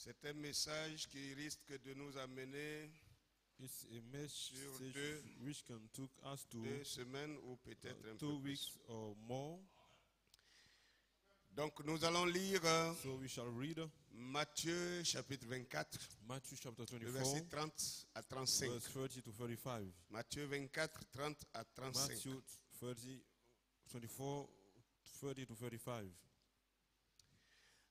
C'est un message qui risque de nous amener It's a message sur which can take us to 2 semaines ou peut-être un 2 peu weeks plus. or more. Donc nous allons lire So we shall read Matthieu chapitre 24, Matthew chapter le 24, verset 30 à 35. verse 30 to 35. Matthieu 24, 30 à 35. Matthew 30, 24, 30 to 35.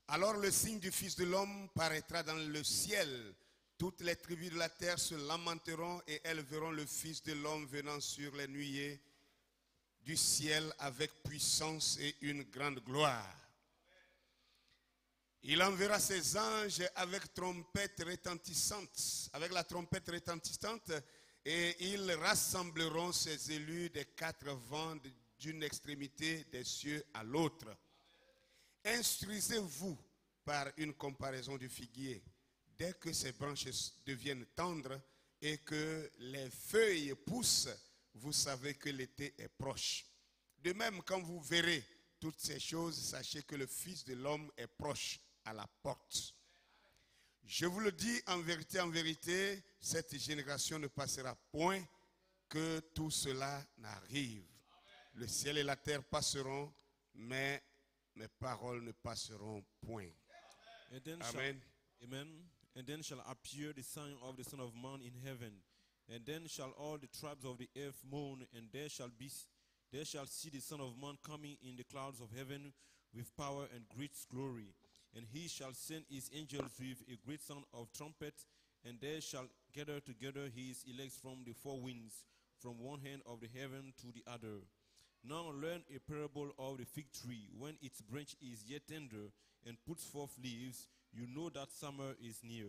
Alors le signe du Fils de l'homme paraîtra dans le ciel. Toutes les tribus de la terre se lamenteront et elles verront le Fils de l'homme venant sur les nuées du ciel avec puissance et une grande gloire. Il enverra ses anges avec la trompette retentissante, et ils rassembleront ses élus des quatre vents d'une extrémité des cieux à l'autre. Instruisez-vous par une comparaison du figuier. Dès que ses branches deviennent tendres et que les feuilles poussent, vous savez que l'été est proche. De même, quand vous verrez toutes ces choses, sachez que le Fils de l'homme est proche à la porte. Je vous le dis en vérité, cette génération ne passera point que tout cela n'arrive. Le ciel et la terre passeront, mais mes paroles ne passeront point. Amen. Amen. And then shall appear the sign of the Son of Man in heaven. And then shall all the tribes of the earth mourn, and they shall see the Son of Man coming in the clouds of heaven with power and great glory. And he shall send his angels with a great sound of trumpet, and they shall gather together his elect from the four winds, from one end of the heaven to the other. Now learn a parable of the fig tree. When its branch is yet tender and puts forth leaves, you know that summer is near.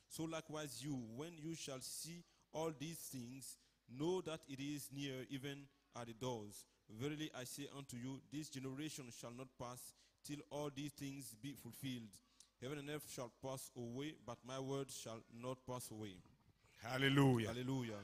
So likewise you, when you shall see all these things, know that it is near, even at the doors. Verily I say unto you, this generation shall not pass till all these things be fulfilled. Heaven and earth shall pass away, but my word shall not pass away. Alléluia. Hallelujah.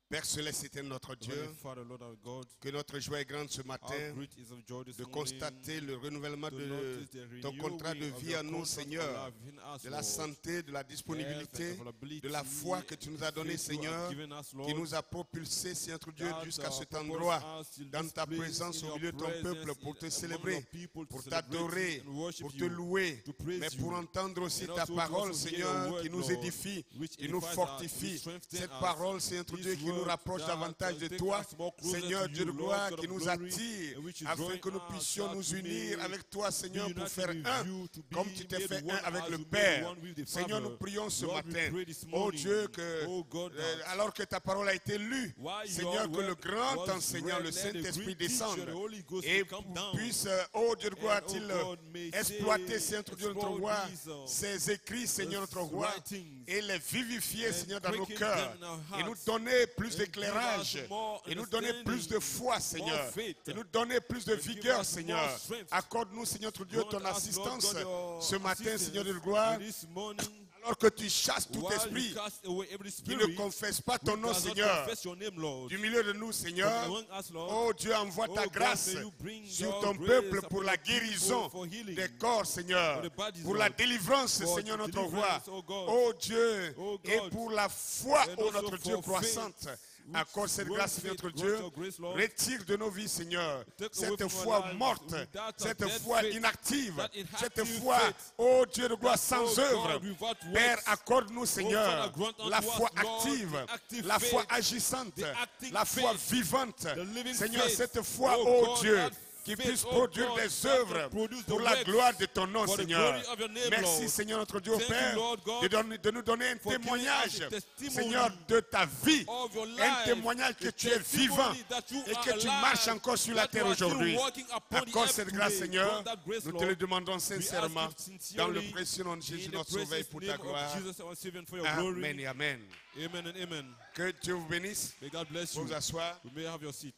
Père Céleste, c'est notre Dieu. Heavenly Father, Lord our God, Que notre joie est grande ce how matin great is of joy this de morning, constater le renouvellement to de notice the ton contrat de renewing of vie your à nous, contract of Seigneur, life in us, de la Lord. santé, de la disponibilité, Health and availability, de la foi que tu nous as donnée, faith you have Seigneur, given us, Lord, qui nous a propulsés, Seigneur notre Dieu, that, jusqu'à cet propose endroit, us till dans this ta place, présence in au your milieu de ton presence, peuple, pour te among célébrer, your people, pour to celebrate t'adorer, and worship pour te you, louer, to praise mais you, pour entendre aussi and ta also to parole, also hear Seigneur, your word, qui nous Lord, édifie, which qui nous edifies us, fortifie. which strengthens Cette us. parole, Seigneur notre This Dieu, qui nous word rapproche that davantage de take toi, us more closer Seigneur to Dieu de you, gloire, Lord, qui God nous of glory, attire, and which is afin drawing que nous us puissions that nous we unir may avec toi, Seigneur, be pour united faire with un, you, to be comme tu t'es made fait one un avec as le you made Père. one with the Seigneur, nous Father. prions ce Lord, we matin, pray this oh morning, Dieu, que oh God, that alors que ta parole a été lue, while Seigneur, your que le word grand was enseignant, read, le let the Saint-Esprit great teacher, descende the Holy Ghost, et come down. puisse, oh Dieu de gloire, And, oh a-t-il God, may exploiter, say, Seigneur notre Dieu, notre explore roi, these, ces écrits, Seigneur notre roi, writings, et les vivifier, and Seigneur, dans nos quicken cœurs, them in our et nous hearts, donner plus and d'éclairage, give us more et nous donner plus de understanding, foi, more Seigneur, faith, et nous donner plus de and give vigueur, us Seigneur. more strength. Accorde-nous, Seigneur notre Dieu, Grant ton us, Lord assistance God, your ce matin, assistance Seigneur de gloire, this morning, alors que tu chasses tout while esprit you cast away every qui ne spirit confesse pas which ton nom, does not Seigneur. confess your name, Lord. Du milieu de nous, Seigneur, From among us, Lord. oh Dieu, envoie ta Oh God, grâce may you bring sur your ton grace peuple upon pour your la people guérison for healing, des corps, Seigneur, for the bodies, pour la Lord, délivrance, for Seigneur notre roi, deliverance, oh God, oh Dieu, oh et God, pour la foi, and oh also notre Dieu for croissante. faith, Accorde cette grant grâce, Seigneur faith, notre grant Dieu. your grace, Lord. Retire de nos vies, Seigneur, Take away cette from foi our lives morte, without a cette dead foi faith, inactive, that cette inactive foi, faith, oh Dieu de gloire, that, sans oh œuvre. God, without Père, works. accorde-nous, Seigneur, Father, grant unto la us, foi Lord, active, the active la foi faith, agissante, the active la foi faith, vivante. the living Seigneur, faith. cette foi, Oh oh God, Dieu, that qui faith, puisse oh produire God, des that œuvres can produce the pour la works gloire de ton nom, for the Seigneur. glory of your name, Merci, Lord. Seigneur notre Dieu, Thank you, Père, Lord God, de nous donner un for giving témoignage, us a testimony Seigneur, de ta vie. of your Un life, témoignage que a tu es vivant testimony that you et are que tu alive, marches encore sur la that terre you are still aujourd'hui. walking upon the Accorde earth cette grâce, today. Seigneur. Grant that grace, Nous te Lord. le demandons We ask sincèrement it sincerely dans le précieux nom de Jésus, in the notre Sauveur, precious pour ta name gloire. of Jesus, our Savior, and for your Amen glory. et Amen. Amen and amen. Que Dieu vous bénisse. May God bless Vous you. vous asseoir. You may have your seat.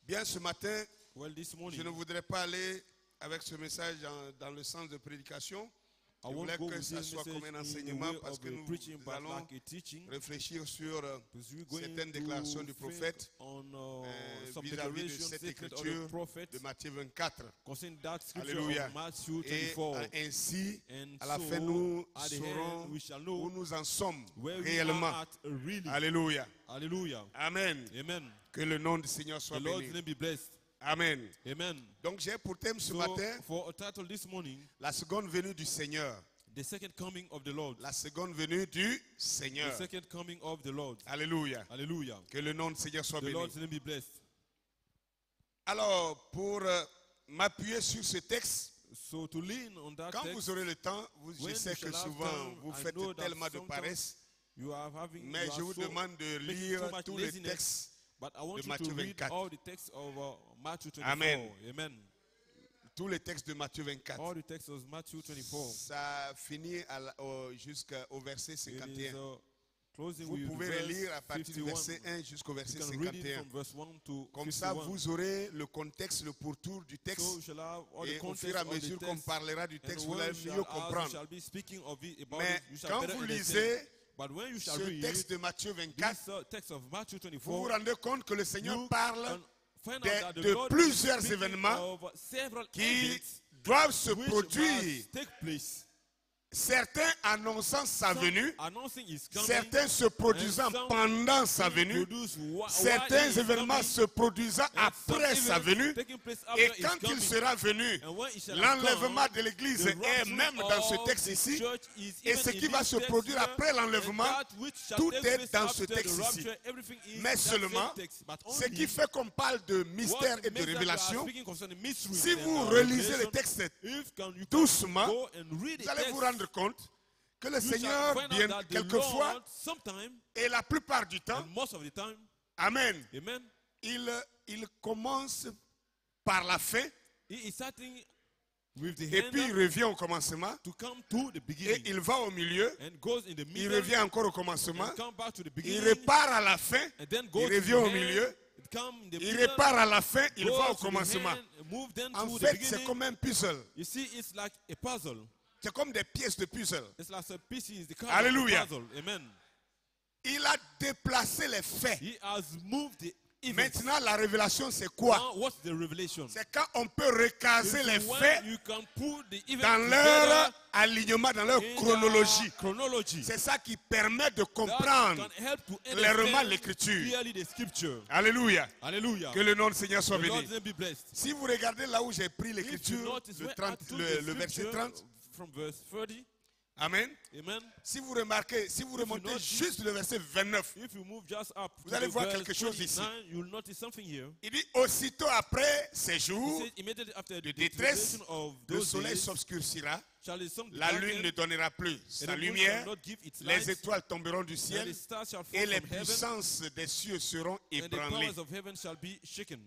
Bien, ce matin, Well, this morning, je ne voudrais pas aller avec ce message dans le sens de prédication, Je won't voulais go que with ça this soit comme un message in the enseignement way parce of que a nous preaching, but allons like a teaching. réfléchir sur Because we're going certaines to déclarations du think prophète on some vis-à-vis de declarations cette statement of écriture the prophet de Matthieu 24. concerning that scripture Alléluia. of Matthew Et 24. ainsi, And à la so, fin, nous at the saurons end, we shall où know nous en sommes where we réellement. are at really. Alléluia. Hallelujah. Amen. Amen. Que le nom du Seigneur The soit Lord's béni. name be blessed. Amen. Amen. Donc j'ai pour thème ce So, matin for a title this morning, la seconde venue du Seigneur. the second coming of the Lord. La seconde venue du The Seigneur. second coming of the Lord. Alléluia. Hallelujah. Que le nom du Seigneur soit The béni. Lord's name be blessed. Alors, pour m'appuyer sur ce texte, So to lean on that quand text, vous aurez le temps, je when sais you que shall have souvent time, vous I faites know that tellement de sometimes paresse, you are having, mais you je are vous so demande de making lire too much tous les laziness, textes. but I want de you Matthieu to read 24. all the texts of Matthew 24. Amen. Amen. Tous les textes de Matthieu 24. All the texts of Matthew 24. Ça finit jusqu'au verset It 51. is closing Vous with pouvez le verse lire à partir du 51. verset 1 jusqu'au verset You can read it 51. from verse 1 to Comme ça, 51. vous aurez le contexte, le pourtour du So texte. we shall have all the Et au context fur et à of the mesure qu'on text, parlera du and texte, vous when allez we mieux shall ask, we comprendre. shall be speaking of it, about Mais it, you shall quand better vous understand. lisez But when you shall ce read texte de Matthieu 24, this text of Matthew vous vous 24, rendez compte que le Seigneur you parle can find out that the de Lord plusieurs is speaking événements of several qui events doivent se which produire. must take place. Certains annonçant sa Some venue, announcing his coming, certains se produisant and some pendant sa being venue, produced while certains he is événements coming, se produisant and some après sa events venue. taking place after Et his quand il coming. sera venu, And when he shall have l'enlèvement come, de l'Église the est rapture même dans ce of texte the ici. church is Et even ce in qui va this se text produire here, après l'enlèvement, and that which shall tout take est place dans ce after the texte ici. rapture, everything is Mais in that seulement, same text. But ce only qui fait qu'on parle de mystère what et de makes that we are révélation, speaking concerning mystery si and, vous relisez le revelation, texte if you doucement, go and read vous the allez text, vous rendre compte que le you shall Seigneur, find out bien that the quelquefois, Lord, sometime, et la plupart du temps, and most of the time, Amen, amen, il commence par la fin, he is starting with the et hand puis il revient au commencement, to come to the et beginning, il va au milieu, and goes in the il middle, revient encore au commencement, and come back to the il beginning, repart à la fin, and then il goes to revient the au hand, milieu, it come in the il middle, repart à la fin, il goes va au to the commencement. hand, move then En to the fait, c'est beginning. comme un puzzle. You see, it's like a puzzle. C'est comme des pièces de puzzle. It's like a piece is the kind Hallelujah. of puzzle. Amen. Il a déplacé les faits. He has moved the events. Maintenant, la révélation, c'est quoi? Now, what's the revelation? C'est quand on peut recaser It's les when faits you can put the events dans together leur alignement, dans leur in chronologie. the chronology. C'est ça qui permet de That comprendre can help to clairement understand l'écriture. clearly the scripture. Alléluia. Hallelujah. Que le nom du Seigneur soit The béni. Lord's name be blessed. Si vous regardez là où j'ai pris If you l'écriture, notice le, where 30, I took le the verset scripture 30, from verse 30, Amen. amen. Si vous remarquez, si vous remontez notice- juste le verset 29, If you move just up Vous to allez the voir verse quelque chose ici. 29, you'll notice something here. il dit aussitôt après ces He jours, said, immediately after the détresse, tribulation of le those soleil days, s'obscurcira, shall the sun be la lune ne darkened, donnera plus and sa the moon lumière, shall not give its les light, étoiles tomberont du and ciel the stars shall fall et les from heaven, puissances des cieux seront and the ébranlées. powers of heaven shall be shaken.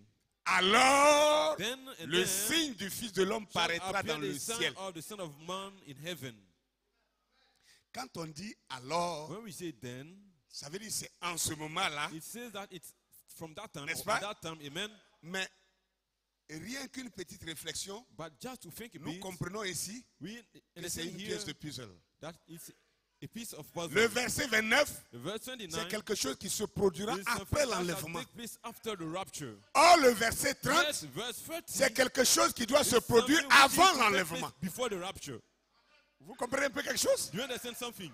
Alors, Then and le then signe du Fils de l'homme shall paraîtra appear dans the le sign ciel. of the Son of Man in heaven. Quand on dit alors, When we say then, ça veut dire c'est en ce moment-là, it says that it's from that time, N'est-ce or at pas? that time, amen. mais rien qu'une petite réflexion, But just to think a nous bit, comprenons ici we que c'est understand une here pièce de puzzle. that it's a piece of puzzle. Le verset 29, The verse c'est 29 quelque chose qui se produira is something après that shall l'enlèvement. take place after the rapture. Or, le verset 30, Yes, verse 30 c'est quelque chose qui doit is se produire something which avant needs to take l'enlèvement. place before the rapture. Vous comprenez un peu quelque chose? Do you understand something?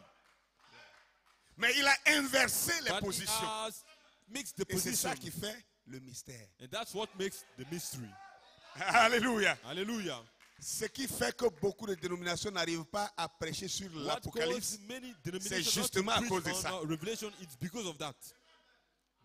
Mais il a inversé les But he positions. has mixed the Et c'est ça position. qui fait le mystère. And that's what makes the mystery. Alléluia. Hallelujah. Ce qui fait que beaucoup de dénominations n'arrivent pas à prêcher sur What l'Apocalypse. causes many c'est denominations not to justement à preach cause de ça. on Revelation, it's because of that.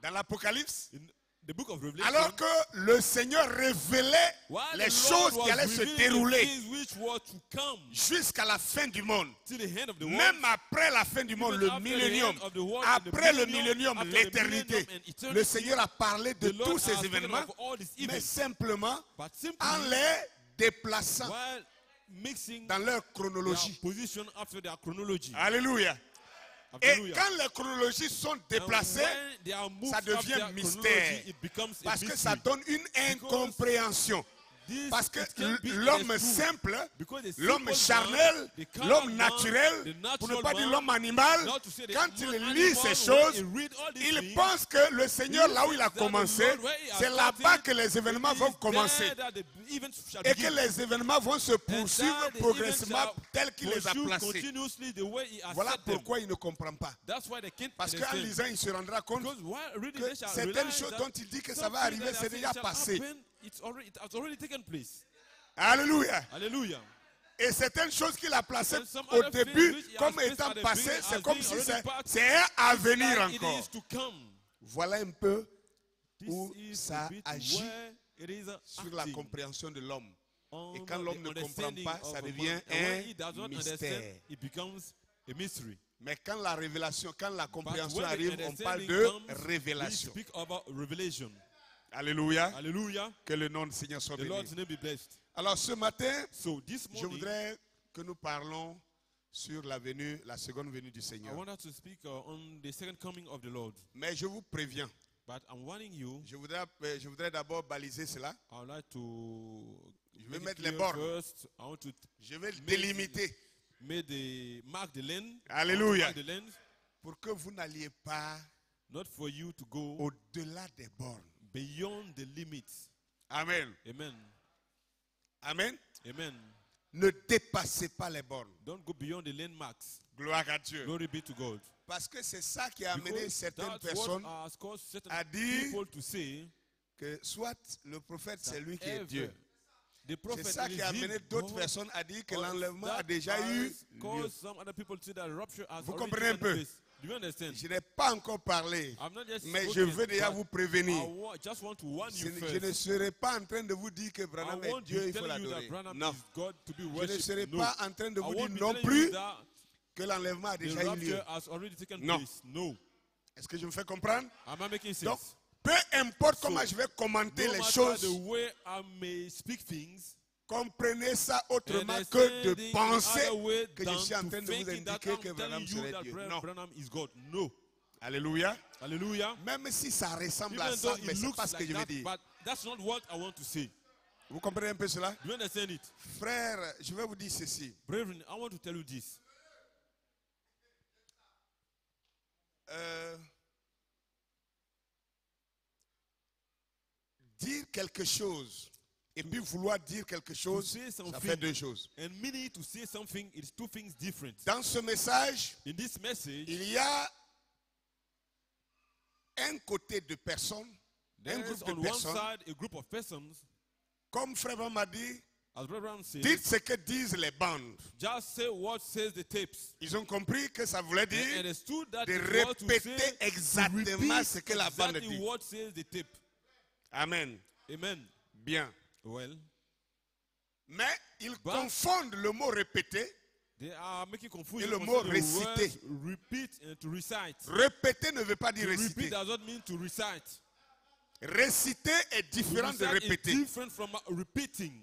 Dans l'Apocalypse, In the book of Revelation, alors que le Seigneur révélait while les the choses Lord qui was allaient se revealing the dérouler things which were to come jusqu'à la fin du monde, to the end of the world, même après la fin du monde, even le after the millénium, end of the world, après and the le millénium, after the l'éternité, millennium and eternity, le Seigneur a parlé de the Lord tous ces has spoken événements, of all these mais events, simplement but simply en les déplaçant while mixing dans leur their chronologie. position after their chronology. Alléluia. Et Hallelujah. quand les chronologies sont And déplacées, when they are moved ça devient after mystère. chronology, it becomes a parce que mystery. ça donne une incompréhension. this Parce que it can't be l'homme understood. simple, Because the l'homme simple charnel, man, the carnal l'homme man, naturel, the pour ne natural pas dire man, l'homme animal, not to say the quand il animal, lit ces when choses, he read all these il things, pense que le Seigneur, he là où il a thinks that the commencé, Lord, where he has c'est là-bas started, que les événements it vont is commencer. there that the events shall Et que begin. les événements vont se poursuivre And that the progressivement events tels qu'il les a pursue placés. continuously the way he has Voilà set them. pourquoi il ne comprend pas. That's why they can't Parce qu'en understand. lisant, il se rendra compte Because while reading, que they shall certaines realize choses that dont il dit que ça va something arriver, that c'est they déjà shall passé. happen, it has already taken place. Alléluia. Hallelujah. Et certaines choses qu'il a placées And some au other things début which he has comme placed étant at the passées, beginning c'est as comme being si already part, c'est à venir like it encore. is to come. Voilà un peu This où is ça a bit agit where it is sur la acting compréhension de l'homme. on Et quand the l'homme ne comprend understanding pas, of ça a man. devient And when he does un not mystère. understand, it becomes a mystery. Mais quand la révélation, quand la But compréhension when the arrive, on parle understanding de comes, we révélation. speak about revelation. Alléluia. Hallelujah. Que le nom du Seigneur soit The béni. Lord's name be blessed. Alors ce matin, So this je morning, voudrais que nous parlons sur la venue, la seconde venue du I Seigneur. want us to speak on the second coming of the Lord. Mais je vous préviens, But I'm warning you, je voudrais d'abord baliser cela. I would like to Je vais make it mettre les clear bornes. first. I want to Je vais délimiter mark the lane. Alléluia. Mark the lane, pour que vous n'alliez pas not for you to go au-delà des bornes. beyond the limits. Amen. Amen. Amen. Amen. Ne dépassez pas les bornes. Don't go beyond the landmarks. Gloire à Dieu. Glory be to God. Parce que c'est ça qui a amené Because certaines that's personnes what has caused certain à dire people to say que soit le prophète c'est lui qui est ever Dieu. the prophet C'est ça is qui a amené him. d'autres God, personnes à dire que or l'enlèvement a that déjà eu has lieu. caused some other people to say that rupture has Vous already comprenez un taken peu? place. Do you understand? Je n'ai pas encore parlé, I'm not just mais je spoken, veux déjà but vous prévenir. just want to warn Je you ne first. serai pas en train de vous dire que I Branham est won't Dieu, be il faut telling you that l'adorer. Branham Non. is God to be Je ne worshipped. serai No. pas en train de I vous won't dire be non telling you plus that que l'enlèvement a the déjà eu lieu. rapture has already taken Non. place. No. Est-ce que je me fais comprendre? Am I making sense? Donc, peu importe comment je vais commenter No les matter choses, the way I may speak things, comprenez ça autrement que understanding de in penser other way que je than suis en to train de vous thinking that indiquer I'm que Branham telling you serait that Dieu. Non. Branham is God. No. Alléluia. Hallelujah. Même si ça ressemble à Even ça, though mais it ce n'est looks pas ce que like je veux that, dire. but that's not what I want to say. Vous comprenez un peu cela? Do you understand it? Frère, je vais vous dire ceci. Brethren, I want to tell you this. Dire quelque chose et puis vouloir dire quelque chose, say ça something fait deux choses. And meaning to say something, it's two things different. Dans ce message, In this message, il y a un côté de personnes, un there's groupe on de one personnes, side a group of persons, comme Frère Branham m'a dit, as Brother Brown says, dites ce que disent les bandes. just say what says the tapes. Ils ont compris que ça voulait They dire understood that de it was to répéter say, to exactement repeat ce que la bande exactly dit. what says the tape. Amen. Amen. Bien. Well, Mais ils confondent le mot répéter. they are making confusion. Et le concerning mot the réciter. words repeat and to recite. Répéter ne veut pas dire To repeat réciter. does not mean to recite. Réciter est To différent de recite is répéter. different from repeating.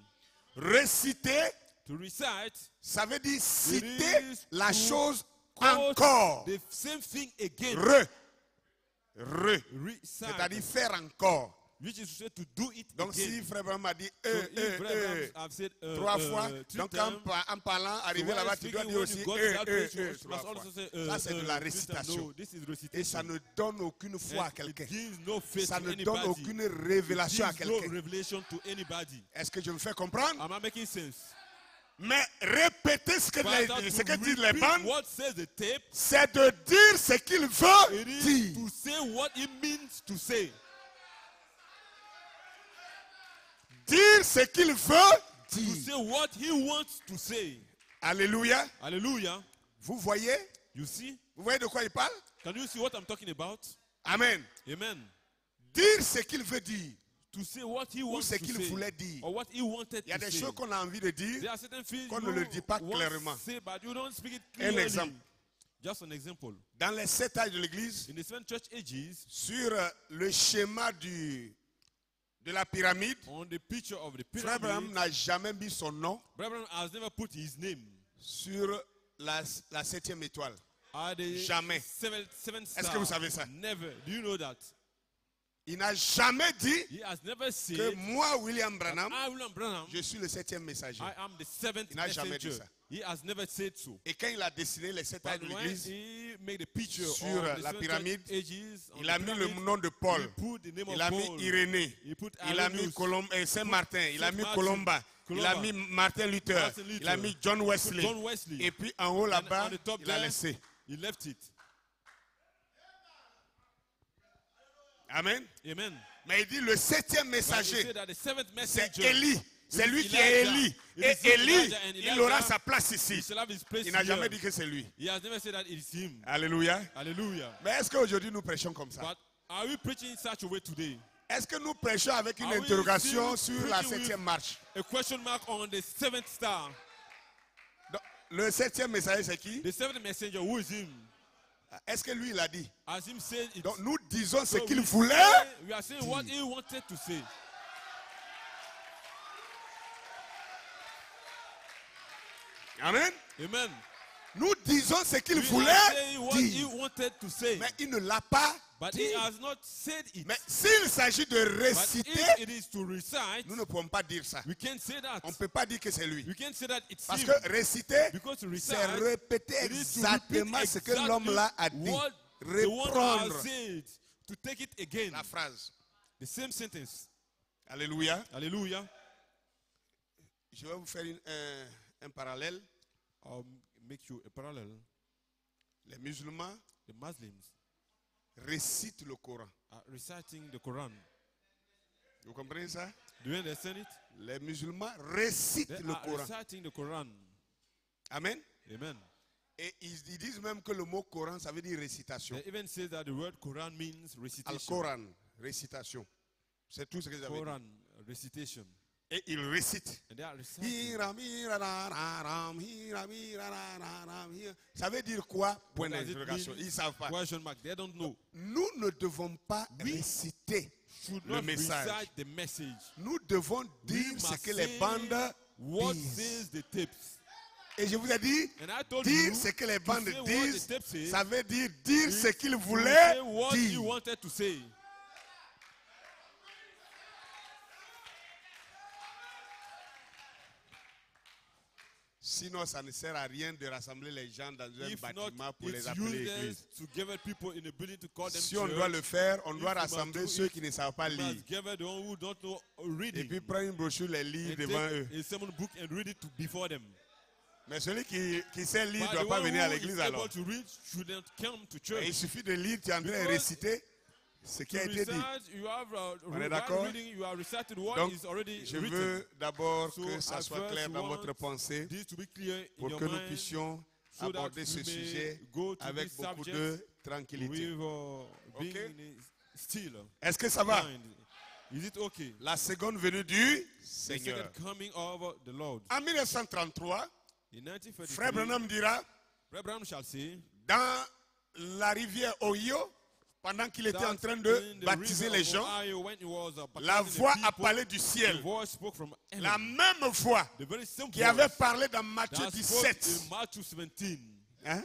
Réciter, To recite ça veut dire it citer is la to chose quote encore. the same thing again. Re. Recite. C'est-à-dire faire encore. Which is to say to do it Donc again. si Frère Branham a dit So if Brother Abraham have said, trois fois, three donc times, en parlant, so arrivé while là-bas, tu dois speaking, dire when aussi you go to that place, you trois must fois. also say, Ça c'est de la three times. récitation. No, this is Et ça recitation. ne donne aucune foi à And quelqu'un. it gives no faith Ça to ne anybody. donne aucune It révélation à gives no quelqu'un. revelation to anybody. Est-ce que je me fais comprendre? Am I making sense? Mais répéter ce que, But that ce que to disent les repeat bandes, what says the tape, c'est de dire ce qu'il veut it is dire. to say what it means to say. Dire ce qu'il veut To dire. say what he wants to say. Alléluia. Hallelujah. Vous voyez? You see? Vous voyez de quoi il parle? Can you see what I'm talking about? Amen. Amen. Dire ce qu'il veut dire. To say what he Ou wants ce to qu'il say. voulait dire. Or what he wanted Il y a to des say. choses qu'on a envie de dire. There are certain things qu'on you ne le dit pas want clairement. to say, but you don't speak it Un clearly. exemple. Just an example. Dans les 7 âges de l'Église, In the seven church ages, sur le schéma de la pyramide, on the picture of the Frère Branham pyramid, n'a jamais mis son nom Brother Branham has never put his name sur la 7e étoile. at the Jamais. seven Est-ce star. que vous savez ça? Never. Do you know that? Il n'a jamais dit He has never que said, moi, William Branham, I, William Branham, je suis le 7e messager. I am the seventh Il n'a jamais dit messenger. ça. He has never said so. Et quand il a dessiné les 7 ans But de when l'église, he made a picture sur of the la seven pyramide, ages on il the a mis le pyramid, nom de Paul, he put the name il of a mis Paul, Irénée, he put il a mis Irenaeus, Saint-Martin, il a mis Saint Colomba, il a mis Martin Luther, Martin Luther, il a mis John Wesley. John Wesley. Et puis en haut là-bas, on the top il a there, laissé. he left it. Amen. Amen. Mais il dit le 7e But he messager, said that the seventh c'est messenger, Élie. C'est is lui qui est Elijah. Élie. It Et is Élie, Elijah, and il aura Elijah, sa place he ici. shall have his place Il n'a jamais here. dit que c'est lui. He has never said that it's him. Alléluia. Hallelujah. Mais est-ce qu'aujourd'hui nous prêchons comme ça? But are we preaching in such a way today? Est-ce que nous prêchons avec une Are we interrogation still sur la preaching with 7e marche? A question mark on the seventh star. Donc, le 7e messager, c'est qui? The seventh messenger, who is him? Est-ce que lui, il a dit? As him said it. Donc nous disons ce So qu'il we voulait. we are saying what he wanted to say. Amen. Amen. Nous disons ce qu'il We voulait are saying what he dire. wanted to say. Mais il ne l'a pas But dit. he has not said it. Mais s'il s'agit de But réciter, if it is to recite, nous ne pouvons pas dire ça. we can't say that. On ne peut pas dire que c'est lui. We can't say that it's Parce him. que réciter, Because to c'est recite, répéter it is to exactement repeat ce que l'homme-là a exactly dit. what the one has Reprendre said, to take it again. la phrase. The same sentence. Alléluia. Hallelujah. Je vais vous faire un parallèle. I'll make you a parallel. Les musulmans The Muslims récitent le Coran. are reciting the Quran. Vous comprenez ça? Do you understand it? Les musulmans récitent They le are Coran. reciting the Quran. Amen. Amen. Et ils disent même que le mot Coran, ça veut dire récitation. They even say that the word Quran means recitation. Al-Coran, récitation. C'est tout ce que j'avais dit. Quran, recitation. Et ils récitent. And they are reciting. Hiram, hirararam, hiram, hirararam, hir- Ça veut dire quoi? Point What does it d'interrogation. mean? Ils ne savent pas. Question mark. They don't know. Nous ne devons pas réciter Should le not message. recite the message. Nous devons dire We ce must que les say bandes what disent. says the tapes. Et je vous ai dit, And I told dire you ce que les to bandes say what disent, the tape says, ça veut dire dire ce qu'ils to voulaient say what he dire. wanted to say. Sinon, ça ne sert à rien de rassembler les gens dans un If not, bâtiment pour les it's appeler useless église. to gather people in a building to call them Si on church. doit le faire, on If doit we must rassembler do ceux it, qui ne savent pas We lire. must gather the one who don't know Et reading. puis prendre une brochure, les lire And devant eux. take a sermon book and read it before them. Mais celui qui sait lire ne But doit the pas one venir à who l'église is alors. able to read shouldn't come to Et church. il suffit de lire, tu es en train de Because réciter ce qui To a été dit. recite, you have On est while d'accord? reading, you have recited what Donc, is already je written. veux d'abord So, que ça at soit first clair dans want votre pensée This to be clear in pour your que nous mind, puissions so that aborder we ce may sujet go to avec this beaucoup subject de tranquillité. with being Okay? still. Est-ce que ça va? Mind. Is it okay? La seconde venue du The Seigneur. second coming of the Lord. En 1933, In 1933, Frère Branham dira, Brother Branham shall say, dans la rivière Ohio, pendant qu'il était that en train in de the baptiser river les of gens, Ohio, when he was, la baptizing the voix a people, parlé du the ciel. voice spoke from La heaven. même voix The very same qui avait voice parlé dans Matthieu that spoke 17. in Matthew 17. Hein?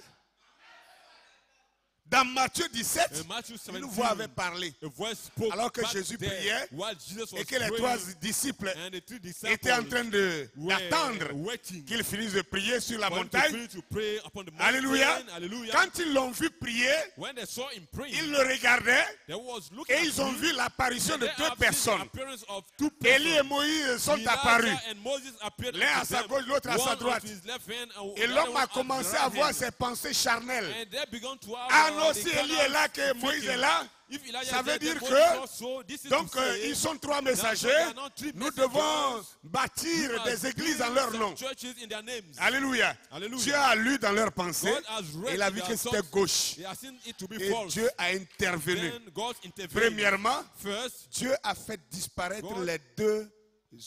Dans Matthieu 17, In Matthew une voix 17, avait parlé. a voice spoke Alors que back Jésus there priait while Jesus was et que les praying, trois disciples and the three disciples étaient en train d'attendre were waiting qu'il finisse de prier sur la for him to montagne. finish to pray upon the mountain. Alléluia. Hallelujah. Quand ils l'ont vu prier, When they saw him praying, ils le regardaient they was looking et at ils ont him, vu l'apparition and de they deux have seen the personnes. appearance of two Élie et persons. Moïse sont Elijah apparus. and Moses appeared L'un à unto sa them, gauche, l'autre à sa one droite. unto his left hand and Et the l'homme other a one at commencé the à right voir hand. ses pensées charnelles. And they began to have, Ah non, the si carnal Élie est là, que Moïse thinking. est là, If Elijah ça veut said dire that que, Moses also, this is donc to say ils sont trois that messagers. there are not three Nous devons messengers. bâtir We must des églises build en leur some nom. churches in their names. Alléluia. Alléluia. Dieu a lu dans leurs pensées God has read et il a in vu their que c'était thoughts. gauche. He has seen it to be Et false. Dieu a intervenu. Then God intervened. Premièrement, First, Dieu a fait disparaître God les deux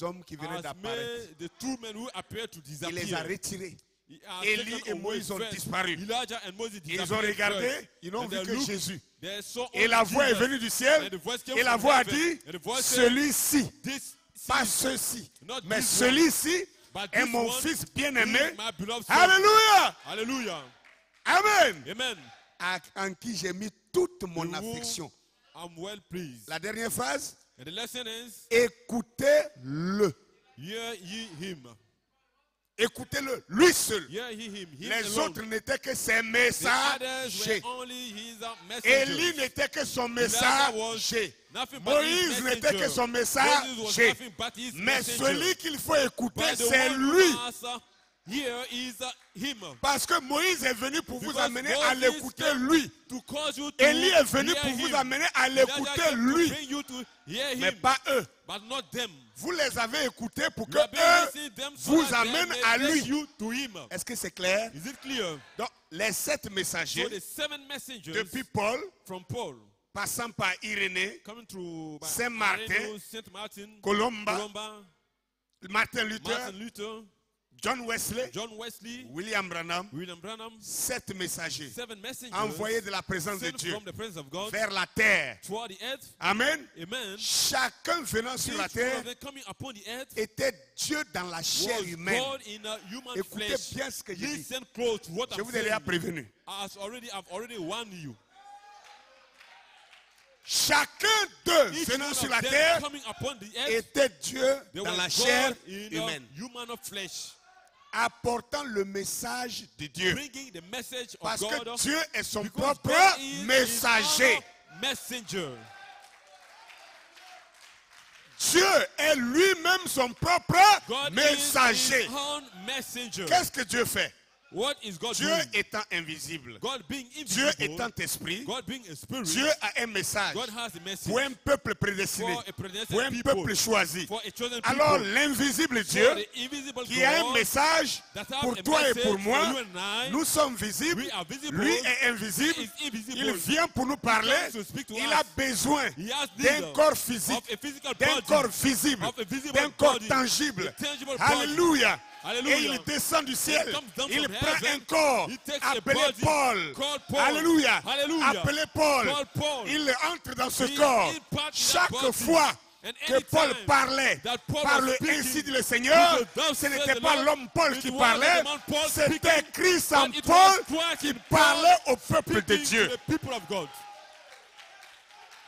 hommes qui venaient has d'apparaître. made the two men who appeared to Il les a disappear. retirés. He has Élie taken et away Moïse ont first. disparu. Elijah and Moses Ils ont disappeared regardé, first. ils n'ont And vu they que looked, Jésus. they saw Et only la voix est Jesus. venue du ciel. And the voice came Et la from voix a heaven. dit, And the voice said, celui-ci, This pas is ceci, not mais this celui-ci but est this mon one fils is bien-aimé. my beloved son. Alléluia. Hallelujah. Amen. Amen. En qui j'ai mis toute mon The womb affection. I'm well pleased. La dernière phrase, And the lesson is, écoutez-le. hear ye him. Écoutez-le, lui seul. Hear ye him. Him Les alone. autres n'étaient que ses The others messagers. were only his Élie messengers. n'était que son Elijah was messager. nothing but his Moïse n'était messenger. que son Moses was messager. nothing but his Mais messenger. celui qu'il faut écouter, But the c'est one who lui. must hear is him. Parce que Moïse est venu pour vous Because amener à Moses l'écouter came lui. To cause you to Élie est venu hear pour vous him. amener à Elijah l'écouter came to lui. bring you to hear Mais him, pas eux. but not them. Vous les avez écoutés pour que You have been eux listening them so vous that they amènent may à take lui. you to him. Est-ce que c'est clair? Is it clear? Donc, les 7 So messagers, the 7 messengers depuis Paul, from Paul, passant par Irénée, coming through by Saint Martin, Irenaeus, Saint Martin, Colomba, Columba, Martin Luther, Martin Luther, John Wesley, John Wesley, William Branham, William Branham, 7 messagers 7 messengers envoyés de la présence de sent Dieu from the presence of God vers la terre. toward the earth. Amen. Amen. Chacun venant sur la Each one terre of them coming upon the earth était Dieu dans la chair was humaine. God in a human Écoutez flesh. bien ce que je dis. Listen close to what Je I'm vous ai déjà saying. prévenu. I've already warned you. Chacun d'eux Each venant one sur of la them terre coming upon the earth, était Dieu they dans were la chair God in humaine, a human of flesh, apportant le message de Dieu. bringing the message of Parce God. que Dieu est son Because propre God is his messager. own messenger. Dieu est lui-même son propre God messager. is his own messenger. Qu'est-ce que Dieu fait? What is God Dieu doing? étant invisible, God being Dieu invisible, étant esprit, God being a spirit, Dieu a un message God has a message pour un peuple prédestiné, for a predestined pour un people, peuple choisi. for a chosen Alors people, l'invisible for Dieu the invisible qui a un God message that has pour a toi et message pour moi, for you and I. nous sommes visibles, We are visible. lui est invisible, He is invisible. il vient pour nous parler, comes to speak to il us. a besoin He has d'un need corps physique, of a physical d'un body, corps visible, of a visible d'un corps body, tangible. a tangible body. Alléluia. Hallelujah. Et il descend du ciel, comes down il from prend heaven. un corps He takes a appelé body Paul. called Paul. Alléluia. Hallelujah. Appelé Paul. Called Paul. Il entre dans ce He corps. imparts in that Chaque body. fois And que anytime Paul parlait, that Paul parle was speaking, ainsi dit le Seigneur, thus ce says n'était the pas Lord, l'homme Paul it qui was parlait, the man Paul c'était speaking, Christ en but it Paul was Christ qui in parlait au Paul peuple de speaking Dieu. to the people of God.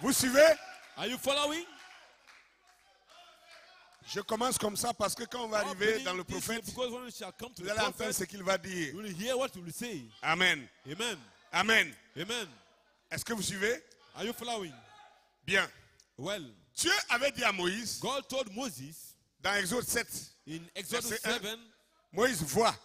Vous suivez? Are you following? Je commence comme ça parce que quand on va arriver dans le prophète, Because when we shall come to vous the allez entendre prophet, ce qu'il va dire. you will hear what he will say. Amen. Amen. Amen. Amen. Est-ce que vous suivez? Are you following? Bien. Well, Dieu avait dit à Moïse, God told Moses dans Exode 7, in Exodus Verset 1. 7, Moïse, vois,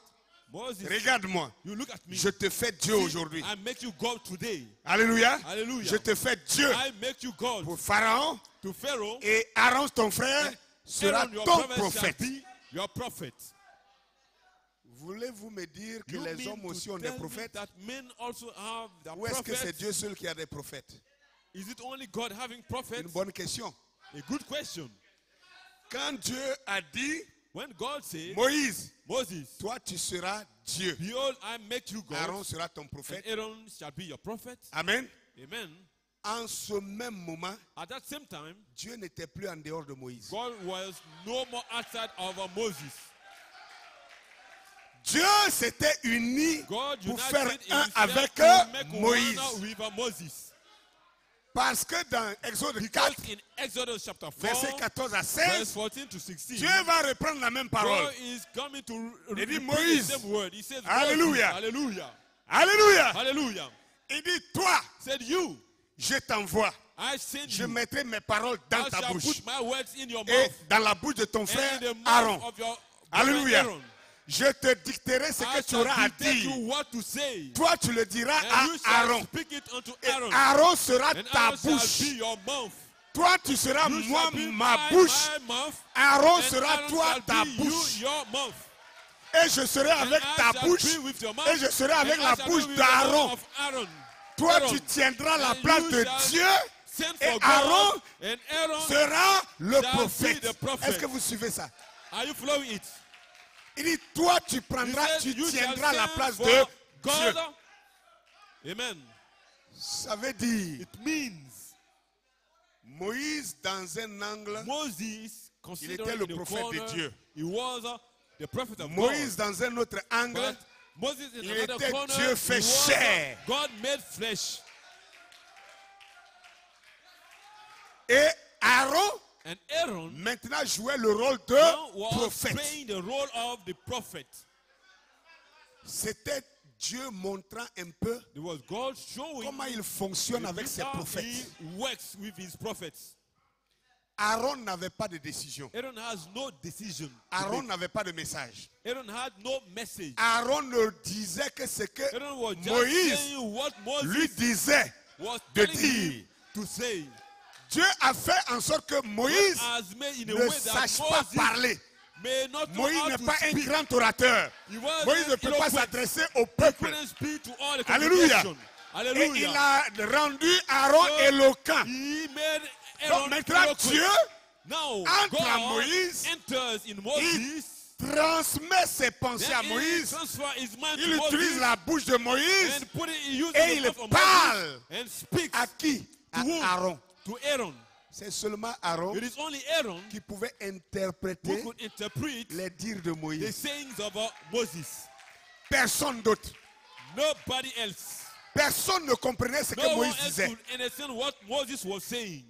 Moses, regarde-moi, you look at me. je te fais Dieu aujourd'hui. I make you God today. Alléluia. Hallelujah. Je te fais Dieu I make you God pour Pharaon to Pharaoh. et Aaron, ton frère, sera Aaron, your ton brother, shall prophète. be your prophet. Voulez-vous me dire que You les mean hommes aussi to ont des tell me prophètes? that men also have their Ou est-ce que c'est prophets? Dieu seul qui a des prophètes? Is it only God having prophets? Une bonne question. A good question. Quand Dieu a dit, When God said, Moïse, Moses, toi tu seras Dieu, behold, I make you God, Aaron sera ton and prophète. Aaron shall be your prophet. Amen. Amen. En ce même moment, At that same time, Dieu n'était plus en dehors de Moïse. God was no more outside of Moses. Dieu s'était uni God pour united faire un himself avec to make Moïse. one with Moses. Parce que dans Exode Because 4, in Exodus chapter 4, versets 14 à verse 16, 14 to 16, Dieu va reprendre la même parole. God is coming to Il dit, repeat Moïse. the same word. He says, Hallelujah. Moses, hallelujah, Alléluia. hallelujah. Il dit, toi, Said you, je t'envoie. I send Je you. mettrai mes paroles dans I ta shall bouche put my words in your et mouth dans la bouche de ton and frère in the mouth Aaron. of your Alléluia. brother Aaron. Je te dicterai ce I que tu shall auras à dictate dire. you what to say, Toi, tu le diras à and you shall Aaron. speak it unto Et Aaron. Aaron sera And ta Aaron shall bouche. be your mouth. Toi, tu seras You moi, shall be ma bouche. my mouth. Aaron And sera Aaron toi, shall ta be bouche. you, your mouth. Et je serai And avec I ta shall bouche. be with your mouth. Et je serai avec And la I shall bouche be with the mouth d'Aaron. of Aaron. Toi, Aaron. tu tiendras la And place you de shall Dieu. Send Et for Aaron God, and Aaron sera le shall be prophète. the prophet. Est-ce que vous suivez ça? Are you following it? Il dit, toi, tu He prendras, said, tu you shall tiendras la send place for de Dieu. God. Amen. Ça veut dire, It means Moïse dans un angle, Moses, il était considered le in the prophète de corner, Dieu. he was the prophet of Moïse God. dans un autre angle, But Moses in il another était corner, Dieu fait he was chair. God made flesh. Et Aaron And Aaron maintenant jouait le rôle now de was prophète. playing the role of the prophet. C'était Dieu montrant un peu It was God showing comment il fonctionne avec ses how prophètes. he works with his prophets. Aaron n'avait pas de décision. Aaron has no decision. to Aaron make. n'avait pas de message. Aaron had no message. Aaron ne disait que ce que Aaron was just Moïse saying what lui Moses disait was de telling dire. him to say. Dieu a fait en sorte que Moïse Has made in a ne way that sache pas Moses parler. may not know Moïse how n'est to pas un speak. grand orateur. He was Moïse ne peut pas eloquent. s'adresser au He peuple. couldn't speak to all the Alléluia. congregation. Et il Hallelujah. a rendu Aaron So, éloquent. He made Donc Aaron maintenant eloquent. Dieu Now entre à God Moïse, enters in il Moses. transmet ses pensées à Then he Moïse. transfer his mind Il to utilise Moses la bouche de Moïse. and put it, he uses Et the il mouth of parle Moses and speaks À qui? À To whom? Aaron. to Aaron. C'est seulement Aaron It is only Aaron qui pouvait who interpréter could interpret les dires de the Moïse. sayings of Moses. Personne d'autre. Nobody else. Personne ne comprenait ce que No one Moïse else disait. could understand what Moses was saying.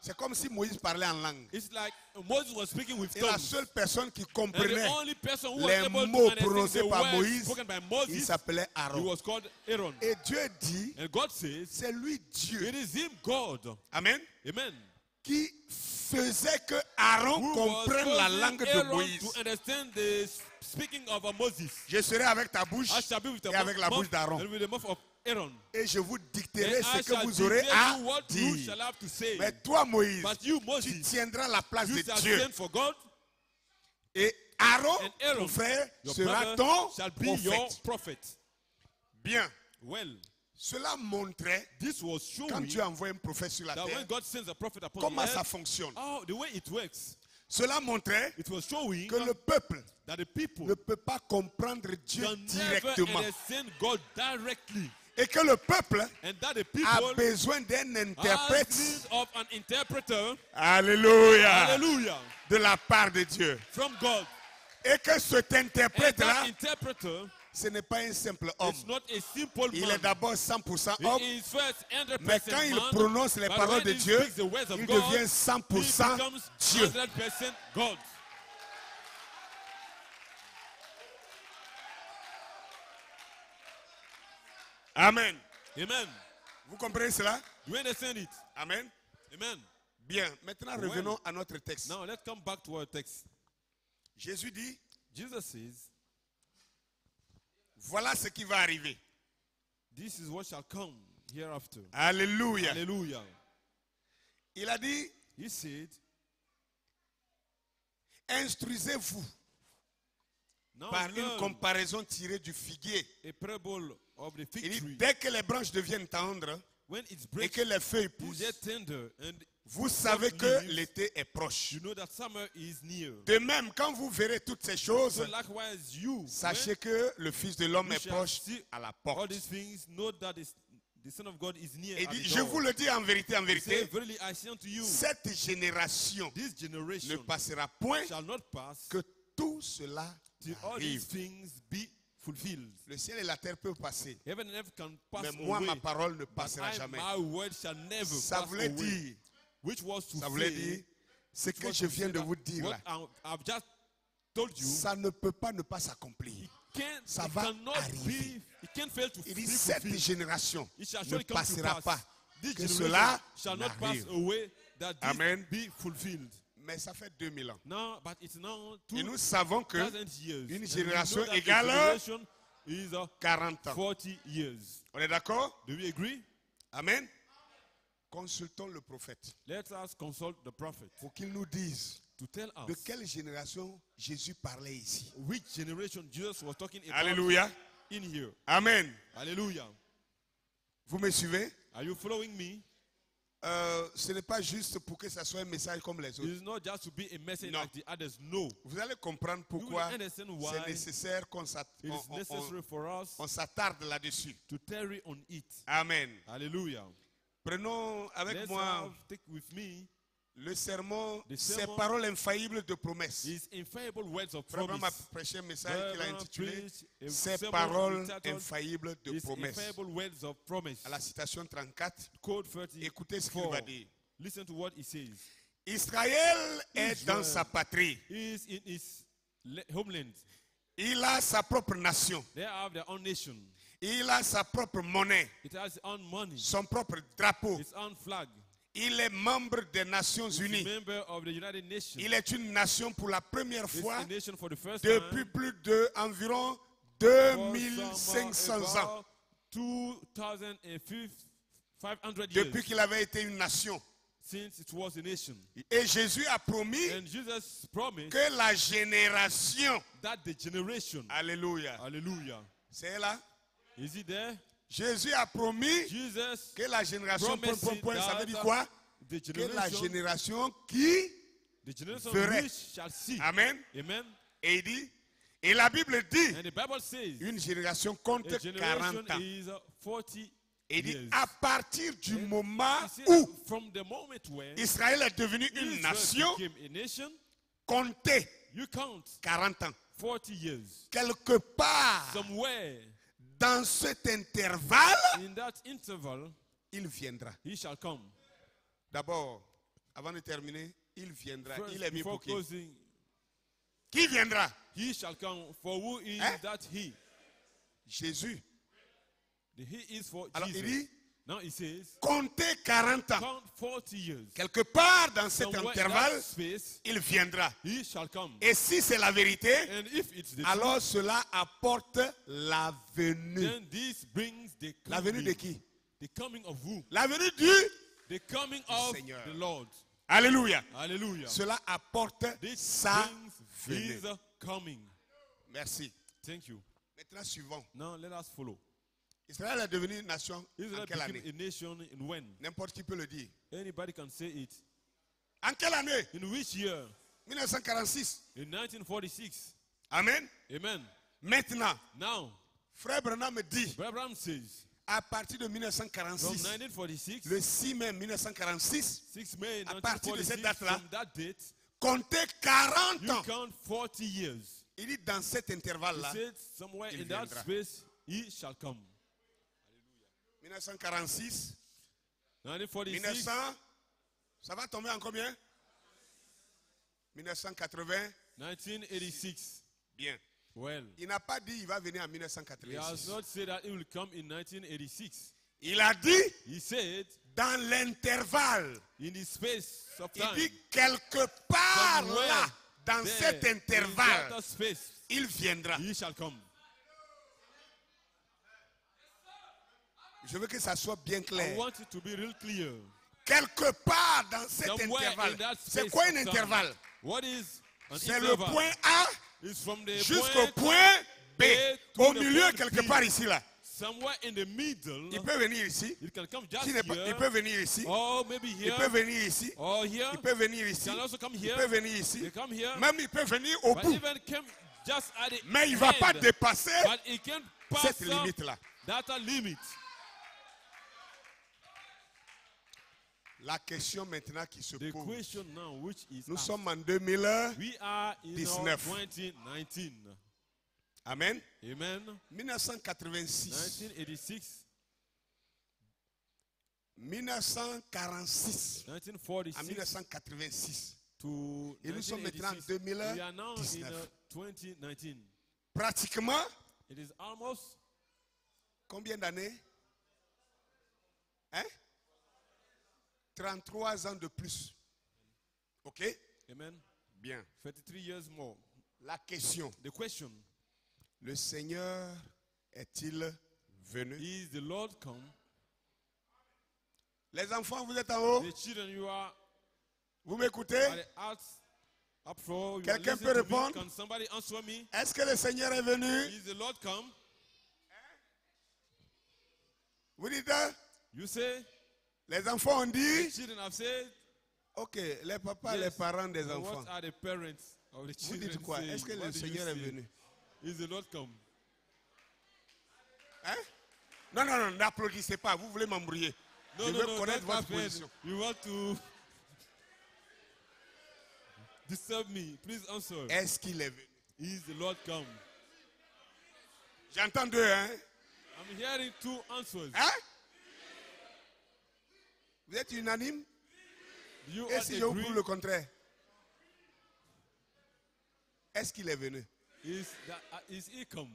C'est comme si Moïse parlait en langue. It's like Moses was speaking with Et la tongues. seule personne qui And the comprenait only person who was les able mots to understand prononcés the par words Moïse, spoken by il Moses, s'appelait he Aaron. was called Aaron. Et Dieu dit, And God says, c'est lui Dieu. it is him, God. Amen. Amen. Qui faisait que Aaron Who comprenne was la causing langue de Aaron Moïse. to understand the speaking of Moses. Je serai avec ta bouche I shall be with the et avec la mouth bouche d'Aaron. and with the mouth of Aaron. Et je vous dicterai And I ce que shall vous aurez declare à you what you dire. shall have to say. Mais toi, Moïse, But you, tu Moses, tiendras la place you de shall Dieu. stand for God, Et Aaron, and Aaron, ton frère, your sera brother, ton shall be your prophète. prophet. Bien. Well, Cela montrait, this was quand showing Dieu envoie un prophète sur la that terre, when God sends a prophet upon comment the ça earth, fonctionne. the way it works, Cela montrait it was showing que le peuple that the people ne peut pas comprendre Dieu can never directement. understand God directly, Et que le peuple and that the a people besoin d'un has interprète. need of an interpreter. Alléluia. Hallelujah, De la part de Dieu. from God. Et que cet And interprète-là, that interpreter ce n'est pas un simple homme. is not a simple Il est man. d'abord 100% homme. He is first 100% Mais quand il man, prononce les but paroles when de he Dieu, speaks the words of il God, devient he 100% becomes Dieu. 100% God. Amen. Amen. Vous comprenez cela? You understand it? Amen. Amen. Bien. Maintenant, revenons à notre texte. Now let's come back to our text. Jésus dit, Jesus says, voilà ce qui va arriver. this is what shall come hereafter. Alléluia. Hallelujah. Il a dit, He said, instruisez-vous now par une learn comparaison tirée du figuier. a parable of the fig Il dit, tree. dès que les branches deviennent tendres When its et branch que les feuilles is poussent, yet tender, and vous savez que l'été est proche. you know that summer is near. De même, quand vous verrez toutes ces choses, So likewise you, sachez que le Fils de l'homme you est shall proche see à la all porte. these things, know that the Son of God is near Et at dit, the je door. vous le dis en vérité, He said, verily I say unto you, cette génération this ne generation passera point shall not pass que tout cela till all these arrive. things be fulfilled. Le ciel et la terre peuvent passer, Heaven and earth can pass mais moi, away, ma parole ne but passera jamais. my word shall never Ça pass voulait away. dire, Which was to ça voulait say, dire, ce which que was je to viens say de that vous dire là, what I've just told you, ça ne peut pas ne pas s'accomplir. Ça it va cannot arriver. be, it can't fail to Il be dit, cette fulfilled. génération It shall ne surely come to passera pass. pas This que generation cela shall not pass n'arrive. away, that this Amen. be fulfilled. Mais ça fait 2000 ans. Now, but it's now Et nous savons que 2000 years. une And we génération know that a égale generation is 40 ans. 40 years. On est d'accord? Do we agree? Amen. Consultons le prophète Let us consult the prophet pour qu'il nous dise to tell de us quelle génération Jésus parlait ici. which generation Jesus was talking about Alléluia. in here. Amen. Hallelujah. Vous me suivez? Are you following me? Ce n'est pas juste pour que ça soit un message comme les It autres. is not just to be a message No. like the others. No. Vous allez comprendre You pourquoi will understand why c'est nécessaire qu'on it is necessary for us on s'attarde là-dessus. to tarry on it. Amen. Hallelujah. Prenons avec Let's moi take with me le sermon, The ces sermon paroles infaillibles de promesse. his infallible words of Frère Branham a promise. prêché un message qu'il a Brother intitulé preached a Ces sermon paroles entitled infaillibles de His promesse. infallible words of promise. À la citation 34, Code 30. écoutez ce qu'il va dire. Listen to what he says. Israël est Israel. dans sa patrie. He is in his homeland. Il a sa propre nation. They have their own nation. Il a sa propre monnaie, It has its own money, son propre drapeau. its own flag. Il est membre des Nations It's a Unies. member of the United Nations. Il est une nation pour la première It's fois a nation for the first depuis time. plus de environ For 2500 ans. about 2,500 years Depuis qu'il avait été une nation. since it was a nation. Et Jésus a promis And Jesus promised que la génération, that the generation, alléluia, hallelujah, c'est là. is it there? Jésus a promis Jesus que la génération, promised ça veut dire that quoi? the Que la generation, génération qui, the generation ferait. which shall see. amen, Amen. et il dit, et la Bible dit, And the Bible says une génération compte a generation 40 ans. is 40 Et il dit, years. à partir du moment He said, où from the moment when Israël est devenu une Israel nation, became a nation, comptez you count 40 ans. 40 years. Quelque part Somewhere dans cet intervalle, in that interval, il viendra. he shall come. D'abord, avant de terminer, il viendra. First, Il est mis before pour qui? closing, Qui viendra? he shall come. For who is Hein? that he? Jésus. The he is for Alors il Jesus. dit, Now he says, comptez 40 ans. count 40 years. Quelque part dans cet Somewhere in intervalle, that space, il viendra. he shall come. Et si c'est la vérité, And if it's the alors cela apporte la venue. truth, then this brings the La venue de coming. qui? The coming of who? La venue du The coming of Seigneur. the Lord. Alléluia. Hallelujah. Cela apporte This sa brings venue. his coming. Merci. Thank you. Maintenant, suivant. Now let us follow. Israël est devenu une nation en Israel quelle became année? a nation in when? N'importe qui peut le dire. Anybody can say it. En quelle année? In which year? 1946. In 1946. Amen. Amen. Maintenant, Now, Frère Branham me dit, Abraham says, à partir de from 1946, 1946, le 6 mai 1946, 6 May à partir de 1946, cette date-là, from that date, comptez 40 you ans. count 40 years. Il dit dans cet He intervalle-là, said, somewhere il in that viendra. space, he shall come. 1946, 1946, 1900, ça va tomber en combien? 1980, 1986. bien. Well, Il n'a pas dit il va venir en he has 1986. not said that he will come in 1986. Il a dit He said, dans l'intervalle. in the space of Il time, dit quelque part somewhere là, dans there, cet in intervalle, that space, il viendra. he shall come. Je veux que ça soit bien I clair. want it to be real clear. Quelque part dans cet Somewhere intervalle. in that C'est space quoi un of time. intervalle? What is an C'est le interval? point A It's from the jusqu'au point point B. to Au the milieu, point quelque B. part ici là. Somewhere in the middle, Il peut venir ici. it can come just Il here, peut venir ici. or maybe Il here, peut venir ici. or here. Il peut venir It ici. can also come Il here. peut venir ici. They come here, Même il peut venir au but bout. even come just at the Mais il ne va pas end. dépasser But it can pass cette limite-là. that limit. La question maintenant qui se The pose. question now, which is Nous asked, sommes en 2000. we are in 19. 2019. Amen. Amen. 1986. 1986, 1946 à 1946 1986. to Et nous sommes maintenant en 1986. We are now in 2019. 2019. Pratiquement, It is almost combien d'années? Hein? 33 ans de plus. OK? amen. Bien. 33 years more. La question. The question Le Seigneur est-il venu? is: the Lord come? Les enfants, vous êtes en haut? The children, you are Vous m'écoutez? at the arts up for. You are Quelqu'un listening peut to me. répondre? Can somebody answer me? Est-ce que le Seigneur est venu? Is the Lord come? Vous dites, hein? You say. Les enfants ont The dit, children have said. ok, les papas, Yes. les parents des But enfants. what are the parents of the Vous children dites quoi? saying? Est-ce que What le do you Seigneur est say? venu? Is the Lord come? Hein? Non, non, non, n'applaudissez pas, vous voulez m'embrouiller. No, Je no, veux no, connaître not votre happen. position. You want to disturb me? Please answer. Est-ce qu'il est venu? Is the Lord come? J'entends deux, hein? I'm hearing two answers. Hein? Vous êtes unanime? You Et all si je vous agree? prouve le contraire? Est-ce qu'il est venu? Is he come?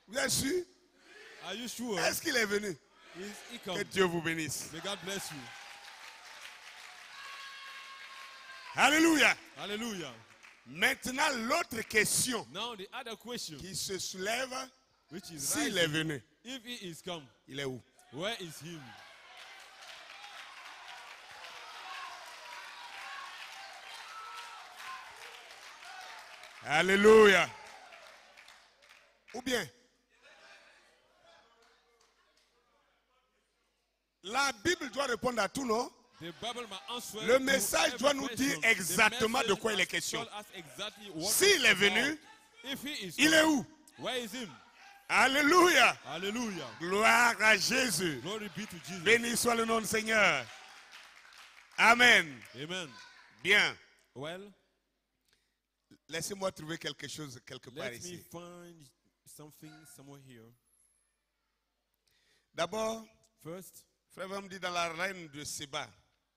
Vous êtes sûr? Are you sure? Est-ce qu'il est venu? Is he Que come? Dieu vous bénisse. May God bless you. Alléluia. Hallelujah. Maintenant, l'autre question Now the other question, qui se soulève, which is s'il est rising, venu, if he is come, il est où? where is him? Alléluia. Ou bien, la Bible doit répondre à tout, non? The Bible must answer Le to message every doit nous question. dire The exactement de message quoi il est must question. tell us exactly what S'il est it's about. venu, If he is il come, est où? where is him? Alléluia. Hallelujah. Gloire à Jésus. Glory be to Jesus. Béni soit le nom du Seigneur. Amen. Amen. Bien. Well, Laissez-moi trouver quelque chose quelque part let me ici. find something somewhere here. D'abord, First, Frère me dit dans la reine de Séba.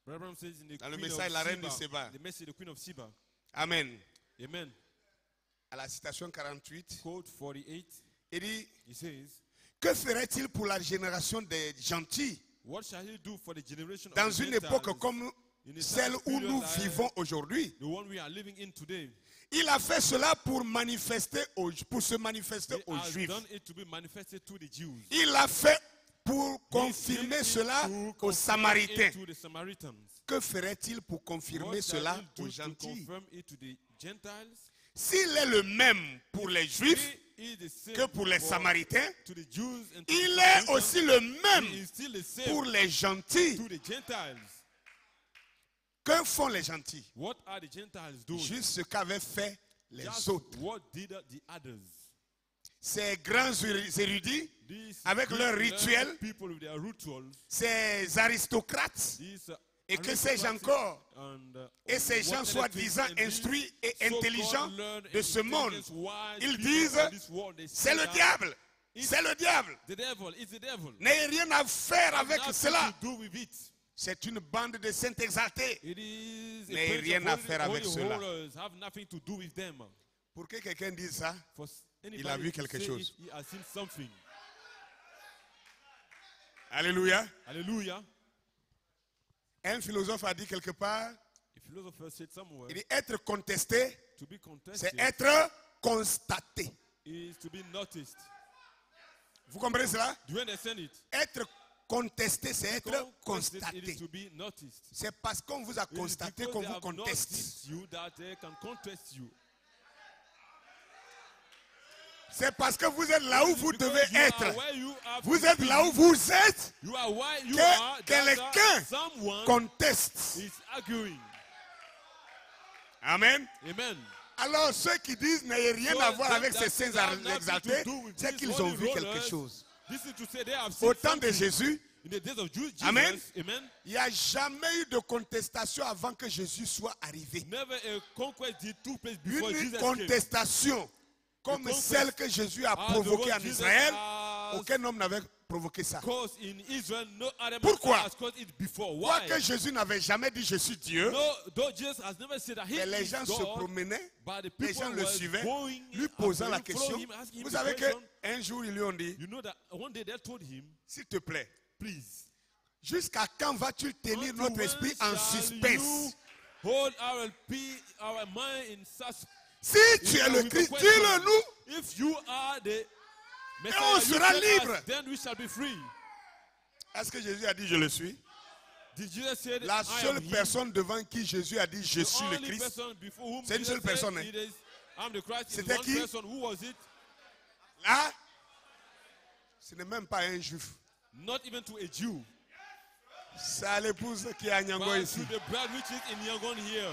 Abraham says in the Dans le Queen message, of la reine Sheba, de Séba. the message, the Queen of Sheba. Amen. Amen. À la citation 48, Quote 48, il dit, he says, que ferait-il pour la génération des gentils what shall he do for the generation dans of the une Gentiles époque comme in a celle time où period nous like vivons aujourd'hui? the one we are living in today? Il a fait cela pour se manifester He aux has Juifs. done it to be manifested to the Jews. Il l'a fait pour He confirmer did it cela to aux confirm Samaritains. it to the Samaritans. Que ferait-il pour confirmer What shall cela he do aux to gentils? confirm it to the Gentiles? S'il est le même pour les Juifs He is the same que pour les for- Samaritains, to the Jews and to il the est Samaritans. aussi le He même is still the same pour les gentils. to the Gentiles. Que font les gentils? What are the Gentiles doing? Juste ce qu'avaient fait les Just autres. what did the others? Ces grands érudits, These avec big leurs learned rituels, people with their rituals, ces aristocrates, these et que ces gens aristocratic encore, and, et ces gens soi-disant instruits et intelligents de ce monde, ils disent, c'est le diable, c'est le diable. The devil, it's the devil. N'ayez rien à faire avec Nothing cela. to do with it. C'est une bande de saints exaltés. It is a N'ayez bunch rien of à holy- faire avec holy cela. rollers, have nothing to do with them. Pour que quelqu'un dise ça, For Il a anybody vu to quelque say chose. it, he has seen something. alléluia. Hallelujah. Un philosophe a dit quelque part, A philosopher said somewhere, il dit être contesté, to be c'est contested être constaté. is to be noticed. Vous comprenez cela? Do you understand it? Être contesté, c'est être Contested, it constaté. is to be noticed. C'est parce qu'on vous a It is constaté because qu'on they vous have conteste. noticed you that they can contest you. C'est parce que vous êtes là où vous Because devez you are être. where you have Vous to êtes be. là où vous êtes. You are where you Que are. quelqu'un Someone conteste. is arguing. Amen. Amen. Alors ceux qui disent n'ayez rien à voir avec ces saints have nothing exaltés, to do with c'est these qu'ils ont holy vu quelque rollers. chose. This is to say they have seen Au temps de something. Jésus, In the days of Jesus, Amen. Amen. il n'y a jamais eu de contestation avant que Jésus soit arrivé. Never a conquest did took place before Une Jesus came. contestation comme conquest celle que Jésus a as the provoquée one en Jesus Israël, has aucun homme n'avait provoqué ça. caused in Israel, no other man Pourquoi? has caused it before. Why? Quoique Jésus n'avait jamais dit je suis Dieu, No, though Jesus has never said that he mais les is gens se God, promenaient, but the les people gens le were suivaient, going lui and posant la following question. him, asking him Vous the savez question. qu'un jour, ils lui ont dit, You know that one day they told him, s'il te plaît, please, jusqu'à quand vas-tu tenir unto notre when esprit en shall suspense? you hold our mind in suspense? Si tu es le Christ, dis-le nous, If you are the on Messiah, you sera tell libre. us, then we shall be free. Est-ce que Jésus a dit je le suis? Did Jesus say that La I am seule he? personne devant qui Jésus a dit je The suis le only Christ, person before whom c'est une Jesus seule personne, said, hein. it is, I'm the Christ. Is C'était one qui? person. Who was it? là, ce n'est même pas un juif. Not even to a Jew, C'est à l'épouse qui est à Nyango but ici. to the bride which is in Yangon here.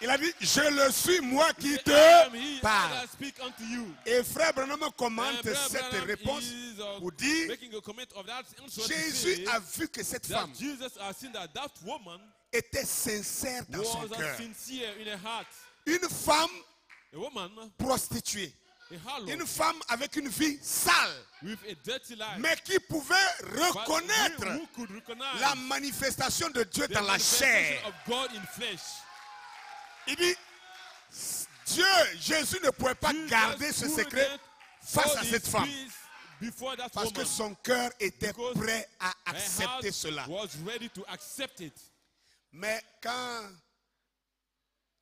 Il a dit je le suis moi qui I am te he parle. that speak unto you. Et frère Branham commente And Brother cette Branham réponse is, pour dire making a comment of that answer to Jésus say a vu que cette that femme Jesus has seen that that woman était sincère dans son was cœur. sincere in her heart. Une femme A woman prostituée. a harlot, une femme avec une vie sale, with a dirty life, mais qui pouvait reconnaître who could recognize la manifestation de Dieu the dans la manifestation chair. of God in flesh. Il dit, Jésus ne pouvait pas Jesus garder ce secret couldn't face hold à his cette femme. peace before that Parce que woman, son cœur était because prêt à her accepter heart cela. was ready to accept it. Mais quand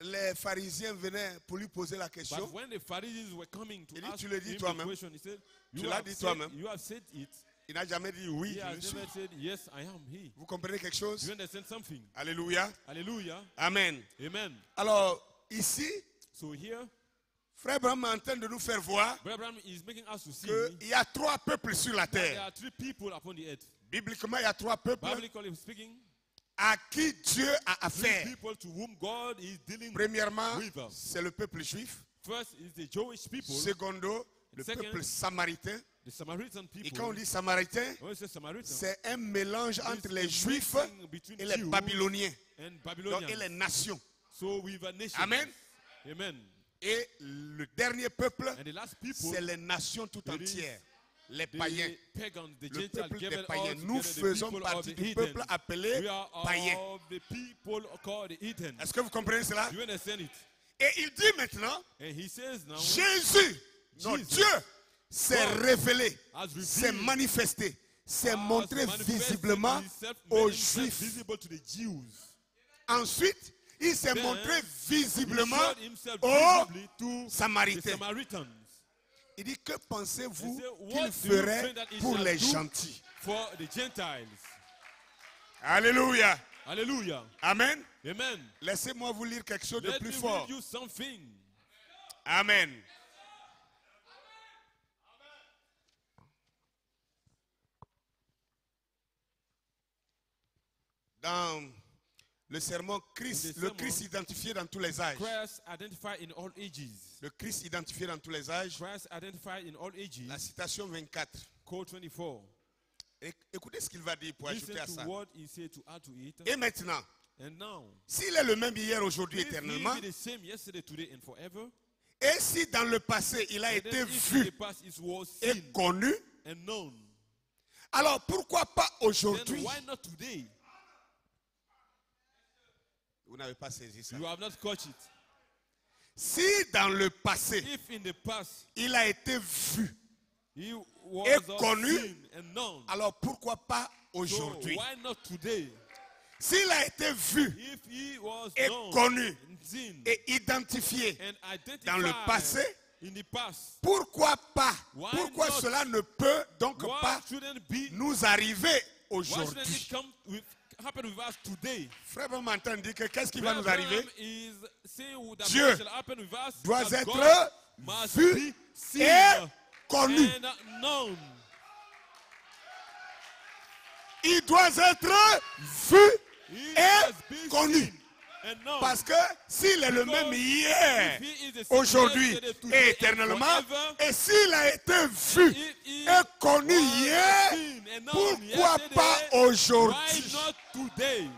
les pharisiens venaient pour lui poser la question, But when the Pharisees were coming to Il dit, ask tu le dis him the toi-même. question, he said, Tu you l'as have dit said- toi-même. you have said it. il n'a jamais dit oui, He je has le suis. never said, yes, I am he. Vous comprenez quelque Do chose? you understand something? Alléluia. Hallelujah. Amen. Amen. Alors, ici, So here, Frère Branham est en train de nous faire voir Brother Branham is making us to see qu'il y a 3 peuples sur la that there terre. are 3 people upon the earth. Bibliquement, il y a 3 peuples Biblically speaking, à qui Dieu a 3 affaire. people to whom God is dealing with. Premièrement, with us. c'est le peuple juif. First is the Jewish people, Secondo, le Second, peuple samaritain. the Samaritan Et people. quand on dit samaritain, When we say Samaritan, c'est un mélange entre it's les a juifs mixing between et les Jews babyloniens. and Donc, Babylonians. et les nations. So we have a nation. Amen. Amen. Et le dernier peuple, And the last people, c'est les nations tout It is entières. Les the païens. pagans, the Le Gentiles, peuple des gathered all païens. together, Nous the faisons people of partie the du heathen. peuple appelé We are païen. of the people called the heathen. Est-ce que vous comprenez cela? Do you understand it? Et il dit maintenant, And he says now, Jésus, non, Jesus, Dieu s'est God révélé, has s'est revealed, manifesté, s'est has montré manifested visiblement himself, aux made himself Juifs. visible to the Jews. Ensuite, il s'est Then, montré He visiblement showed himself aux visibly to the Samaritains. Samaritans. Il dit, que pensez-vous He said, qu'il what do you ferait think that he pour shall les do gentils? for the Gentiles? Alléluia. Hallelujah. Amen. Amen. Laissez-moi vous lire quelque chose de Let plus me fort. read you something. Amen. Dans le sermon Christ, In the le sermon, Christ identifié dans tous les âges. Christ identified in all ages. Le Christ identifié dans tous les âges. Christ identified in all ages. La citation 24. Code 24. Écoutez ce qu'il va dire pour ajouter à Listen ça. to what he said to add to it. Et maintenant, And now, s'il est le même hier, aujourd'hui, if he éternellement, be the same yesterday, today, and forever, et si dans le passé il a and été then if in vu the past it was et seen connu, and known, alors pourquoi pas then aujourd'hui? why not today? Vous n'avez pas saisi ça. You have not caught it. Si dans le passé If in the past il a été vu, he was Et connu, seen and known, alors pourquoi pas so aujourd'hui? why not today? S'il a été vu If he was et known connu and seen et identifié and identified dans le passé, in the past, pourquoi pas? Why Pourquoi not? cela ne peut donc why pas shouldn't be? nous arriver Why shouldn't aujourd'hui? it happen with us today? Frère, vous m'entendez dire que qu'est-ce qui va nous Brother arriver? Branham is saying that Dieu what shall happen with us, doit that être God must vu be seen et connu. and known. Il doit être vu He et must be connu. seen and known. Parce que s'il est le même hier, If he is the same aujourd'hui yesterday, et today, and éternellement, forever, et s'il a été vu if he et connu was hier, seen and known pourquoi yesterday, pas why aujourd'hui? not today?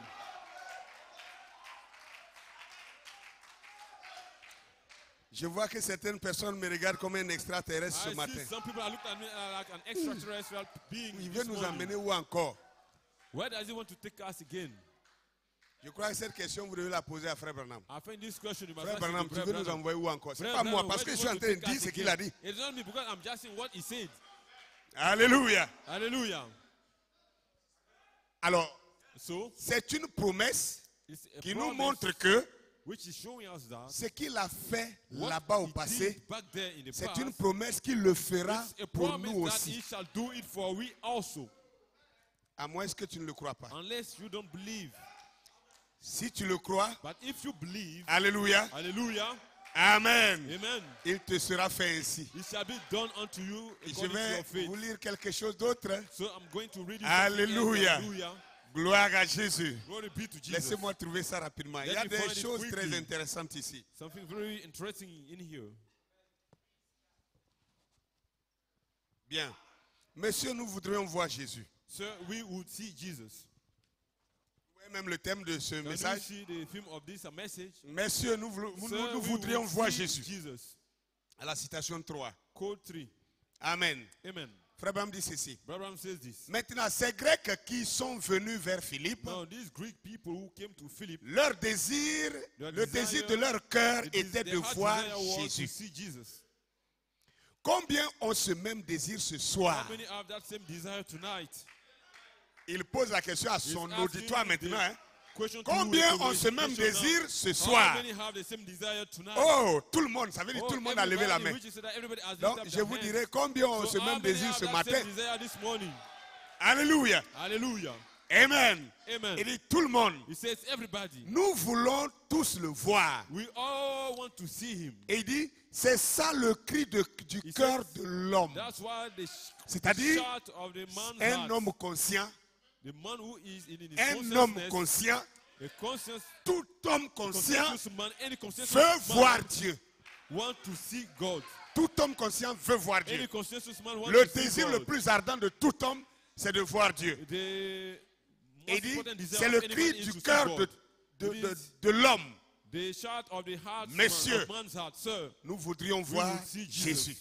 Je vois que certaines personnes me regardent comme un extraterrestre ce I matin. see some people are looking at me like an extraterrestrial being. Il this veut nous morning. emmener où encore? Where does he want to take us again? Je crois que cette question, vous devez la poser à Frère Branham. I think this question you must Frère ask Branham, to tu veux Brother nous Branham. envoyer où encore? C'est Brother pas moi, Branham, parce que where je do suis you en want train to de dire take ce us qu'il a again? dit. It's not me because I'm just saying what he said. Alléluia. Hallelujah. Alors, So, c'est une promesse it's a qui nous promise montre que which is showing us that ce qu'il a fait what là-bas au he passé, did back there in the c'est past, une promesse qu'il le fera it's a pour promise nous that aussi. he shall do it for we also. À moins que tu ne le crois pas. Unless you don't believe. Si tu le crois, But if you believe, alléluia, hallelujah, amen, amen, il te sera fait ainsi. it shall be done unto you Et je according to vais your faith. vous lire quelque chose d'autre. So I'm going to read you Alléluia. something else. Hallelujah. Gloire à Jésus. Glory be to Jesus. Laissez-moi trouver ça rapidement. Il y a Let me des find it choses quickly. très intéressantes ici. Something very interesting in here. Bien. Monsieur, nous voudrions voir Jésus. Sir, we would see Jesus. Vous voyez même le thème de ce Can you message. see the theme of this message? Messieurs, nous Sir, we voudrions would voir see Jésus. Jesus. À la citation 3. Code 3. Amen. Amen. Frère Branham dit ceci. Abraham says this. Maintenant, ces Grecs qui sont venus vers Philippe, Now, these Greek people who came to Philip, leur désir, Their le désir de leur cœur était de voir to Jésus. see Jesus. Combien ont ce même désir ce soir? How many have that same desire tonight? Il pose la question à son He's auditoire asking maintenant. Hein. Question to Combien you, ont ce même question désir now. ce How soir? many have the same desire tonight? Oh, tout le monde, ça veut dire Oh, tout le monde a levé la everybody, main. which is that everybody has Donc, lifted je up vous their dirai hands. combien ont So ce how même many désir have ce that matin. same desire this morning? Alléluia. Hallelujah. Amen. Amen. Il dit tout le monde. He says everybody. Nous voulons tous le voir. We all want to see him. Et il dit, c'est ça le cri du He cœur says, de l'homme. That's why the C'est-à-dire, shout of the man's un heart, homme conscient, the man who is in his un homme consciousness, conscient, a conscious, tout homme conscient conscious man, any conscious veut man voir Dieu. want to see God. Tout homme conscient veut voir Any Dieu. conscious man want Le to see désir God. le plus ardent de tout homme, c'est de voir Dieu. The Et most il dit, important desire c'est of le any cri man is du to see cœur God. de l'homme. The shout of the heart Messieurs, of man's heart, sir. Nous voudrions voir will see Jesus. Jésus.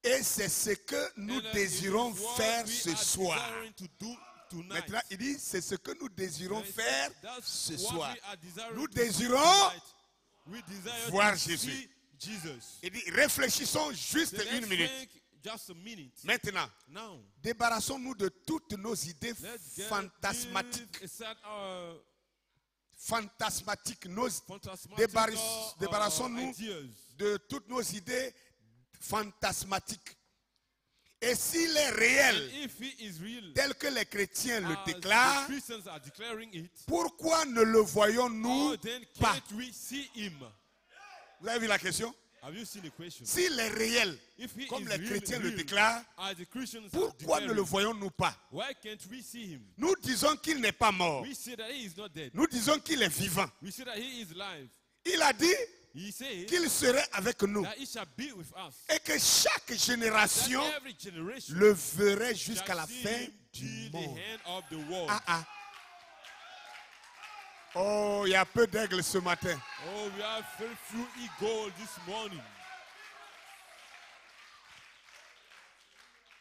Et c'est ce que nous And, désirons it is what faire we ce are soir. desiring to do tonight. Maintenant, il dit, c'est ce que nous désirons And he faire said, that's ce what soir. we are desiring Nous to do désirons tonight. We desire voir to Jésus. see Jesus. Il dit, réfléchissons juste So une let's minute. think just a minute. Maintenant, Now, débarrassons-nous de toutes nos idées let's get fantasmatiques. this aside our Fantasmatiques. phantasmatical Débarrassons-nous ideas. de toutes nos idées fantasmatiques. Et s'il est réel, And if he is real, tel que les chrétiens le as déclarent, the Christians are declaring it, pourquoi ne le voyons-nous oh, then pas? can't we see him? Vous avez vu la question? Have you seen the question? S'il est réel, If he comme is les real, chrétiens le real, déclarent, as the Christians are pourquoi ne le declaring, voyons-nous pas? why can't we see him? Nous disons qu'il n'est pas mort. We say that he is not dead. Nous disons qu'il est vivant. We say that he is alive. Il a dit He says qu'il serait avec nous that he shall be with us. et que chaque génération That every generation le verrait jusqu'à la shall see fin him du till the monde. end of the world. Ah ah. Oh, il y a peu d'aigles ce matin. Oh, we have very few eagles this morning.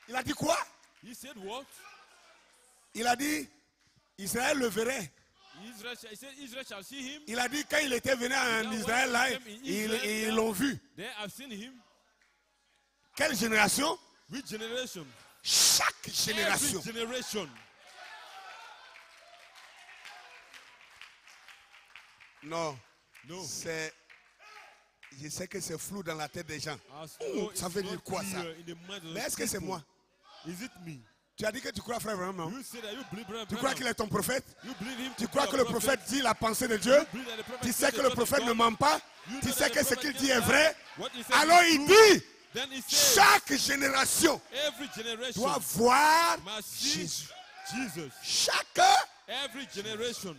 Il a dit quoi? He said what? Il a dit Israël le verrait. He said Israel shall see him. Il a dit quand il était venu en Israël, là, ils l'ont vu. They have seen him. Quelle génération? Which generation? Chaque génération. Every generation. Non, No. c'est. Je sais que c'est flou dans la tête des gens. As Oh, though ça it's veut dire not quoi ça? clear in the mind of Mais est-ce que c'est people. moi? Is it me? Tu as dit que tu crois frère vraiment, non? You say that you believe Brother Tu crois qu'il Branham. est ton prophète? You believe him Tu to crois be que a le prophet? prophète dit la pensée de Dieu? You believe that the prophet Tu says sais the que le word of prophète ne God? ment pas? You Tu know sais that que the ce qu'il prophet dit est can vrai? lie? What he says Alors is il true. dit, Then he says, chaque génération every generation doit voir must see Jésus. Jesus. Chaque. Every generation.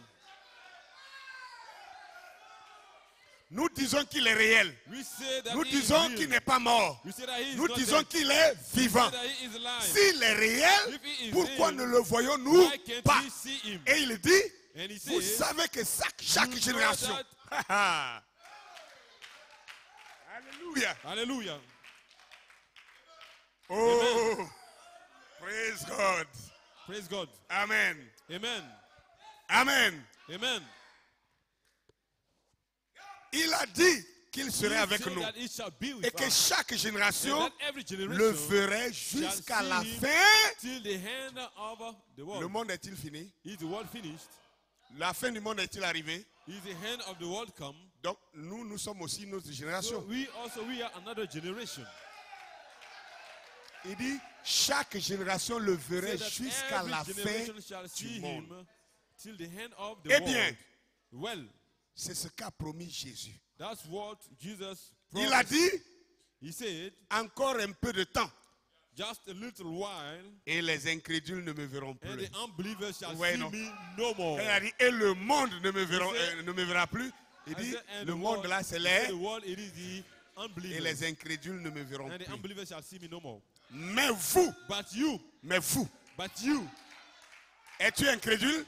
Nous disons qu'il est réel. We say that Nous he is disons real. qu'il n'est pas mort. We say that he is Nous not disons dead. qu'il est We vivant. say that he is alive. S'il est réel, If he is pourquoi real, ne le voyons-nous why can't pas? we see him? Et il dit, And he vous says, savez que chaque you know génération. that- Alléluia. Hallelujah. Oh, praise God. Praise God. Amen. Amen. Amen. Amen. Il a dit qu'il serait He avec said nous that he shall be with et que us. chaque And génération that every generation le verrait shall jusqu'à see la him fin. till the end of the world. Le monde est-il fini? Is the world finished? La fin du monde est-il arrivée? Is the end of the world come? Donc nous sommes aussi une autre So génération. we are another generation. Il dit, chaque génération le verrait Say that jusqu'à every la fin generation shall see du monde. him till the end of the Eh world. bien, Well, c'est ce qu'a promis Jésus. that's what Jesus Il a promised. dit, He said, encore un peu de temps just a little while, et les incrédules ne me verront and plus. the unbelievers shall Ouais, see non. me no more. Il a dit, et le monde ne me, said- ne me verra plus. Il I dit, said, and le the monde world- là, c'est he said, les, the world, it is the et unbelievers. les incrédules ne me verront And the plus. unbelievers shall see me no more. Mais vous, But you, es-tu incrédule?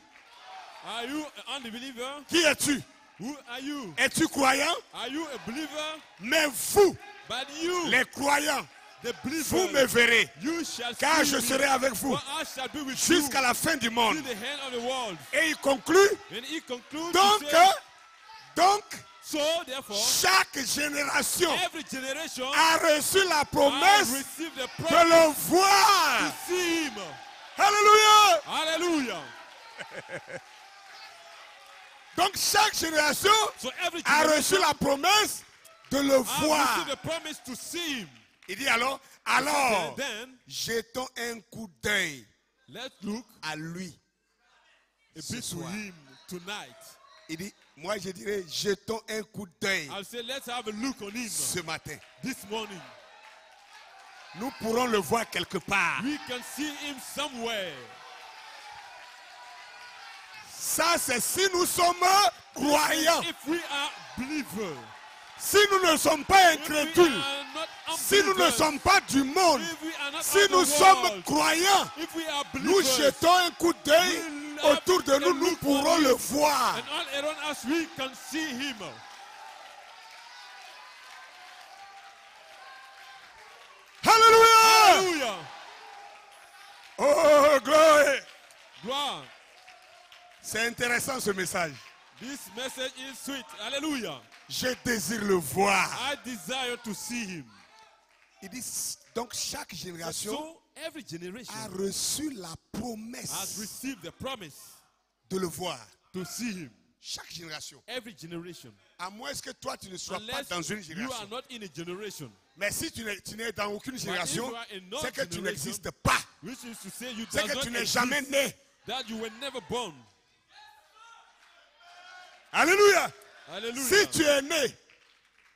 are you an unbeliever? Qui es-tu? Who are you? Es-tu croyant? Are you a believer? Mais vous, But you, les croyants, the vous me believers, verrez, you shall car see je me, serai avec vous for I shall be with you jusqu'à la fin du monde. till the end of the world. Et il conclut, And he concludes donc, to say, so therefore, chaque génération every generation a reçu la has promesse received the de promise le voir. to see him. Alléluia. Hallelujah. Donc chaque génération So every a reçu generation la promesse de le has voir. received the promise to see him. Il dit alors, Then jetons un coup d'œil let's look à lui. a Ce bit to soir. him tonight. Il dit, moi je dirais, jetons un coup d'œil I'll say let's have a look on him ce matin. this morning. Nous pourrons le voir quelque part. We can see him somewhere. Ça, c'est si nous sommes croyants. If we are believers, Si nous ne sommes pas if we incrédules, are not si nous ne unbelievers, sommes pas du monde, if we are not si of nous the sommes world, croyants, if we are nous believers, jetons un coup d'œil we'll autour de have nous, a nous look pourrons on le him. voir. And all around us we can see him. Alléluia! Hallelujah. Oh, gloire! Gloire. C'est intéressant ce message. This message is sweet. Hallelujah. Je désire le voir. I desire to see him. Il dit, donc chaque génération So every generation a reçu la has promesse received the promise de le voir. to see him. Chaque génération. Every generation. À moins que toi, tu ne sois pas Unless dans une you are génération. not in a generation, Mais si tu n'es dans aucune génération, you are in no c'est que tu generation, n'existes pas. which is to say you C'est does que not tu n'es exist, jamais né. that you were never born. Alléluia. Hallelujah. Si tu es né,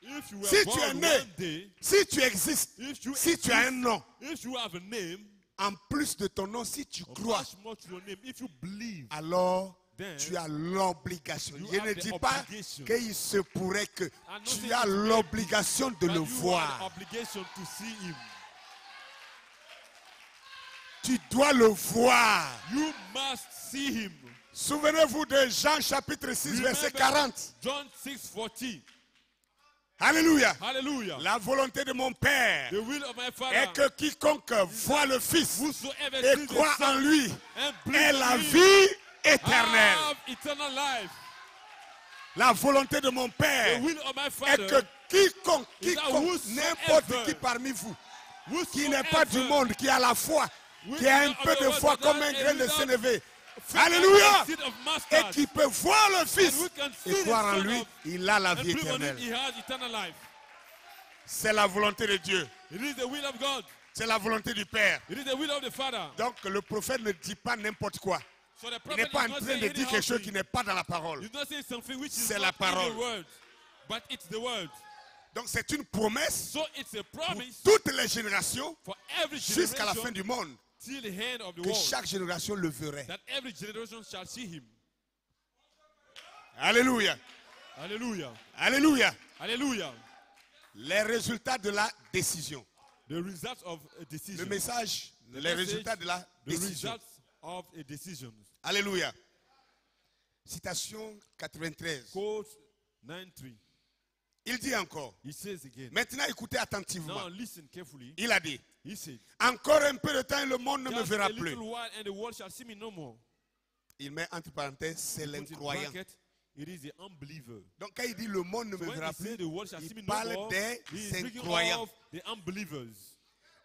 If you were si tu born es né, one day, si tu existes, if you si tu as un nom, if you have a name, en plus de ton nom, si tu crois, much more to your name, if you believe, alors then tu as l'obligation. you Je have ne the dis pas obligation. qu'il se pourrait que I'm not saying tu as it's l'obligation de that le you have the voir. obligation to see him. Tu dois le voir. You must see him. Souvenez-vous de Jean chapitre 6, verset Remember 40. John 6:40. Alléluia. Hallelujah. La volonté de mon Père The will of my Father, est que quiconque voit le Fils whosoever et sees the croit en Son lui and ait believes la in him vie éternelle. have eternal life. La volonté de mon The Père will of my est Father, que quiconque, is that n'importe whosoever- qui parmi vous, qui whosoever n'est pas du monde, qui a la foi, will qui a un not of peu the de world, foi but comme that un grain de without sénévé, faith like alléluia, a seed of et mustard, qui peut voir le Fils and we can see et the croire en Son lui, of- il a la and vie believe on him, éternelle. he has eternal life. C'est la volonté de Dieu. It is the will of God. C'est la volonté du Père. It is the will of the Father. Donc le prophète ne dit pas n'importe quoi. So the Il prophet n'est pas en is not train saying de dire anyhow quelque chose thing. qui n'est pas dans la parole. He's not saying something which is C'est not la in parole. the word, but it's the word. Donc c'est une promesse So it's a pour promise toutes les générations for every jusqu'à la fin generation du monde till the end of the que world, chaque génération le verrait. that every generation shall see him. Alléluia. Hallelujah. Alléluia. Hallelujah. Les résultats de la décision. The results of a Le decision. message, The les message, résultats de la The décision. results of a decision. Alléluia. Citation 93. Quote 93. Il dit encore. He says again. Maintenant écoutez attentivement. Now listen carefully. Il a dit, He said, encore un peu de temps et le monde ne me just verra a plus. little while and the world shall see me no more. Il met entre parenthèses, c'est Put in l'incroyant. bracket, it is the unbeliever. Donc quand il dit le monde ne So me when verra he said plus, the world shall see me il no parle more, des he is speaking incroyants. of the unbelievers.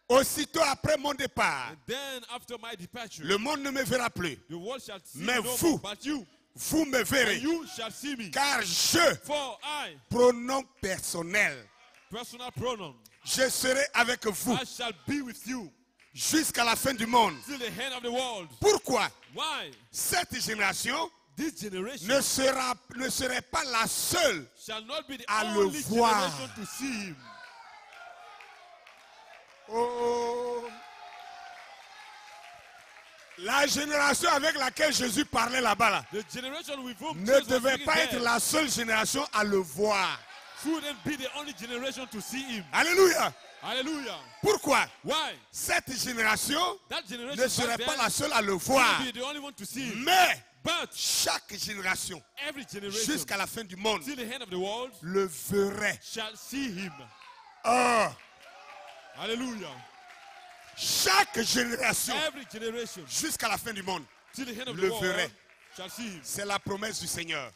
Aussitôt après mon départ, And then after my departure, le monde ne me verra plus. the world shall see Mais me no vous, more, but you, Vous me verrez. and you shall see me. Car je, For I, pronom personnel, personal pronoun, je serai avec vous I shall be with you jusqu'à la fin du monde. till the end of the world. Pourquoi Why? cette génération This generation ne serait pas la seule shall not be the à le only voir. generation to see him. Oh. La génération avec laquelle Jésus parlait là-bas là, The generation with whom ne Jesus was devait speaking pas there être la seule génération à le voir. shouldn't be the only generation to see him. Alléluia. Hallelujah. Pourquoi Why? cette génération That generation ne serait back pas then la seule à le voir? shouldn't be the only one to see him. Mais But chaque génération every generation jusqu'à la fin du monde till the end of the world le verrait. shall see him. Oh, Hallelujah. chaque génération Every generation jusqu'à la fin du monde till the end of le the world verrait. shall see him. C'est la promesse du Seigneur.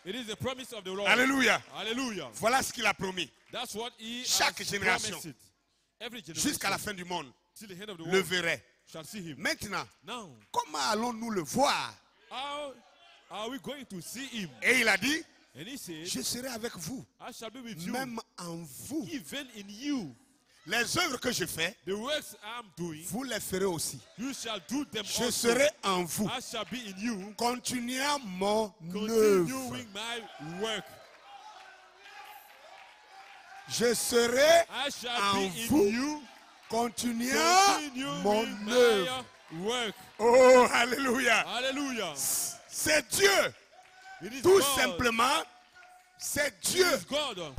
It is the promise of the Lord. Alléluia. Hallelujah. Voilà ce qu'il a promis. That's what he Chaque has génération, promised it. Every generation jusqu'à la fin du monde, till the end of the le world verrait. shall see him. Maintenant, Now, comment allons-nous le voir? how are we going to see him? Et il a dit, And he said, je serai avec vous, I shall be with you, même en vous. even in you. Les œuvres que je fais, The works I'm doing, vous les ferez aussi. you shall do them Je also. serai en vous, I shall be in you, continuant mon œuvre. continuing my work. Je serai I shall en be vous, in you, continuant continuing mon œuvre. my work. Oh, alléluia. Hallelujah. C'est Dieu. It is Tout God. simplement, c'est Dieu. It is God.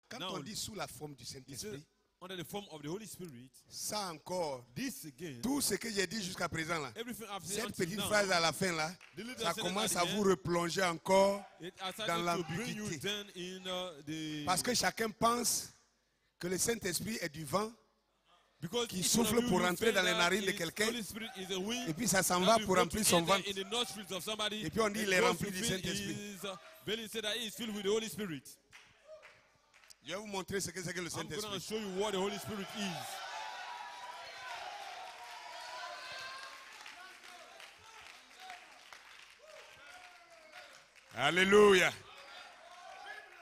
Quand Now, on dit sous la forme du He said, Saint-Esprit, under the form of the Holy Spirit, ça encore, this again, tout ce que j'ai dit jusqu'à présent là, everything I've said cette until petite now, phrase à la fin là, the little ça sentence commence at à the vous end, replonger encore, it has dans started to bring you l'ambiguïté. then in the parce que chacun pense que le Saint-Esprit est du vent, because qui each one of souffle you pour will rentrer say dans les that narines de his quelqu'un, Holy Spirit is a wind et puis ça s'en that va will pour go remplir to son enter ventre. in the nostrils of somebody, Et puis on dit, and il est goes rempli to du fill Saint-Esprit. his belly, say that he is filled with the Holy Spirit. Je vais vous montrer ce que c'est que le I'm going to Saint-Esprit. show you what the Holy Spirit is. Alléluia.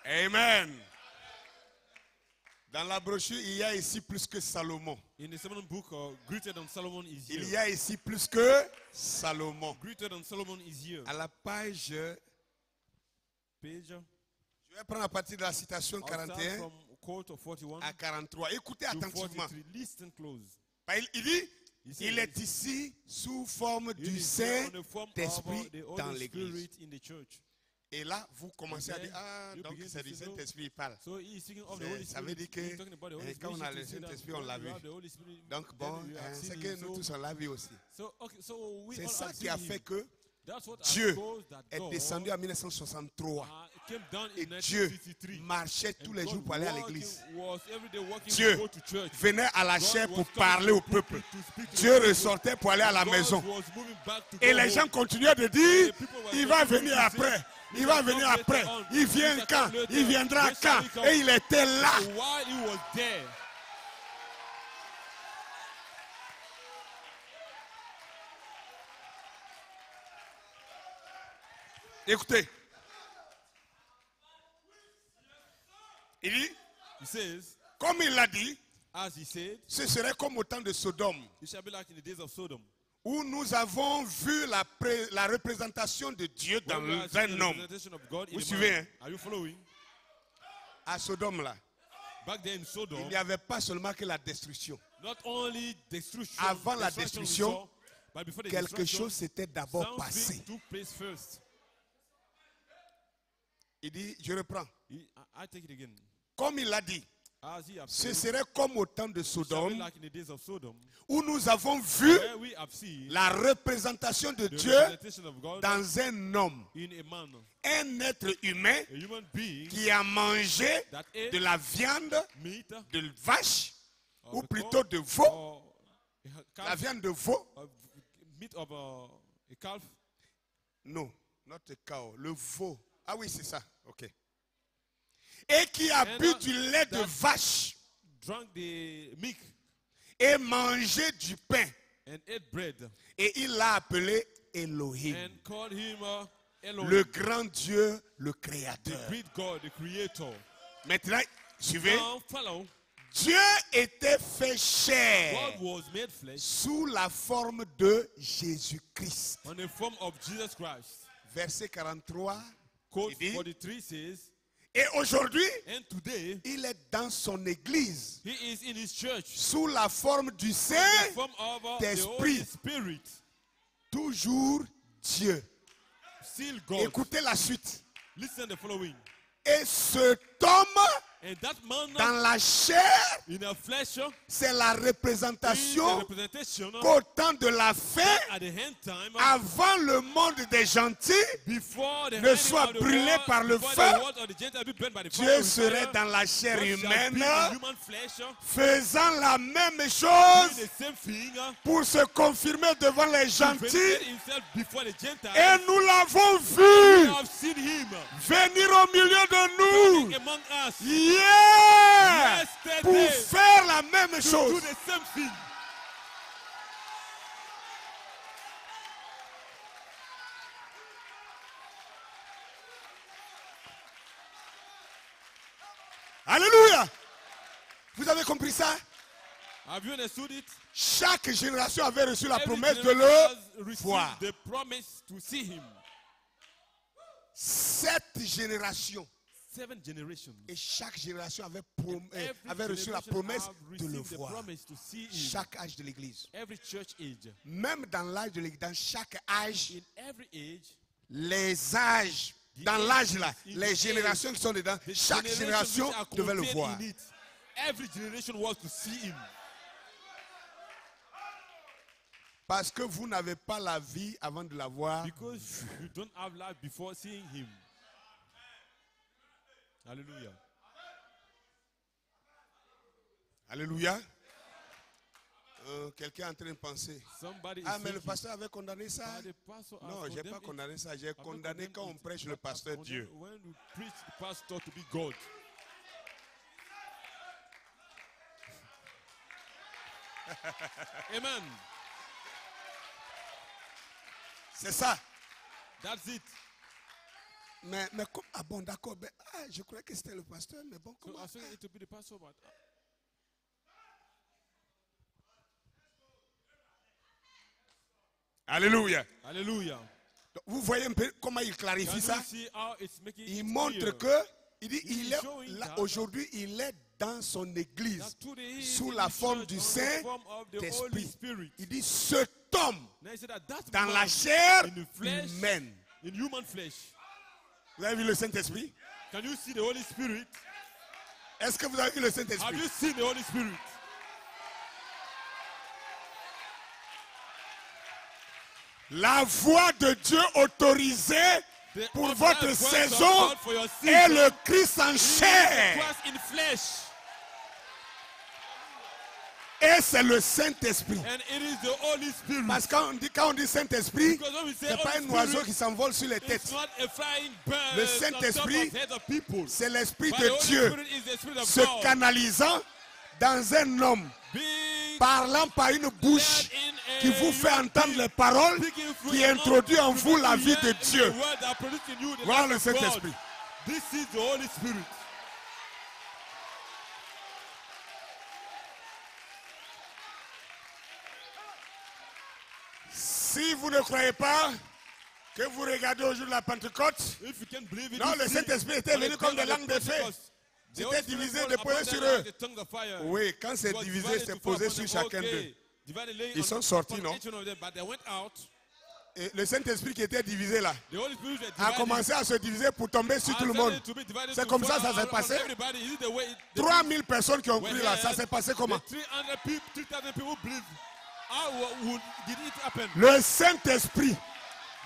Amen. Dans la brochure, il y a ici plus que Salomon. In the seventh book, greater than Solomon is here. Il y a ici plus que Salomon. Greater than Solomon is here. À la page, Page. je vais prendre à partir de la citation I'll start 41 from quote of 41 à 43. Écoutez to attentivement. 43. Listen close. Il dit, He says, il est ici sous forme it du is here on the form of Saint-Esprit the dans Holy l'église. Spirit in the church. Et là, vous commencez à And dire, then ah, you donc begin c'est to du say, no. Saint-Esprit, il parle. So he is speaking of the C'est- Holy ça veut Spirit. dire que, He's talking about the Holy quand on a Spirit. le You see that Saint-Esprit, on when l'a you vu. have the Holy Spirit, Donc then bon, you have c'est seen que him. nous tous on l'a vu aussi. So, okay, so we C'est all ça have qui a seen fait him. que That's what Dieu has caused that est God descendu en 1963. came down Et in Dieu 1963. marchait tous And les God jours pour aller à walking- l'église. was every day walking Dieu to go to church. venait à la God chair was pour coming parler to au the peuple. pulpit to speak to Dieu the people. ressortait pour aller à la God maison. was moving back to Et go les home. gens continuaient de dire, And the people were il va continuing venir to après, say, il va venir après, il vient quand, il viendra quand. Et il était là. So while he was there, Écoutez. Il dit, he says, comme il l'a dit, as he said, ce serait comme au temps de Sodome, it shall be like in the days of Sodom. où nous avons vu la représentation de Dieu dans When we are seeing un the homme. representation of God in Vous a suivez, man. hein? Are you following? À Sodome là, Back there in Sodom, il n'y avait pas seulement que la destruction. not only destruction, Avant la destruction we destruction, saw, but before the Quelque destruction, chose s'était d'abord passé. something took place first. Il dit, je reprends. I take it again. Comme il l'a dit, As he have ce said, serait comme au temps de it shall be Sodome, like in the days of Sodom, où nous avons vu where we have seen la représentation de the Dieu representation of God dans un homme, in a man, un être humain a human being qui a mangé that ate de la viande meat de vache, of ou a plutôt cow de veau, or a la calf, viande de veau. meat of a calf, Non, not a cow, le veau. Ah oui, c'est ça, ok. Et qui a And bu du lait de that- vache drank the milk et mangé du pain. and ate bread Et il l'a appelé Elohim, and called him Elohim, le grand Dieu, le the Créateur. great God, the Creator. Maintenant, suivez. Now follow, Dieu était fait chair God was made flesh sous la forme de Jésus-Christ. on the form of Jesus Christ. Verset 43. Quote Il dit, 43 says, et aujourd'hui, and today il est dans son église he is in his church sous la forme du in the Saint, form of the d'esprit. Holy Spirit, toujours Dieu. still God. Écoutez la suite. Listen the following. Et cet homme, And that man dans la chair, in a flesh c'est la is a représentation representation qu'au temps de la fin, at the end time avant le monde des gentils before the ne ending soit of the brûlé world, par le before feu, the world of the Gentiles be burned by the fire Dieu with serait fire, dans la chair God shall humaine, be in human flesh, faisant la même doing chose the same thing, pour se confirmer devant les to gentils. validate himself before the Gentiles. Et nous l'avons We vu have seen him venir au milieu de nous. coming among us Hier, yesterday pour faire la même to do chose. the same thing. Alléluia. Vous avez compris ça? Have you understood it? Chaque génération avait reçu la Every promesse de generation le has received voir. the promise to see him. 7 générations. 7 generations. Et chaque génération avait, Every avait reçu la generation promesse have de le received the voir. promise to see him. Chaque âge de l'église. Every church age. Même dans l'âge de l'église, dans chaque âge, In every age, les âges, dans l'âge là, les générations qui sont dedans, the chaque generations génération which are devait le contained voir. in it, every generation was to see him. Parce que vous n'avez pas la vie avant de la voir. Because you don't have life before seeing him. Hallelujah. Alléluia. Quelqu'un est en train de penser. Somebody Ah, is mais le thinking, pasteur avait condamné ça. the pastor has Non, je n'ai condemned pas it. condamné ça. J'ai I've not condamné condemned quand on it, prêche le but I've pasteur condemned Dieu. when we preach the pastor to be God. Amen. C'est ça. That's it. Mais comme, ah bon, d'accord. Je croyais que c'était le pasteur, mais bon, So comment? I think it to be the pastor, but Alléluia. hallelujah. Donc, vous voyez un peu comment il Can clarifie you ça? see how it's making Il it montre clear que, il dit, He il is est showing là, that- aujourd'hui, il est dans son église, that today he is sous in la the forme church du under the form of the Holy Saint-Esprit. Spirit. Il dit, cet homme, Now he said that dans man la chair in the flesh, humaine. in human flesh. Vous avez vu le Saint-Esprit? Can you see the Holy Spirit? Est-ce que vous avez vu le Have Saint-Esprit? you seen the Holy Spirit? La voix de Dieu autorisée The pour authorized votre voice of saison God for your est season le Christ en is chair. Christ in flesh. Et c'est le Saint-Esprit. And it is the Holy Spirit. Parce que quand on dit Saint-Esprit, Because when we say ce n'est pas Holy un oiseau Spirit, qui s'envole sur les it's têtes. not a flying bird Le on top Saint-Esprit, of heads of people. C'est l'Esprit But de the Holy Dieu Spirit is the Spirit of se God. canalisant dans un homme, Being parlant par une bouche led in qui a vous fait human entendre being, les paroles, speaking through qui your introduit mouth en to vous make la you vie hear de in Dieu. the word that produces in you the Voilà life le of God. Saint-Esprit. This is the Holy Spirit. Si vous ne croyez pas que vous regardez au jour de la Pentecôte, If you can believe it, non, you le see, Saint-Esprit était on the venu comme day des of langues de feu. Pentecost, the Holy C'était Spirit divisé, fall déposé upon sur them eux. like the tongues of fire. Oui, quand c'est It was divisé, divided c'est to fall posé upon sur them. chacun Okay. d'eux. Divided lay Ils on- sont sortis, upon non? each one of them, but they went out. Et le Saint-Esprit qui était divisé là The Holy Spirit was a divided. commencé à se diviser pour tomber sur tout le monde. C'est comme ça ça s'est passé. 3000 personnes qui ont cru là, ça s'est passé comment? 3,000 people believe. How did it happen? Le Saint-Esprit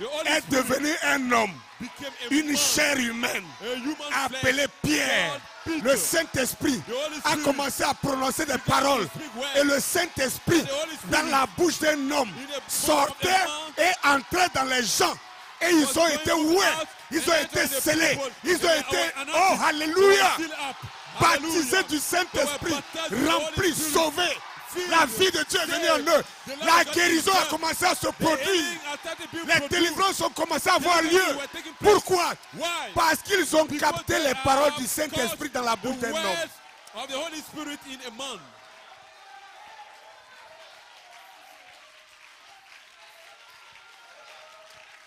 The Holy est Spirit devenu un homme, became a une man, chair humaine, a human appelé flesh, Pierre. called Peter. Le Saint-Esprit The Holy a Spirit commencé à prononcer des began to paroles. speak words. Et le Saint-Esprit, And the Holy Spirit, dans la bouche d'un homme, in the mouth sortait of a man, et entrait dans les gens. Et ils was ont going été out oués, ils and ont entered été the scellés, people. ils And ont they été, were oh anointed. alléluia, They were filled up. baptisés Hallelujah. du Saint-Esprit, They were baptized with the Holy remplis, Spirit. sauvés. Filled, La vie de Dieu est venue en eux. The Lord La God guérison a is commencé à se The produire. healing has started being Les produced. délivrances ont commencé à avoir Deliverance lieu. were taking place. Pourquoi? Why? Parce qu'ils ont Because capté they les paroles have du Saint-Esprit caught dans la bouche the d'un homme. words of the Holy Spirit in a man.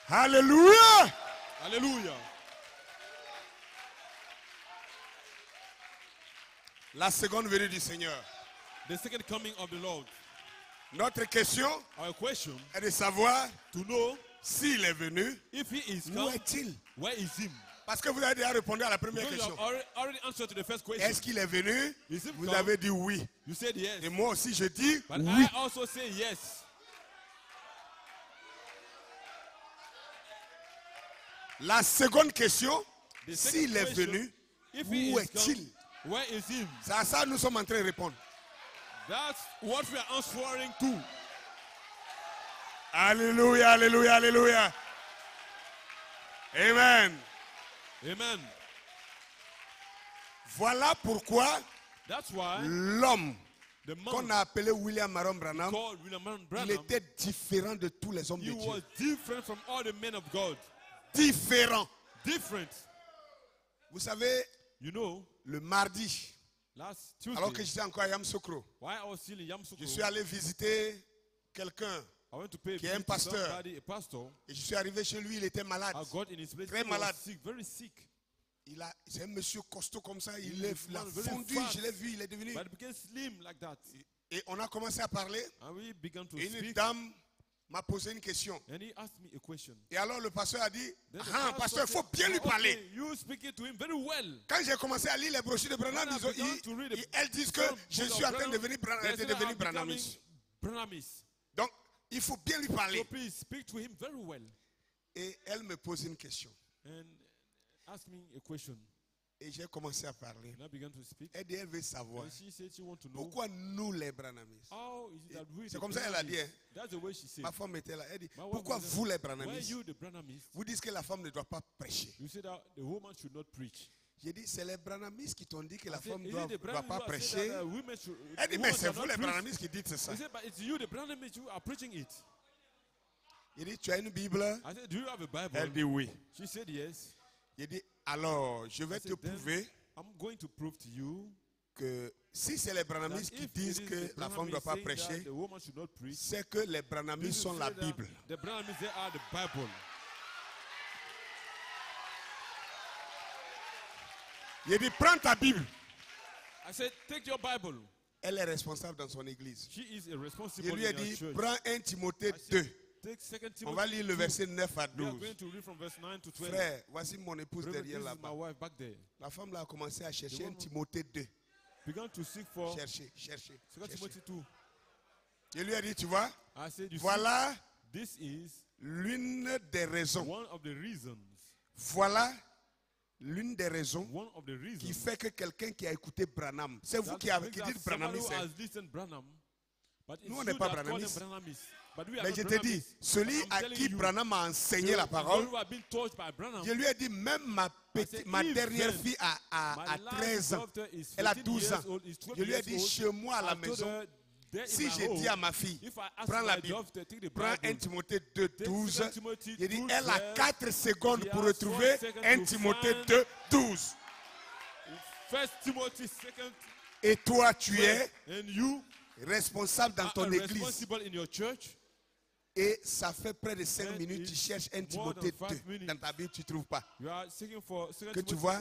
Alléluia! Hallelujah. La seconde venue du Seigneur. The second coming of the Lord. Notre question Our question est de savoir to know s'il est venu, if he is où come, est-il? where is him? Parce que vous avez déjà répondu à la première Because you question. have already answered to the first question. Est-ce qu'il est venu? Is he Vous come? avez dit oui. You said yes. Et moi aussi, je dis But oui. I also say yes. La seconde question, The second s'il est question, venu, if he où is est-il? come, where is him? C'est à ça que nous sommes en train de répondre. That's what we are answering to. Alléluia, alléluia, alléluia. Amen. Amen. Voilà pourquoi That's why l'homme the qu'on man a appelé William Maron Branham, called William Marion il Branham, était différent de tous les hommes he de Dieu. was different from all the men of God. Différent. Different. Vous savez, You know, le mardi, last alors que Tuesday, j'étais encore à Yamoussoukro, while I was still in Yamoussoukro, je suis allé visiter quelqu'un I went to pay a qui est un visit to pasteur. somebody, a pastor. et je suis arrivé chez lui, il était malade. I got in his place. Très He was malade. sick, very sick. C'est un monsieur costaud comme ça, He il a was very fondu, fast. je l'ai vu, il est devenu. But he became slim like that. Et on a commencé à parler, And we began to et une speak. dame m'a posé une question. And he asked me a question. Et alors le pasteur a dit, Then the ah, pasteur, il faut said, bien lui "Okay, parler. you speaking to him very well. Quand j'ai commencé à lire les brochures de Branham, When I began to read the elles disent que some je book suis of en train de devenir, they say I'm branhamiste. becoming Branhamist. Donc, il faut bien lui So parler. please speak to him very well. Et elle me pose une question. And ask me a question. Et j'ai commencé à parler. And I began to speak. Elle dit, elle veut savoir, And she said she want to know pourquoi nous les branhamistes? how is it that we C'est the comme ça qu'elle a dit. Branhamists- That's the way she said. Ma femme était là. Elle dit, My wife pourquoi was there. vous les Why branhamistes? you the Branhamists? Vous dites que la femme ne doit pas prêcher. You said that the woman should not preach. J'ai dit, c'est les branhamistes qui t'ont dit que I la said, femme is ne doit, it the doit pas Branhamists who prêcher. said that, women should, Elle dit, mais women c'est cannot vous les preach? branhamistes qui dites ça. He said, but it's you the Branhamists who are preaching it. Il dit, tu as une Bible? I said, do you have a Bible? Elle dit oui. She said yes. Il dit, alors, je vais I te said, then prouver I'm going to prove to you que si c'est les that branhamistes qui if disent it is que the la femme ne doit Branhamists pas saying that prêcher, the woman should not preach, c'est que les this branhamistes is sont la say that Bible. the Branhamists, they are the Bible. Il dit, prends ta Bible. I said, take your Bible. Elle est responsable dans son église. She is a responsible Il lui a in her dit, church. prends 1 Timothée I 2. said, take 2 Timothy On va lire le 2. verset 9 à We are 12. going to read from verse 9 to 12. Frère, voici mon épouse Remember, derrière this is my là-bas. wife back there. La femme là a commencé à chercher 1 woman- Timothée 2. Began to seek for Chercher. 2 Timothy 2. Il lui a dit, tu vois, I said, you voilà see, this is l'une des raisons. one of the reasons. Voilà l'une des raisons One of the qui reasons. fait que quelqu'un qui a écouté Branham, c'est vous that qui makes dites that somebody Branhamiste. who hein. has listened Branham, but it's Nous, on you n'est pas that call them Branhamists. Branhamists. But we are Mais not je te dis, Branhamists. celui I'm à telling qui you, Branham a enseigné the la one parole, who have been touched by Branham, je lui ai dit, même ma said, ma even dernière fille a my last 13 ans. daughter is Elle a 14 12 years ans. old, is 12 Je lui ai years dit, old. chez moi à la I told maison, her, there in si my j'ai home, dit à ma fille, if I ask prends my la Bible, daughter, take the prends 1 Bible, Timothée 2, 12, Take 2 Timothy il dit, 2, elle a 12, 4 secondes she pour has retrouver 4 seconds 1 to Timothée find 2, 12. 1 Timothy 2nd, Et toi, tu es and you responsable dans are ton église. responsible in your church. Et ça fait près de 5 And minutes, tu it's cherches 1 more Timothée than 5 2. minutes. Dans ta Bible, tu ne trouves pas. You are seeking for 2 Que tu Timothy, vois,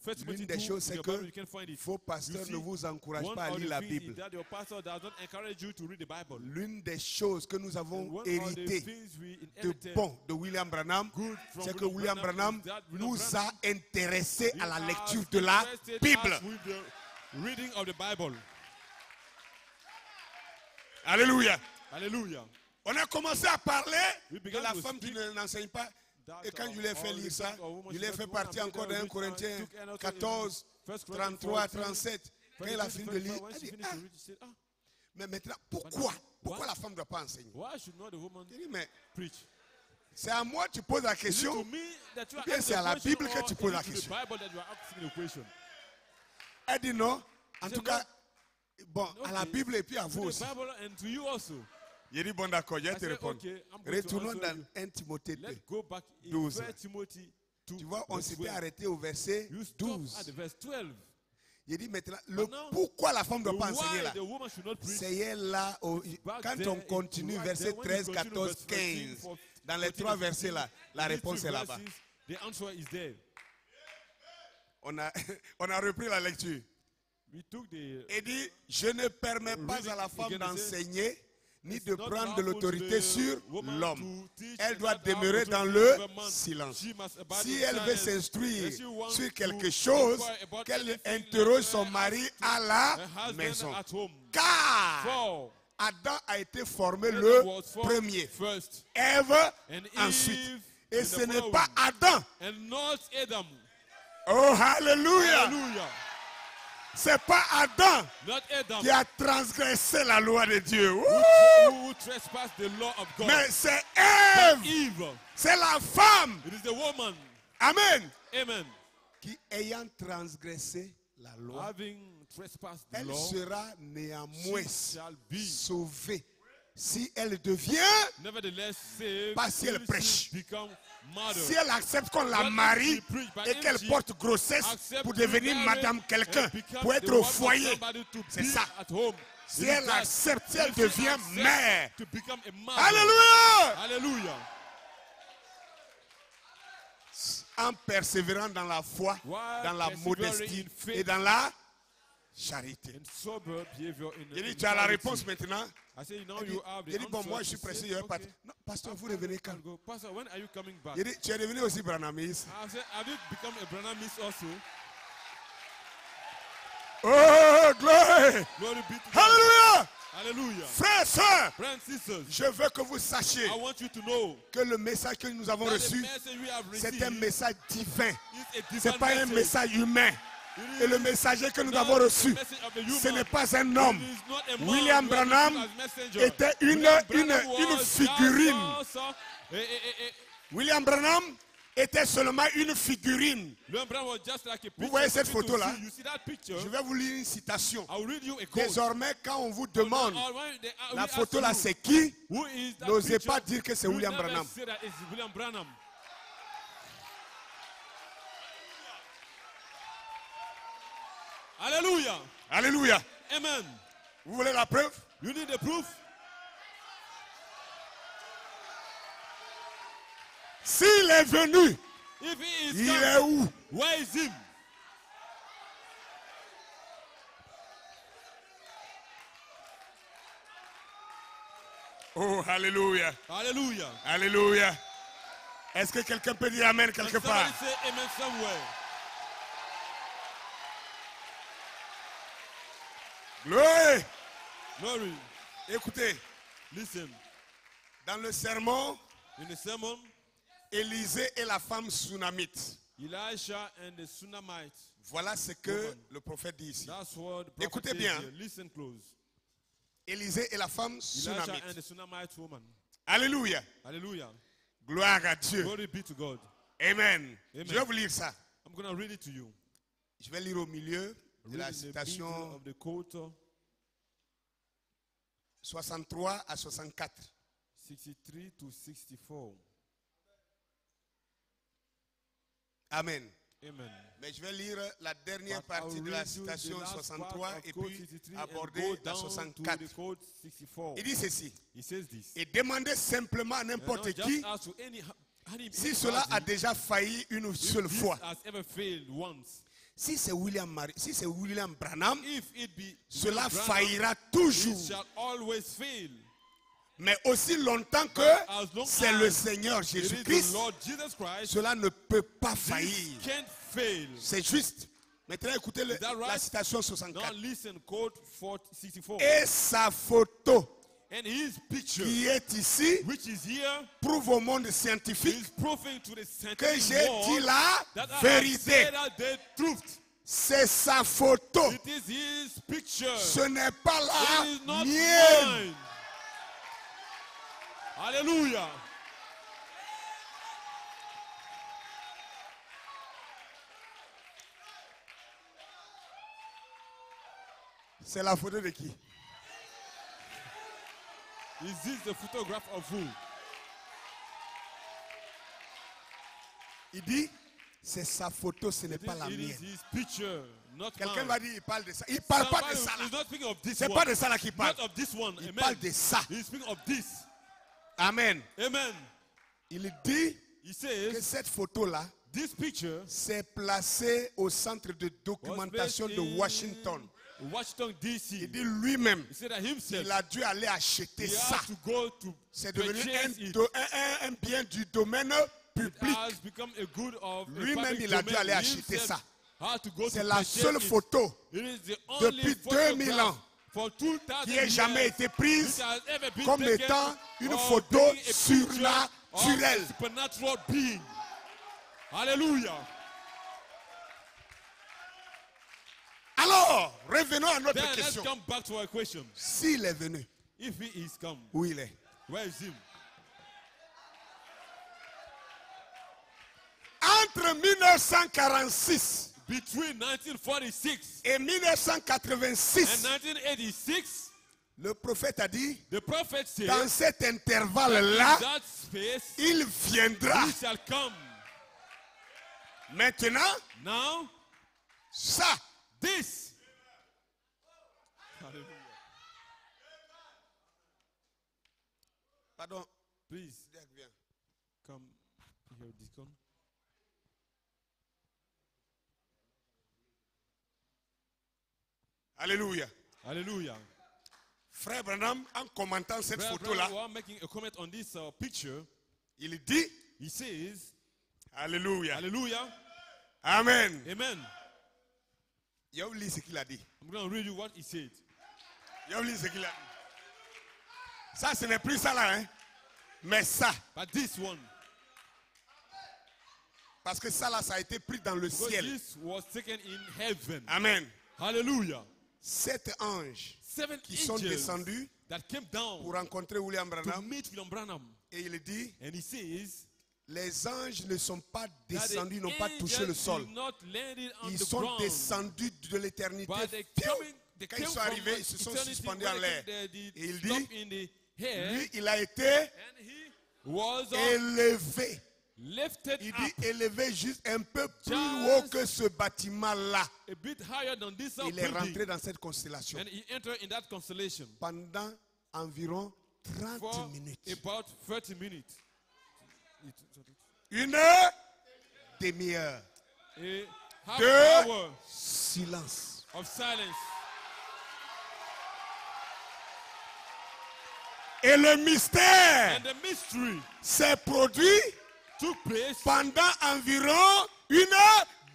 1 Timothy l'une 2, des choses, in c'est your que Bible, you can find it. vos pasteurs You ne see, vous encouragent one pas à of lire the la things is Bible. that your pastor does not encourage you to read the Bible. L'une des choses que nous And avons one of the hérité things we de inherited bon de William Branham, good from c'est que William Branham is that William nous a Branham intéressés à la has lecture de la interested Bible. us with the reading of the Bible. Alléluia. Hallelujah. On a commencé à parler We de began la to femme qui speak n'enseigne pas. that, Et quand je lui ai fait all lire the ça, time, a woman je lui ai should fait not partir go encore and d'un read, Corinthiens took and also 14, in 1 Corinthians 33, 14, 37. Quand il a fini de lire, when elle she dit, finished ah, to read, she said, mais maintenant, pourquoi Why? la femme ne doit pas enseigner? why should not the woman Je dis, mais preach? c'est à moi que tu poses la Is it question. to me that you are bien asking c'est à the la question, Bible que or tu poses is la it to question? the Bible that you are asking the question? Elle dit non. En Je tout dis, cas, bon, à la Okay. Bible et puis à vous To aussi. the Bible and to you also. J'ai dit, bon, d'accord, je vais I te said, répondre. okay, I'm going to Retournons answer dans you. 1 Timothée 2. Let's go back in 12. 1 Timothy 2. Tu vois, on verse s'était 12. arrêté au verset You stop 12. at the verse 12. J'ai dit maintenant, le But now, pourquoi la femme ne doit pas enseigner Why là? the woman should not preach? C'est là, Back quand there, on continue, right verset there, when you 13, continue 14, verse 13, 15, 14, dans les 3 versets là, la these réponse three est là-bas. verses, the answer is there. On a, on a repris la lecture. We took the Et dit, je ne permets pas Reading à la femme again, it says, d'enseigner ni It's de not prendre de lawful to l'autorité the sur woman l'homme. to teach Elle and doit not have demeurer dans authority le over man. silence. She must abide Si in elle veut silence. s'instruire If she wants sur to quelque chose, inquire about qu'elle anything, interroge let son her mari ask à la her husband maison. at home. Car For Adam a été formé Adam le was formed premier, first, Ève and ensuite. Eve Et in ce the n'est following, pas Adam. and not Adam. Oh, hallelujah. Hallelujah. C'est pas Adam Not Adam. qui a transgressé la loi de Dieu. Wouh! Who trespassed the law of God. Mais c'est But Ève, Eve. c'est la femme. It is the woman. Amen. Amen. Qui ayant transgressé la loi, Having trespassed the elle law, sera néanmoins she shall be sauvée si elle devient, nevertheless saved. pas si elle till prêche. she become mother. Si elle accepte qu'on la But if marie she preach, but et if qu'elle she porte grossesse accept pour to devenir marry madame quelqu'un, and become pour the être au wife of foyer, somebody to c'est be ça. at home. Si It elle is that. accepte, si elle If she devient accepts mère. to become a mother. Alléluia! Hallelujah. En persévérant dans la foi, While dans la persevering modestie in faith et dans la charité. and sober behavior in Il dit, in tu as la charity. réponse maintenant. I say, now Il dit, you have the il dit, bon, answer. moi je suis He pressé, said, je vais okay. partir. Non, pasteur, vous revenez quand? I'll go. Pastor, when are you coming back? Il dit, tu es devenu aussi branamiste. I said, have you become a Branhamist also? Oh, gloire! Glory be to God. Alléluia! Hallelujah. Frères, sœurs, Friends, sisters, je veux que vous sachiez I want you to know que le message que nous avons that the reçu, message we have c'est received un message divin. is a Ce divine n'est pas un message. message humain. It Et is le messager que nous not avons the reçu, message of the human. ce n'est pas un homme. It is not a man William who was Branham received as messenger. était une Branham was figurine. just William Branham était seulement une figurine. William Branham was just like a picture. voyez cette for people to photo-là? see. You see that picture? Je vais vous lire une citation. I'll read you a quote. Désormais, quand on vous demande We la ask photo là you, c'est qui, who is that n'osez picture? pas dire que c'est You William never Branham. say that it's William Branham. Hallelujah. Alléluia. Amen. Vous voulez la preuve? You need the proof? S'il est venu, If he is il come, est où? where is him? Oh, alléluia. Hallelujah. Alléluia. Est-ce que quelqu'un peut dire Amen quelque And part? somebody say amen somewhere. Gloire. Glory. Écoutez, Listen. dans le sermon, In the sermon, Élisée et la femme sunamite. Elisha and the Sunamite. Voilà ce que le prophète dit ici. That's what the prophet Écoutez says bien. here. Listen close. Élisée et la femme Elisha and sunamite. the Sunamite woman. Alléluia. Hallelujah. Gloire à Dieu. Glory be to God. Amen. Amen. Je vais vous lire ça. I'm going to read it to you. Je vais lire au milieu de la Read in the middle citation of the quote 63 à 64. 63 to 64. Amen. Amen. Mais je vais lire la dernière But partie I'll de la read you the citation last 63 part of et quote puis 63 and aborder go la down to 64. the quote 64. Il dit ceci. He says this. Et demandez simplement à And now n'importe just qui ask to si cela a déjà failli une seule this fois. has ever failed once. Si c'est William Branham, If it be cela Branham, faillira it toujours. shall always fail. Mais aussi longtemps que As long c'est as le Seigneur It is the Jésus-Christ, Lord Jesus Christ. cela ne peut pas This faillir. can't fail. C'est juste. Maintenant, écoutez Is that la right? citation Now 64. listen, quote 64. Et sa photo And his picture, qui est ici which is here, prouve au monde scientifique is proving to the que scientific j'ai dit world la that I have vérité. said the truth. C'est sa photo. It is his picture. Ce n'est pas It is la not mienne. mine. Hallelujah. C'est la photo de qui? Is this the photograph of who? Il dit, c'est sa photo, ce n'est pas la It is mienne. his picture, not Quelqu'un mine. va dire, il parle de ça. Il ne parle pas de Somebody ça là. is not speaking of this C'est one. pas de ça là qu'il parle. Not of this one. Il Amen. parle de ça. He's speaking of this. Amen. Amen. Il dit He que says cette photo là This picture s'est placé au centre de documentation was de placed Washington. in Washington, D.C. Il dit lui-même, He said that himself, il a dû aller acheter he ça. has to go to C'est devenu purchase it. un bien du domaine It public. has become a good of a Lui-même, public il a dû domain. aller acheter Himself ça. had to go C'est to la purchase seule it. photo It is the only depuis 2000 photograph ans for 2000 qui ait jamais years été prise which has ever been comme taken étant une of photo being a picture of surnaturelle. a supernatural being. Hallelujah. Alors, revenons à notre Then let's question. come back to our question. S'il est venu, If he is come, où il est? where is him? Entre 1946 Between 1946 et and 1986, 1986, le prophète a dit, the prophet said, dans cet in intervalle-là, that space, il viendra. he shall come. Maintenant, Now, ça, this. Hallelujah. pardon, Please Jack, viens. come here, Deacon. Alléluia. Hallelujah. Frère Branham, en commentant cette Brother photo-là, Branham, while making a comment on this picture, il dit, he says, Alléluia. Hallelujah, Amen. Amen. Il a oublié ce qu'il a dit. I'm going to read you what he said. Il a oublié ce qu'il a dit. Ça, ce n'est plus ça là, hein. Mais ça, But this one, parce que ça là, ça a été pris dans le because ciel. this was taken in heaven. Amen. Hallelujah. 7 anges Seven qui sont angels descendus that came down pour rencontrer William to Branham. meet William Branham. Et il dit, And he says, les anges ne sont pas that descendus, the n'ont pas touché le angels sol. did not landed on Ils the sont ground, descendus de l'éternité. but they Quand came ils sont from arrivés, ils se sont eternity. suspendus When en they l'air. came there, they Et il stopped dit, in the air, lui, il a été and he was élevé. lifted Il up dit élevé juste un peu plus Just haut que ce bâtiment-là. a bit higher than this Il est rentré building, dans cette constellation and he entered in that constellation pendant environ 30 for minutes. about 30 minutes. Une demi-heure. A half Deux. hour Silence. of silence. Et le mystère And the mystery s'est produit took place pendant environ une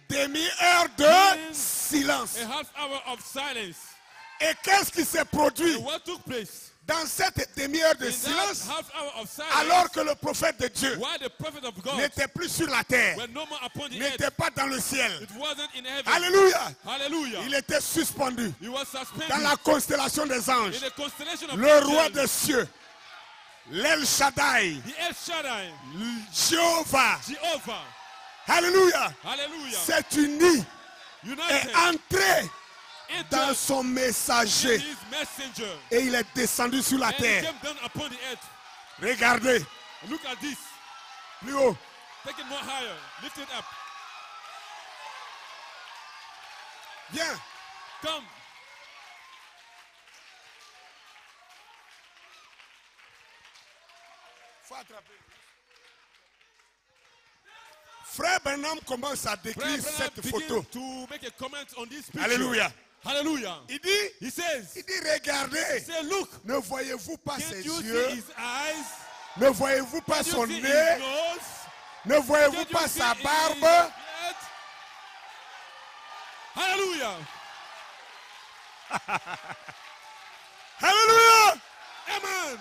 demi-heure de silence. a half hour of silence. Et qu'est-ce qui s'est produit And what took place dans cette demi-heure de in that silence half hour of silence, alors que le prophète de Dieu while the prophet of God n'était plus sur la terre, were no more upon the n'était earth, pas dans le ciel? it wasn't in heaven. Alléluia! Hallelujah. Il était suspendu He was dans suspended la constellation des anges. in the constellation of Le roi angels. des cieux, l'El Shaddai, The El Shaddai, Jéhovah, Jehovah, Alléluia, hallelujah, s'est uni et united entré dans entered son messager his messenger et il est descendu sur la and he terre. came down upon the earth. Regardez, Look at this. plus haut. Take it more higher. Lift it up. Viens. Come. Faut attraper. Frère Branham commence à décrire Brother Branham cette begin photo. to make a comment on this picture. Alléluia. Hallelujah. Il dit, He says, regardez, say, look, ne voyez-vous pas can't ses you see yeux? his eyes? Ne voyez-vous pas Can't son you see nez? his nose? Ne voyez-vous Can't you pas see sa his barbe? beard? Hallelujah. Alléluia! Amen.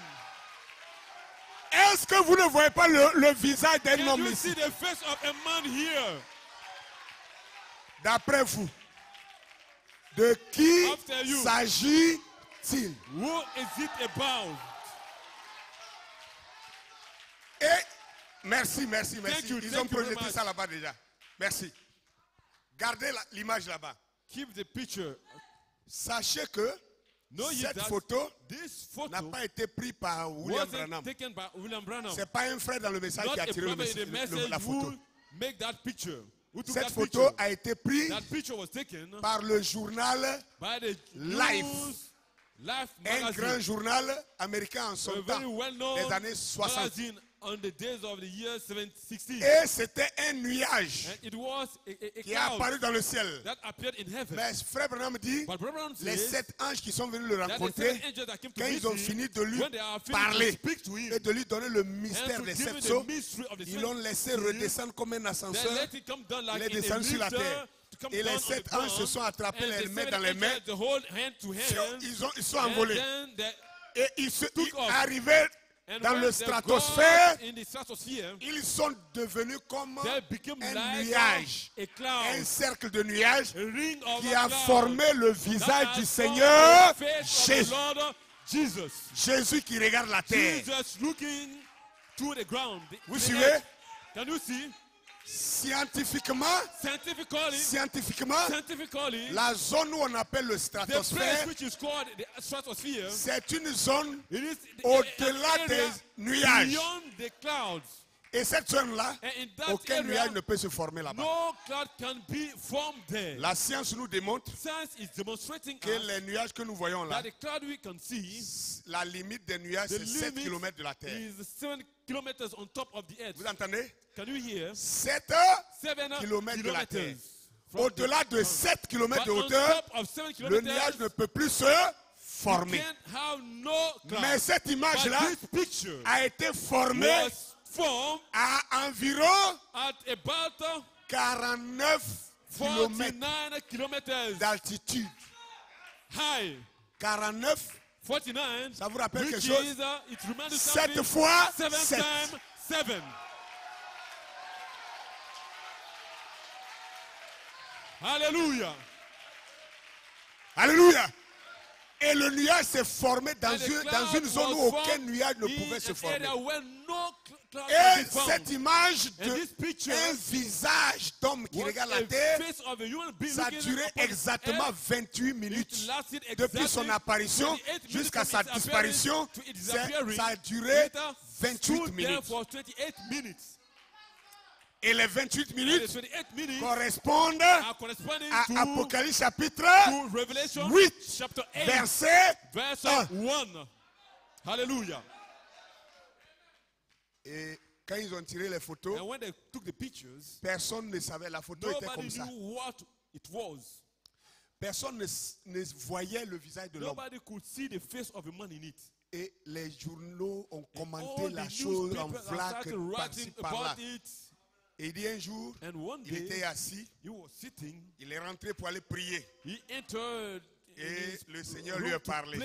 Est-ce que vous ne voyez pas le visage d'un Can homme you ici? see the face of a man here? D'après vous, de qui After you. s'agit-il? Who is it about? Et merci. Thank you, Ils thank ont you very projeté much. ça là-bas déjà. Merci. Gardez l'image là-bas. Keep the picture. Sachez que Know ye cette that photo this n'a photo pas été prise par William wasn't Branham. taken by William Branham. Ce n'est pas un frère dans le message Not qui a a tiré brother in the message la photo. who make that picture. Who took Cette that photo picture. a été prise That picture was taken par le journal, by the Life. Life un magazine. grand journal américain en son A temps, very well-known des années 60. magazine on the days of the year 716. Et c'était un nuage And it was a qui est cloud apparu dans le ciel. that appeared in heaven. Mais frère Branham dit, But Brother Branham les says 7 anges qui sont venus le that the rencontrer, 7 angels that came to quand meet ils ont him, fini de lui when they are finished to parler speak to him et de lui donner le and mystère to des give 7 him sceaux, the mystery of the ils l'ont laissé seven redescendre comme un then ascenseur. let it come down like Il est in a descendu sur la lifter terre. to come Et down les on the 7 anges se ground, sont attrapés and les the mains 7 dans les mains. angels, the whole hand to hand, Ils sont and envolés. then they Et ils took off. arrivaient And dans when le they stratosphère. got in the stratosphere, Ils sont devenus comme they became un like nuage, a cloud, un cercle de nuages a ring of qui a a cloud formé le that visage has du formed Seigneur the face of Jésus. the Lord Jesus. Jésus qui regarde la terre. Jesus looking to the ground. Vous the suivez? earth. Can you see? Scientifiquement, Scientifically, la zone où on appelle le the place stratosphère, which is called the stratosphere, c'est une zone it is au-delà an des area nuages. beyond the clouds. Et cette zone-là, And in that aucun area, nuage ne peut se former là-bas. no cloud can be formed there. La science nous démontre Science is demonstrating que us les nuages que nous voyons là, that the cloud we can see, la limite des nuages, the c'est 7 limit km de la terre. is 7 kilometers on top of the earth. Vous entendez? Can you hear? 7 7 kilomètres de la terre. kilometers. from the Au-delà de ground. 7 km de But on hauteur, top of 7 le nuage kilometers, ne peut plus se you former. can't have no cloud. Mais cette But image-là this picture a été formée was formed à environ at about 49 km 49 kilometers d'altitude. high. 49, 49, ça vous rappelle which quelque chose? is, it reminds you 7 something. fois 7 7. times 7. Hallelujah. Alléluia. Et le nuage s'est formé dans And the une cloud zone où was aucun formed nuage ne in pouvait se an former. area where no cloud Et can be found. cette image And this picture d'un visage d'homme qui was regarde a la terre, face of a human being ça a looking duré upon exactement earth. 28 It minutes. lasted Depuis son exactly apparition 28 minutes jusqu'à from sa its disparition, appearance to its disappearing. ça a duré Later, 28 stood there minutes. for 28 minutes. Et les 28 And the minutes 28 minutes correspondent are corresponding à to Apocalypse chapitre Revelation 8, chapter 8, verset verse 1. 1. Hallelujah. Et quand ils ont tiré les photos, And when they took the pictures, personne ne savait, la photo était nobody comme ça. knew what it was. Personne ne voyait le visage de l'homme. Nobody could see the face of a man in it. Et les journaux ont commenté All la the chose en newspapers flaque started par-ci writing par-là. about it. Et il dit un jour, And one il était day, assis, he was sitting. il est rentré pour aller prier. He entered Et in his le Seigneur room lui a to parlé.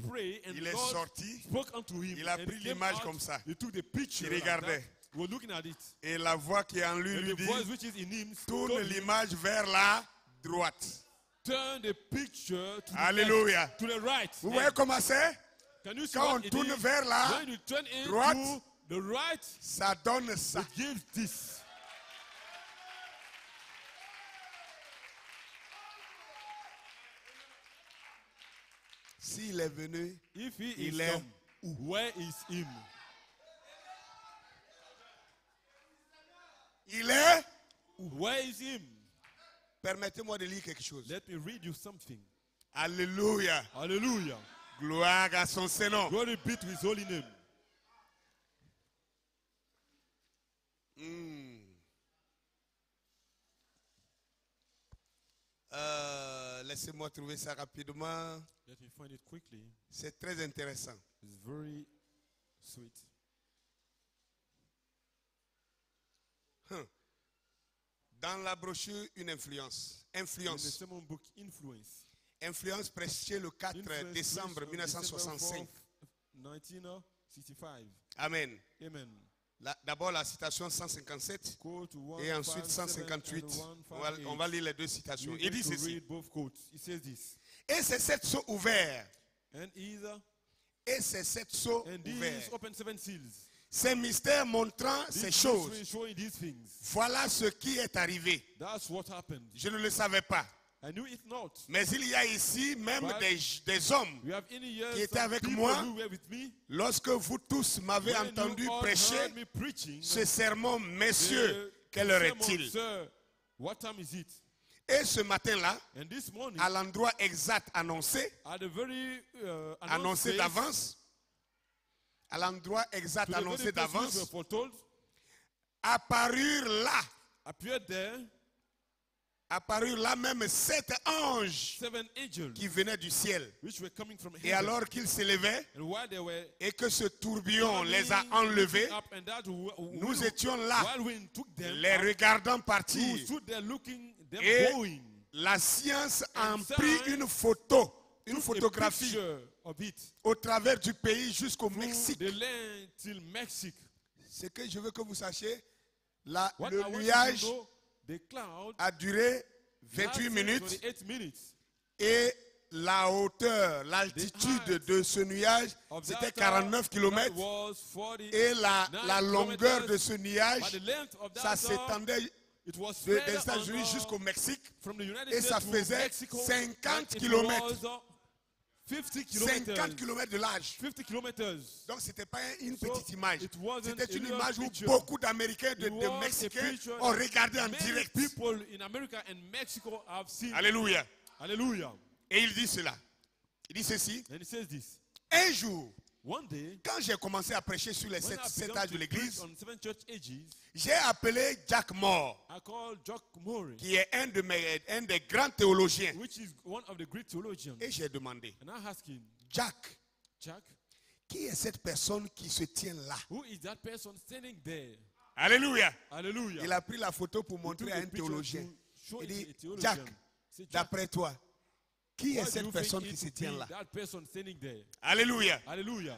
pray, and Il est God sorti, spoke unto him. il a and pris he came l'image out, comme ça. He took the picture. Il like regardait. that. He was looking at it. Et la voix qui est en lui And lui the dit, voice which is in him tourne told him, l'image vers la droite. turn the picture to the Alléluia. left, to the right. Vous And voyez comment c'est? can you see Quand what on it tourne is? vers la When you turn into droite, the right, ça donne ça. it gives this. S'il est venu, If he il is est come, where is him? il est. Where is him? Permettez-moi de lire quelque chose. Let me read you something. Alléluia. Hallelujah. Gloire à son Seigneur. Glory be to his holy name. Laissez-moi trouver ça rapidement. Let me find it quickly. C'est très intéressant. It's very sweet. Dans la brochure, une influence. In the Influence. sermon book, Influence. Influence prêchée le 4 Influence décembre preached on 1965. December 4th, 1965. Amen. Amen. D'abord la citation 157 Go to et ensuite 157 158. and On va lire les deux citations. We're Il dit going to ceci. read both quotes. It says this. Et c'est cette sceau ouvert. And either Et c'est cette sceau and these ouvert. open 7 seals. Ces mystères montrant ces These choses. mysteries showing these things. Voilà ce qui est arrivé. That's what happened. Je ne le savais pas. I knew it not. Mais il y a ici même But des hommes. We have any years Qui était some avec people moi who were with me. Lorsque vous tous m'avez When entendu you all prêcher heard me preaching, ce sermon, messieurs, the quelle heure sermon, est-il? Sir, what time is it? Et ce matin-là, And this morning, à l'endroit exact annoncé, at the very annoncé announced d'avance, à l'endroit exact to the annoncé very place which were d'avance, foretold, apparurent appeared there même 7 anges 7 angels qui venaient du ciel. which were coming from Et heaven. alors qu'ils s'élevaient And while they were et que ce tourbillon les a coming, enlevés, looking up, and that nous étions là, while we took them les up, regardant we partir. stood there looking them Et going. la science en And prit science une photo, une Took a photographie picture of it au travers du pays jusqu'au through Mexique. the land till Mexico. Ce que je veux que vous sachiez, What le I want you nuage to know, the cloud a duré 28 lasted minutes 28 minutes. et la hauteur, The l'altitude height de ce nuage, of c'était that 49 that km was 49 et la longueur de ce but nuage, the length of ça that s'étendait it was des spread États-Unis on, jusqu'au Mexique from the United et States ça to faisait Mexico, 50 and it kilomètres. was, 50 50 kilometers. km de large. 50 kilometers. Donc ce n'était pas une So, petite image. it wasn't C'était a une real image où picture. beaucoup d'Américains, It de was a Mexicains picture ont regardé en Many direct. people in America and Mexico have seen. Alléluia. Hallelujah. Et il dit cela. Il dit ceci. And he says this. Un jour, One day, quand j'ai commencé à prêcher sur les when I 7 began âges de to l'église, preach on 7 church ages, j'ai appelé Jack Moore, I called Jack Murray, qui est un des grands théologiens. which is one of the great theologians. Et j'ai demandé, And I asked him, Jack, Jack, qui est cette personne qui se tient là? who is that person standing there? Alléluia. Hallelujah. Il a pris la photo pour He montrer took à a un picture théologien. to show Il it dit, to a theologian. Jack, Say, Jack, d'après toi, qui est why do cette you personne think qui it se to tient be là? that person standing there? Alléluia. Hallelujah.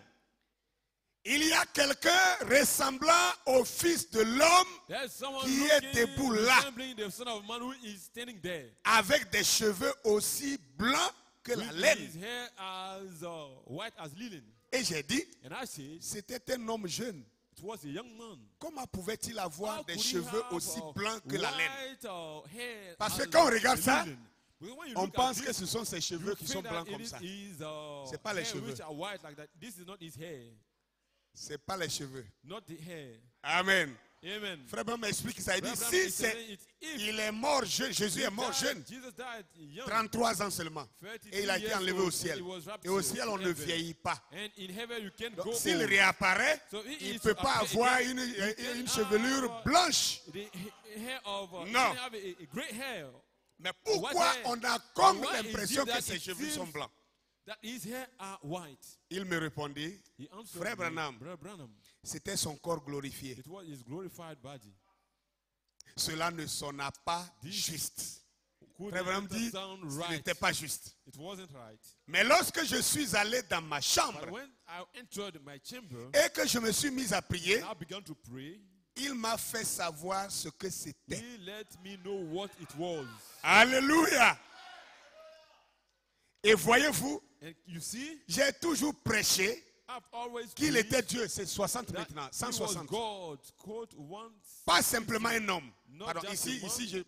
Il y a quelqu'un ressemblant au Fils de l'homme There's someone qui est looking, debout là, resembling the Son of Man who is standing there. avec des cheveux aussi blancs que la With laine. his hair as white as linen. Et j'ai dit, And I said, c'était un homme jeune. it was a young man. Comment pouvait-il avoir How des could he cheveux have, aussi blancs que la laine? white, hair Parce as que quand on regarde the ça, linen? Because when you on look at pense this, que ce sont ses cheveux you qui think sont that blancs it comme is ça. his, C'est pas les hair cheveux. which are white like that. This is not his hair. C'est pas les cheveux. Not the hair. Amen. Amen. Frère Branham m'explique ça. Il dit, Abraham si is saying it, if il est mort jeune, Jésus est mort jeune, Jesus died young, 33 ans seulement. 33 Et il a été years enlevé old, au ciel. and he was raptured Et au ciel, on to ne heaven. vieillit pas. And in heaven you can Donc, go s'il old. réapparaît, So he il ne is peut to pas appear avoir again. une He chevelure have, blanche. The hair of, he Non. can have a great hair. Mais pourquoi What on a comme why is l'impression it que that ses it cheveux seems sont blancs? That his hair are white. Il me répondit, He answered Frère me, Branham, Brother Branham, c'était son corps glorifié. it was his glorified body. Cela ne sonna pas This juste. Could Frère Branham not dit, sound ce right. n'était pas juste. It wasn't right. Mais lorsque je suis allé dans ma But chambre when I entered my chamber, et que je me suis mis à prier, and I began to pray, il m'a fait savoir ce que c'était. he let me know what it was. Alléluia. Et voyez-vous, And you see, j'ai toujours prêché I've always qu'il believed était Dieu. C'est 60 that maintenant, he was 160. God, called once. Pas simplement un homme. Not Pardon, just ici, a man. ici,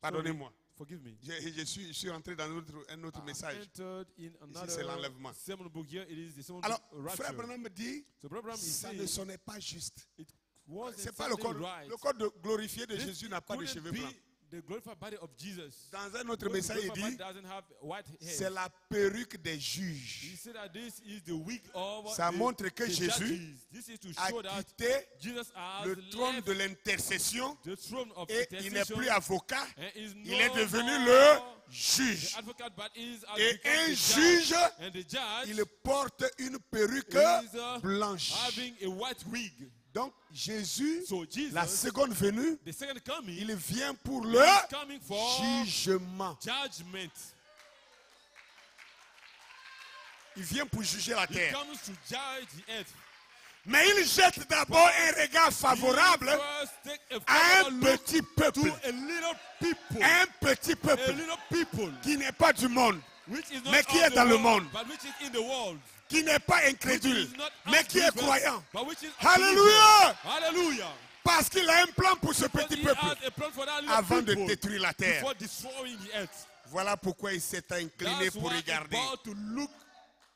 pardonnez-moi. Forgive me. Je suis rentré dans un autre I message. entered in c'est another l'enlèvement. sermon book here. It is the sermon Alors, book frère rapture. Branham me dit, So Brother Branham is ça ne saying sonnait pas juste. it wasn't C'est pas le corps, something right. le corps glorifié de This Jésus n'a pas de couldn't cheveux be blancs. the glorified body of Jesus. Dans un autre The message, il glorified dit, body doesn't have white hair. c'est la perruque des He juges. said that this is the wig of Ça the, montre que the Jésus judges. This is to a show that quitté Jesus has le trône left de l'intercession the throne of et il n'est intercession plus avocat. and is Il no est devenu more le the juge. advocate, but is has Et become un the juge, judge. And the judge il porte une perruque is blanche. having a white wig. Donc Jésus, So Jesus, la seconde venue, the second coming, il vient pour le is coming for jugement. judgment. Il vient pour juger la He terre. comes to judge the earth. Mais il jette d'abord un regard favorable He first take a à un favorable look petit to peuple. a little people. Un petit A peuple little people. qui n'est pas du monde, Which is not mais qui of est the dans le world, monde. but which is in the world. qui n'est pas Which incrédule, is not mais qui est unbelievers, croyant. but which is Alléluia! unbelievers. Hallelujah. Parce qu'il a un plan pour ce But petit he peuple has a plan for that little avant de people détruire la terre. before destroying the earth. Voilà pourquoi il s'est incliné That's pour why regarder. he's about to look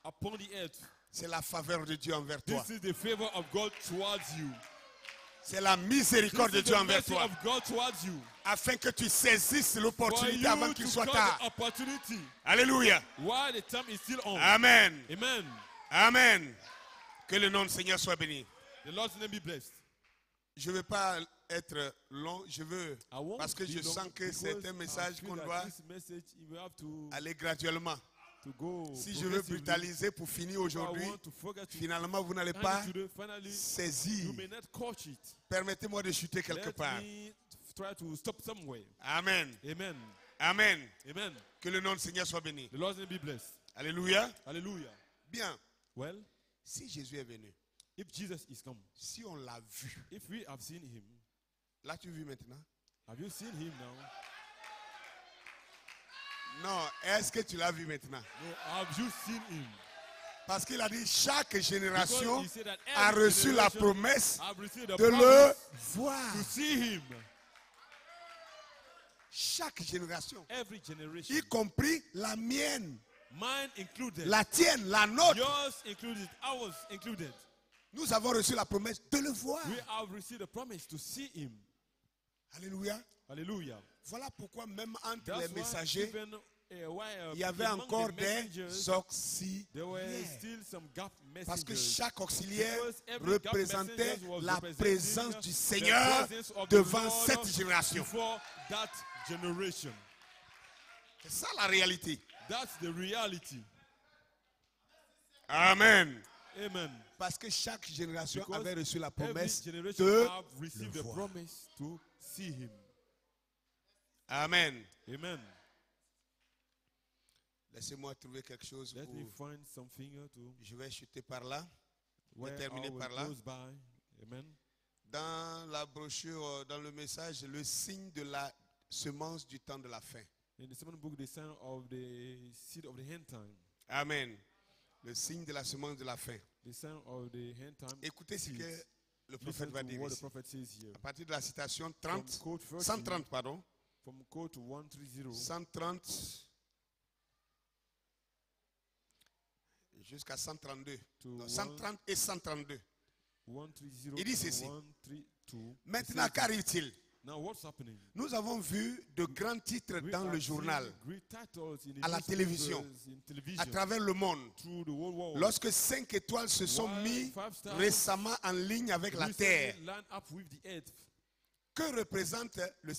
upon the earth. C'est la faveur de Dieu envers toi. This is the favor of God towards you. C'est la miséricorde de This is Dieu the envers mercy toi. of God towards you. Afin que tu saisisses For l'opportunité you avant qu'il to soit cut tard. the opportunity Alléluia. while the time is still on. Amen. Amen. Amen. Que le nom du Seigneur soit béni. The Lord's name be blessed. Je ne veux pas être long, je veux, I won't parce que be je long sens que because c'est un I message feel qu'on that doit this message, you have to aller graduellement. go Si je veux progressively. brutaliser pour finir If I aujourd'hui, want to forget to finalement vous n'allez hand pas it today, finally, saisir. you may not catch it. Permettez-moi de chuter quelque Let part. me try to stop somewhere. Amen. Amen. Amen. Amen. Que le nom du Seigneur soit béni. The Lord's name be blessed. Alléluia. Hallelujah. Bien. Well, Si Jésus est venu, if Jesus is come, si on l'a vu, if we have seen him, l'as-tu vu maintenant? have you seen him now? Non, est-ce que tu l'as vu maintenant? No, have you seen him? Parce qu'il a dit chaque Because génération he said that a every reçu la generation promesse have received the de le promise voir. to see him. Chaque génération, Every generation, y compris la mienne, mine included, la tienne, la nôtre. yours included, ours included. Nous avons reçu la promesse de le voir. We have received a promise to see him. Alléluia. Hallelujah. Voilà pourquoi même entre That's les why messagers, even why, il y avait among encore the des messengers, auxiliaires. there were still some gap Parce que messengers. chaque auxiliaire Because every gap représentait messenger was la representing présence du the Seigneur presence of the devant Lord cette génération. before that generation. C'est ça la réalité. That's the reality. Amen. Amen. Parce que chaque génération Because avait reçu la every promesse generation de have received le the voir. promise to see him. Amen. Amen. Laissez-moi trouver quelque chose Let me où find something to je vais chuter par là. where terminer I will par là. close by. Amen. Dans la brochure, dans le message, le signe de la semence du temps de la fin. In the second book, the sign of the seed of the end time. Amen. Le signe de la semence de la fin. The sign of the end time. Écoutez ce seeds. que le prophète Listen va to dire what the ici. prophet says here. À partir de la citation From 30, quote 13, 130, pardon. from quote 130 130 jusqu'à 132. to Non, 130 et 132. 130 Il dit to ceci. 132. Maintenant, qu'arrive-t-il? Now what's happening? Nous avons vu de grands titres We dans have le seen journal, great titles in the à la télévision, newspapers, in television, à travers le monde. through the whole world. Lorsque 5 étoiles se sont While mis 5 stars récemment en ligne avec la recently Terre, line up with the earth. que représente le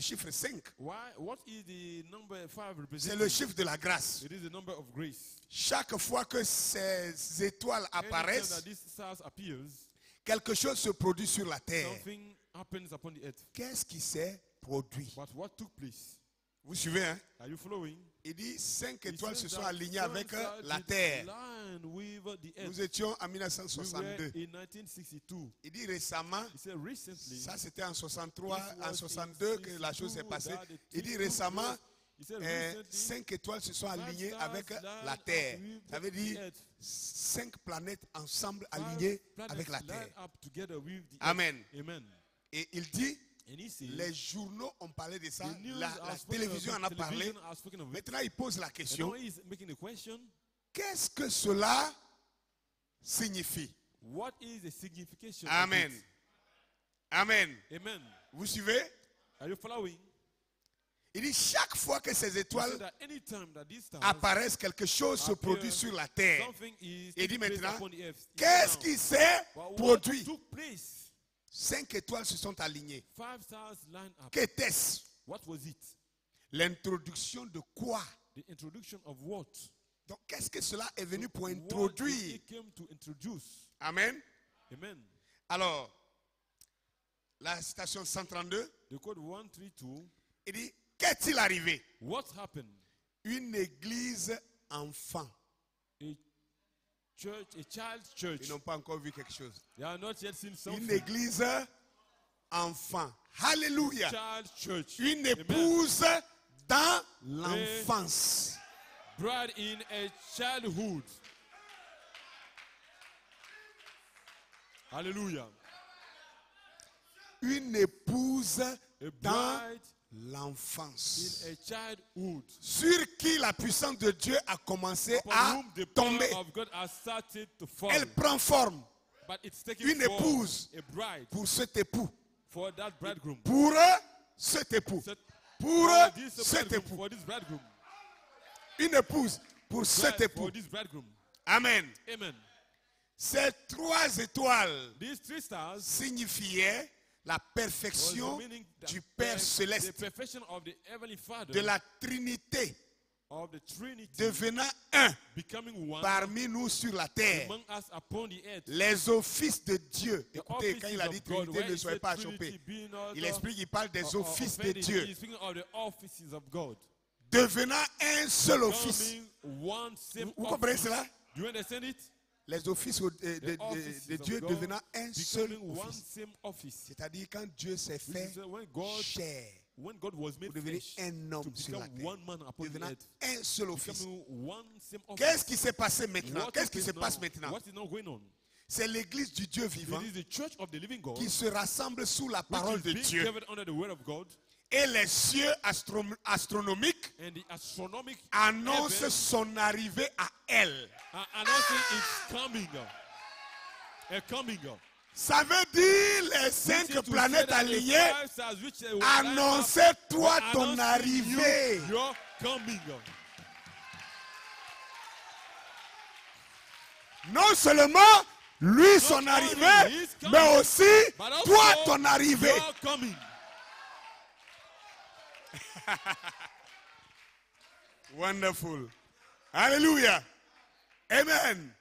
chiffre 5? Why? What is the number 5 C'est representing? le chiffre de la grâce. It is the number of grace. Chaque fois que ces étoiles Anytime apparaissent, that this stars appears, quelque chose se produit sur la Terre. something happens upon the earth. Qu'est-ce qui s'est produit? But what took place? Vous suivez, hein? Are you following? Il dit 5 He étoiles se says sont that alignées some avec stars la did Terre. line with the earth. Nous étions en We were 1962. in 1962. Il dit récemment, He said recently. ça c'était en 63, this en was in 62 que la chose s'est 62 passée. that the Il dit thing took récemment, place. He said recently, 5 étoiles se sont 5 alignées stars avec line la up Terre. with Ça veut the dire earth. 5 planètes ensemble 5 alignées planets avec la line Terre. up together with the earth. Amen. Amen. Et il dit, And he says, les journaux ont parlé de ça, the news la has spoken of télévision it, en a parlé. television has spoken of it. Maintenant, il pose la And question, now he's making the question, qu'est-ce que cela signifie? what is the signification Amen. of it? Amen. Amen. Vous suivez? Are you following? Il dit, chaque fois que ces He said étoiles that any time that these stars apparaissent, quelque chose se appear, produit sur la Terre. something is Il dit taking place maintenant, upon the earth. qu'est-ce Now, qui s'est but what produit? took place? 5 étoiles se sont alignées. 5 stars line up. Qu'était-ce? What was it? L'introduction de quoi? The introduction of what? Donc, qu'est-ce que cela est venu pour What introduire? it came to introduce. Amen. Amen. Alors, la citation 132, The code 132. il dit, qu'est-il arrivé? What happened? Une église enfant. A church, a child's church. Ils n'ont pas encore vu quelque chose. They are not yet seen Une something. église enfant. Alléluia. Child's church. Une Amen. épouse dans l'enfance. Bride in a childhood. Hallelujah. Une épouse A dans bride l'enfance. in a childhood. Sur qui la puissance de Dieu a commencé Upon à whom the tomber. power of God has started to fall. Elle prend forme But it's taking une form, épouse. a bride pour cet époux. for that bridegroom. Pour cet époux. Set- Pour for this cet bridegroom, époux. for this bridegroom. Une épouse pour cet Bride époux. for this bridegroom. Amen. Amen. Ces 3 étoiles These 3 stars signifiaient la was the perfection meaning that du Père the céleste, perfection of the heavenly Father, de la Trinité, of the Trinity, devenant un becoming one parmi nous sur la terre. among us upon the earth. Les offices de Dieu. The Écoutez, quand offices il a of dit God, Trinité, where ne he soyez said pas Trinity, choqués. be not, Il explique, il parle des offices de offended. Dieu. He's speaking of the offices of God. Devenant un seul office. Becoming one same Vous comprenez office. cela? Do you understand it? Les offices The offices de of Dieu God devenant un seul becoming one office. same office. C'est-à-dire quand Dieu s'est Which fait is chair when God was pour made devenir flesh, un to homme sur la become terre. one man upon the Devenant earth, un seul office. becoming one same office. Qu'est-ce qui s'est passé maintenant? What Qu'est-ce qui is se now? passe maintenant? What is now going on? C'est l'église du Dieu vivant It is the church of the living God, qui se rassemble sous la parole which de is being Dieu. gathered under the word of God, Et les cieux astronomiques and the astronomic annoncent heaven son arrivée à elle. are announcing its coming. A coming. Ça veut dire les Which is 5 to say planètes that the alignées 5 stars which will annonçaient toi line up, ton announcing arrivée. you, your coming. Non seulement lui son only arrivée, his coming, mais aussi but also toi ton arrivée. your coming. Wonderful. Alléluia. Amen.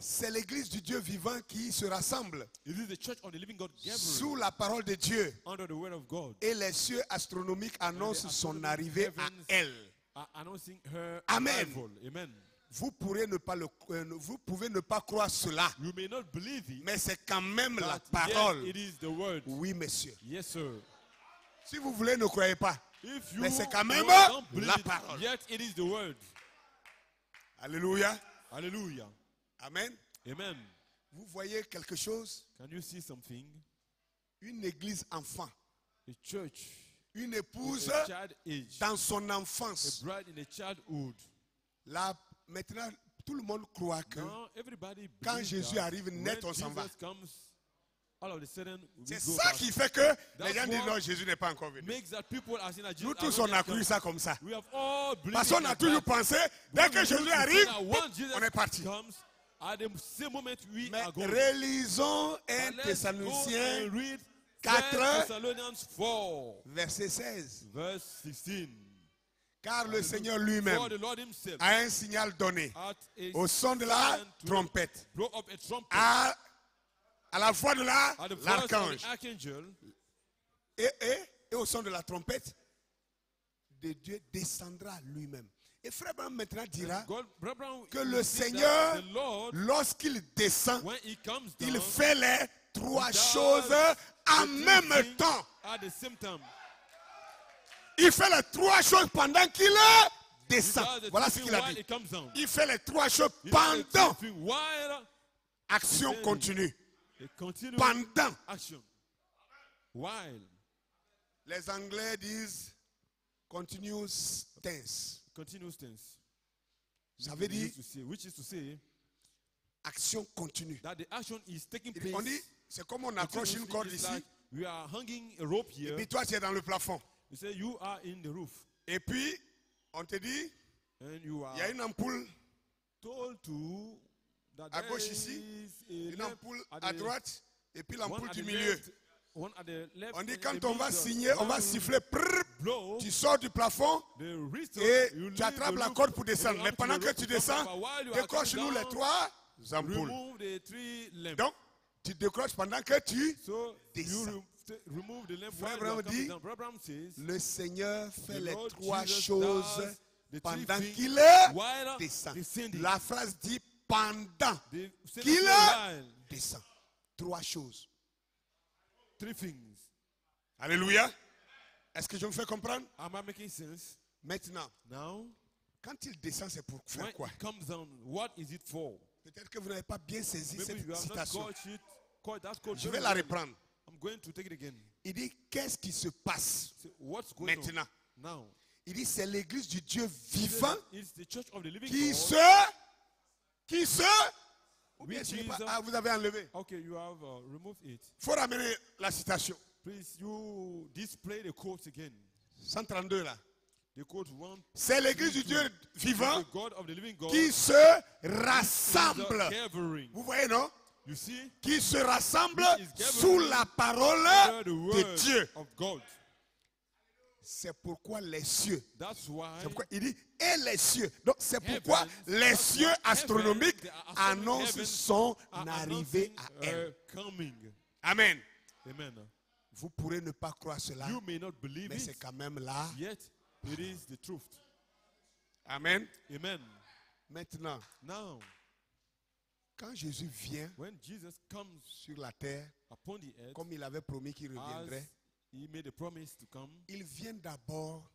C'est l'église du Dieu vivant qui se rassemble It is the church of the living God gathering sous la parole de Dieu. under the word of God, Et les cieux astronomiques annoncent son arrivée à elle. announcing her Amen. arrival. Amen. Vous pouvez ne pas croire cela, You may not believe it, mais c'est quand même la but parole. yes, it is the word. Oui, monsieur. Yes, sir. Si vous voulez, ne croyez pas. If you Mais c'est quand même don't believe la it, parole. yet it is the word. Alléluia. Hallelujah. Amen. Amen. Vous voyez quelque chose? Can you see something? Une église enfant. A church, Une épouse a child age, dans son a enfance. bride in a childhood. Là, maintenant, tout le monde croit que Now everybody quand believes Jésus that arrive when net, on s'en va. Jesus comes, all of a sudden we c'est go ça back. qui fait que les That's gens disent what non, Jésus n'est pas encore venu. Makes that people are saying that Jesus Nous has tous, not on a yet cru come. ça comme ça. We have all believed Parce qu'on it a like toujours that. pensé, dès que We Jésus used to say arrive, that once Jesus on est parti. comes, at the same moment we Mais are going. relisons 1 But let's go Thessaloniciens and read 4, 1 Thessalonians 4, verset 16. verse 16. Car le Seigneur lui-même For the Lord himself a un signal donné at a au son de la sign to trompette, blow up a trumpet à la voix de at the voice of l'archange, the archangel, et au son de la trompette de Dieu descendra lui-même. Et Frère Branham maintenant dira God, Brethren, que you le see that Seigneur, the Lord, lorsqu'il descend, when he comes down, il fait les 3 he does choses en the même three things temps. at the same time. Il fait les 3 choses pendant qu'il He descend. does the Voilà three ce things qu'il a while dit. he comes down. Il fait les 3 choses He does the pendant. three things while Action descending. continue. he continues Pendant. action. While Les Anglais disent continuous tense. continuous tense. Ça veut dire Which is to say action continue. that the action is taking Et place. on dit, c'est comme on accroche une continuously. corde It's ici, like we are hanging a rope et here. puis toi tu es dans le plafond. You say you are in the roof Et puis, on te dit, and you are il y a une ampoule, told to that à there gauche ici, is a une lamp ampoule at à the- droite, et puis one l'ampoule at du the milieu. left, one at the left, On dit and quand the on va middle. signer, on va When siffler, prrr, blow, tu sors du plafond the whistle, et you tu leave attrapes the la loop, corde pour you descendre. go Mais up to pendant the que rope tu to come descends, back. But while you are décroche-nous coming les down, 3 ampoules. remove the 3 lamps. Donc, tu décroches pendant que tu So descends. you remove the lamp Frère while you are Branham coming dit, down. Brother Branham says, le Seigneur fait the les Lord 3 Jesus choses does the pendant three qu'il things while descend. descending. La phrase dit pendant The same qu'il while, descend. 3 choses. 3 things. Alléluia. Est-ce que je me fais comprendre? Am I making sense? Maintenant, Now, quand il descend, c'est pour when faire quoi? it comes down, what is it for? Peut-être que vous n'avez pas bien saisi Maybe you cette have not citation. caught that code. Je vais la reprendre. I'm going to take it again. Il dit, qu'est-ce qui se passe So what's going maintenant? on now? Il dit, c'est l'église du Dieu vivant It's the church of the living qui God. ou bien Which ce n'est pas- is, ah, vous avez enlevé. Okay, you have removed it. Il faut ramener la citation. Please, you display the quotes again. 132 là. They quote one. C'est l'église du Dieu vivant The God of the living God qui se rassemble. is gathering. Vous voyez, non? You see, Qui se rassemble Which is gathering sous la parole under the de word Dieu. of God. C'est pourquoi les cieux. That's why C'est pourquoi il dit et les cieux. Donc c'est pourquoi les cieux astronomiques annoncent son arrivée à elle. Coming. Amen. Amen. Vous pourrez ne pas croire cela, You may not believe mais c'est it, quand même là. yet it is the truth. Amen. Amen. Maintenant, Now, quand Jésus vient when Jesus comes sur la terre, upon the earth, comme il avait promis qu'il as reviendrait, he made a promise to come, il vient d'abord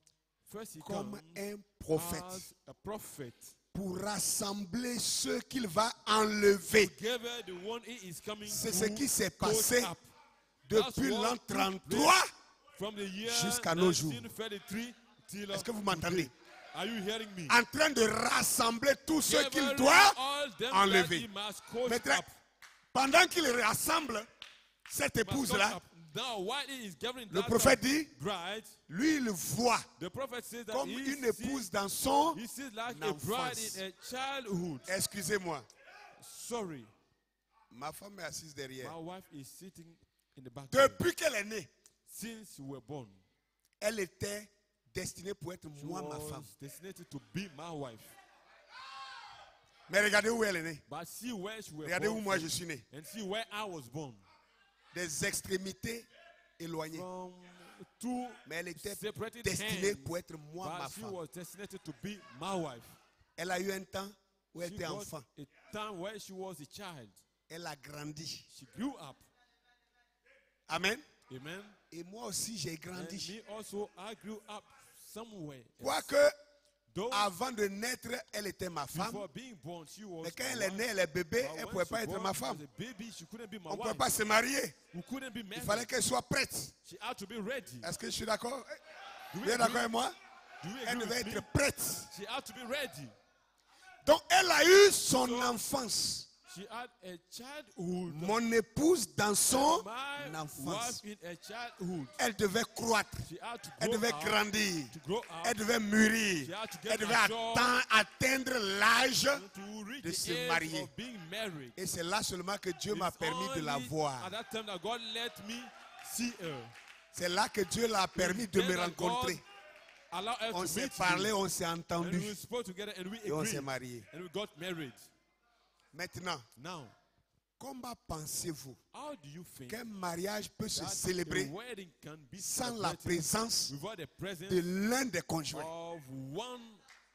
first he comme comes un prophète as a prophet. pour rassembler ceux qu'il va enlever. Together, the one he is coming C'est to ce qui s'est cause passé up. depuis That's what l'an took 33 from the year jusqu'à nos jours. 1933 till Est-ce que vous m'entendez? Are you hearing me? En train de rassembler tous ceux qu'il Gathering doit all them enlever. that he must cause Maintenant, up. pendant qu'il rassemble cette Must cause épouse-là, up. Now, while he is gathering le that prophète dit, bride, lui il voit the prophet says that comme he une sees, épouse dans son... he sees like a bride enfance. in a childhood. Excusez-moi, Sorry, ma femme est assise derrière. my wife is sitting in the back. Depuis qu'elle est née, Since you were born, elle était destinée pour être she moi, ma was femme. destined to be my wife. Mais regardez où elle est née. But see where she was Regardez où born moi from, je suis né. and see where I was born. Des extrémités éloignées. From two Mais elle était separated destinée hands, pour être moi, ma but she femme. was destined to be my wife. Elle a eu un temps où elle She était got enfant. a time where she was a child. Elle a grandi. She grew up. Amen. Amen. Et moi aussi, j'ai And grandi. me also, I grew up somewhere. Quoique, Though avant de naître, elle était ma femme. before being born, she was Mais quand my elle est wife. née, elle est bébé, But elle ne when pouvait she pas être born ma as femme. a baby, she couldn't be my On ne pouvait wife. pas se marier. We couldn't be Il married. fallait qu'elle soit prête. She had to be ready. Est-ce que je suis d'accord? Do Vous we êtes d'accord agree? avec moi? Do you Elle agree devait with me? être prête. She had to be ready. Donc, elle a eu son So, enfance. She had a childhood. Mon épouse dans son My enfance. wife in a childhood. Elle devait croître. She had to Elle grow devait up. grandir. To grow up. Elle devait mûrir. She had to get Elle devait mature. atteindre l'âge. To reach de the se age marier. of being married. Et c'est là seulement que Dieu m'a It's permis de la only voir. At that time that God let me see her. C'est là que Dieu l'a permis de Then me that rencontrer. God allowed her On to s'est meet parlé, me. on s'est And entendu. we spoke together and we Et on s'est agreed. mariés. And we got married. Maintenant, Now, comment pensez-vous how do you think qu'un mariage peut se that célébrer a wedding can be sans la celebrated présence without the presence de l'un des conjoints? of one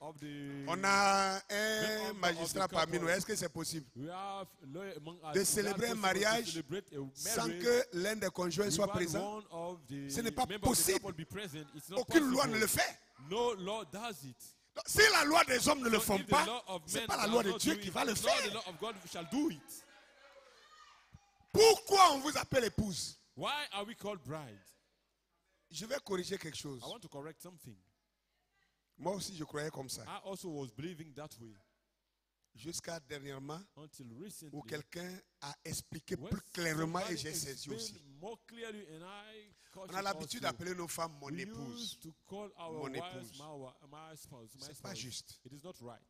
of the... On a un member of magistrat the parmi nous. couple. Est-ce que c'est possible We have lawyer among us. de Is that célébrer un possible to mariage célébrer a sans marriage que l'un des conjoints soit without présent? one of the Ce n'est pas members of the possible. couple be present? It's not Aucune loi possible. ne le fait. No law does it. Donc, si la loi des hommes ne le So font if the pas, law of ce n'est men pas la does loi de not Dieu do qui it, va le it's not faire. the law of God shall do it. Pourquoi on vous appelle épouse? Why are we called bride? Je vais corriger quelque chose. I want to correct something. Moi aussi, je croyais comme ça. I also was believing that way Jusqu'à dernièrement, until où recently. quelqu'un a expliqué when plus clairement et somebody j'ai saisi aussi. explained more clearly and I caught On a it l'habitude also. d'appeler nos femmes mon We épouse. used to call our Mon wives épouse. my spouse. My C'est pas spouse. juste. It is not right.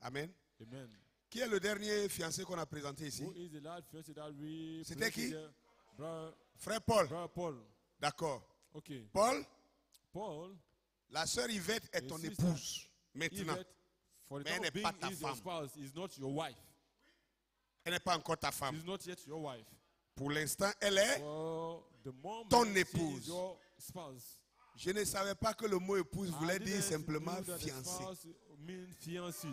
Amen. Amen. Qui est le dernier fiancé qu'on a présenté ici? Who is the last fiancé that we C'était qui? presented? Frère Paul. Brother Paul. D'accord. Okay. Paul, Paul, la sœur Yvette est Et ton sister épouse. Maintenant. Yvette, for the Mais elle time n'est of being, pas ta is your femme. spouse, is not your wife. Elle n'est pas encore ta femme. She's not yet your wife. Pour l'instant, elle est. For the moment, Ton she épouse. is your spouse. Je ne savais pas que le mot épouse voulait I dire didn't simplement know that the fiancé. spouse mean fiancé.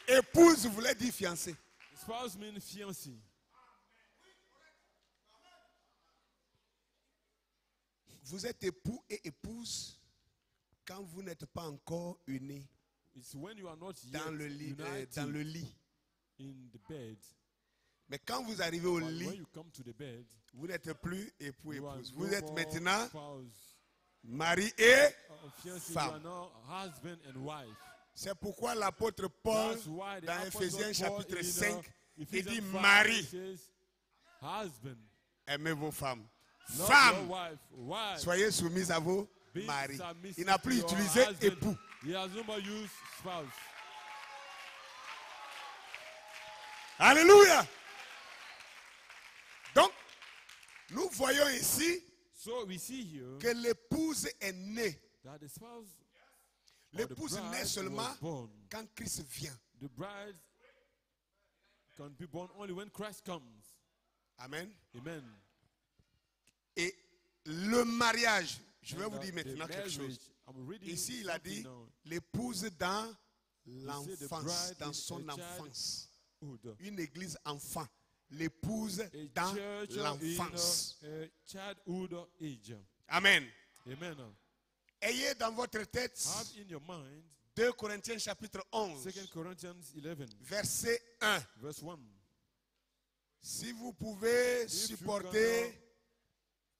Épouse voulait dire fiancé. Spouse mean fiancé. Vous êtes époux et épouse quand vous n'êtes pas encore unis It's when you are not yet dans le lit. united Dans le lit. in the bed. Mais quand vous arrivez au But when lit, you come to the bed, vous n'êtes plus époux you are épouse. no Vous êtes more maintenant spouse. mari et Fiancé, you femme. are now husband and wife. c'est pourquoi l'apôtre Paul That's why the dans Apostle Éphésiens Paul chapitre in, 5 il Ephesians dit 5 mari says, husband Aimez vos femmes. Love your Femmes, wife. Wife, soyez soumises à vos be maris. submissive Il n'a to plus your utilisé husband. époux. He has no more used spouse. Alléluia. Donc, nous voyons ici So we see here que l'épouse est née. that the spouse, or the L'épouse naît bride seulement was born. quand Christ vient. The bride can be born only when Christ comes. Amen. Amen. Et le mariage, je vais And, vous dire the maintenant quelque marriage, chose. I'm reading Ici, il a something dit now. l'épouse dans said the l'enfance, bride dans is son a child. enfance. Good. Une église enfant. L'épouse A dans church l'enfance. in a childhood age. Amen. Amen. Ayez dans votre tête Have in your mind 2 Corinthiens chapitre 11, 2 Corinthians 11, verset 1. verse 1. Si vous pouvez If you supporter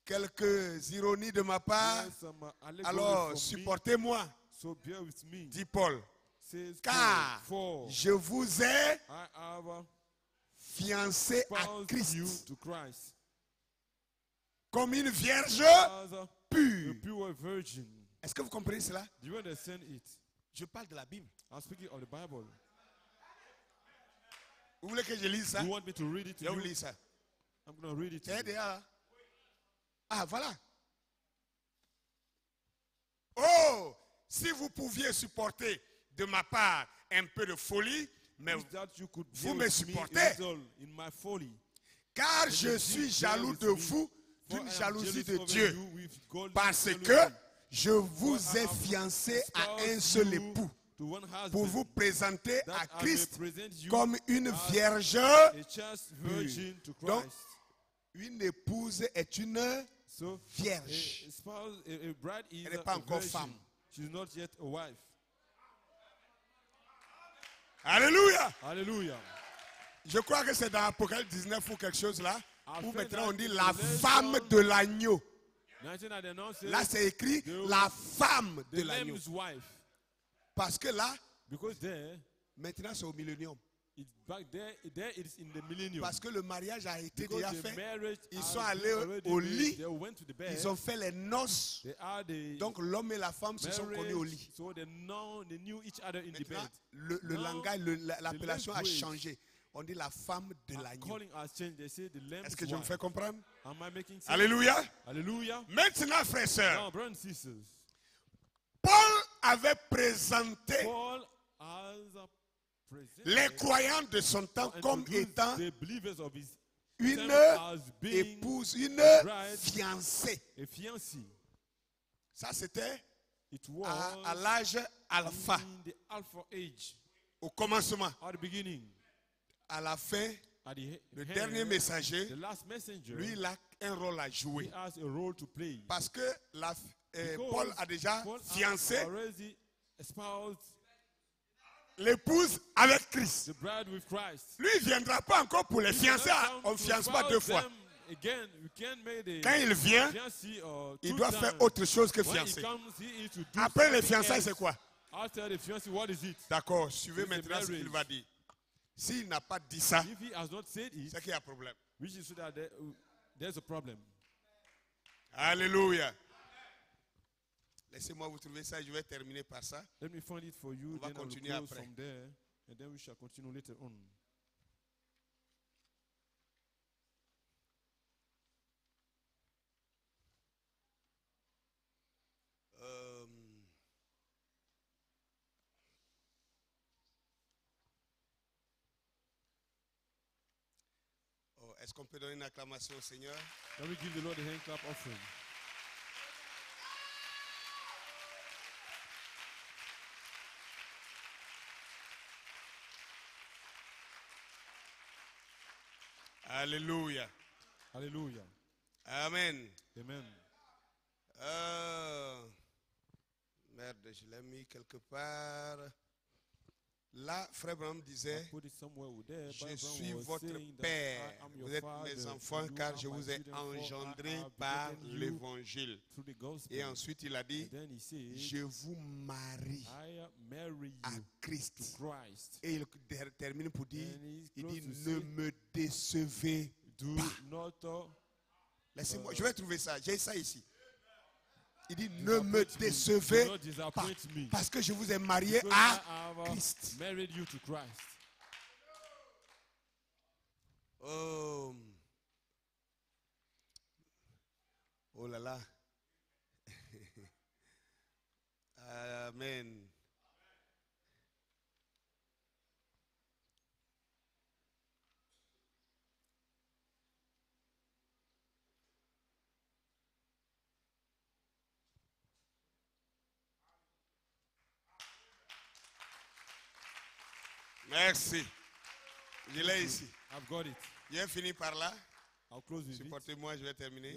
quelques ironies de ma part, Yes, allegory alors from me, supportez-moi, so bear with me. dit Paul. Says Car Paul, for je vous ai I have fiancé à espoused you Christ to Christ comme une vierge as a pure. pure virgin. Est-ce que vous comprenez cela? Do you understand it? Je parle de la Bible. I'm speaking of the Bible. Vous voulez que je lise ça? You want me to read it to Je vous you? lis ça. I'm going to read it to C'est you. déjà là. Ah, voilà. Oh, si vous pouviez supporter de ma part un peu de folie, mais Is that you could vous bear me with supportez. me a little in my folly. car je suis jaloux de vous For d'une I am jalousie jealous de over Dieu, you with golden parce jealousy. que je vous For I ai have fiancé à un espoused seul you époux, to one husband, pour vous présenter that à I may Christ present you comme une as vierge. a chaste virgin to Donc, Christ. une épouse est une So, vierge. a spouse, a bride is Elle n'est a pas encore virgin. femme. She's not yet a wife. Alléluia. Hallelujah. Je crois que c'est dans Apocalypse 19 ou quelque chose là, I où feel maintenant that on dit in la Revelation, femme de l'agneau. 1999 says Là, c'est écrit la femme de the l'agneau. lamb's wife. Parce que là, Because there, maintenant c'est au millénium. it's back there it is in the millennium. Parce que le mariage a été Because déjà the fait. marriage Ils has sont been allés already au made. lit. They went to the bed. Ils ont fait les noces. They are the Donc l'homme et la femme se sont connus au lit. so they knew each other in the Maintenant, bed. le Now, langage, l'appellation a language changé. On dit la femme de l'agneau. Calling has changed. They say the lamb's Est-ce que je me wife. fais comprendre? Am I making sense? Alléluia. Hallelujah. Maintenant, frères et sœurs, Now, brothers and sisters, Paul avait présenté Paul has presented les croyants de son temps and comme introduced étant the believers of his une time as being épouse, une bride, fiancée. a fiancée. Ça, c'était It was à l'âge alpha, in the alpha age, au commencement. at the beginning, À la fin, at the le end, dernier messager, the last messenger, lui, il a un rôle à he jouer. has a role to play. Parce que Because Paul a déjà Paul has fiancé already espoused l'épouse avec Christ. the bride with Christ. Lui, il ne viendra pas encore pour les He fiancer. cannot come On ne to fiance pas espouse deux fois. them Again, you can't make the Quand il vient, fiancé or il two doit times. faire autre chose que When he fiancer. comes, he is to do Après les something fiançailles, else. c'est quoi? After the fiancé, what is it? D'accord, suivez It's maintenant the ce qu'il marriage. va dire. S'il n'a pas dit ça, If he has not said it, c'est qu'il y a un problème. which is so that there's a problem. Alléluia. Laissez-moi vous trouver ça et je vais terminer par ça. Let me find it for you, On va then I will continuer close après. from there, and then we shall continue later on. Est-ce qu'on peut donner une acclamation au Seigneur? Let me give the Lord a hand clap offering. Alléluia. Hallelujah. Amen. Amen. Merde, je l'ai mis quelque part. Là, Frère Branham I disait, put it somewhere with there. je Bible suis was votre saying that Père, I am your vous êtes father, mes enfants, you car are je my vous ai children, for I engendrés have par begotten you l'évangile. through the gospel. Et ensuite, il a dit, And then he said, je vous marie I marry à you to Christ. Christ. Et il termine pour dire, And he's il close dit, to ne say, me décevez do pas. not Laissez-moi, je vais trouver ça. J'ai ça ici. Il dit, ne me décevez pas, parce que je vous ai marié à Christ. Married you to Christ. Oh. Oh là là. Amen. Merci. Je l'ai ici. I've got it. J'ai fini par là. I'll close with it. Supportez-moi, je vais terminer.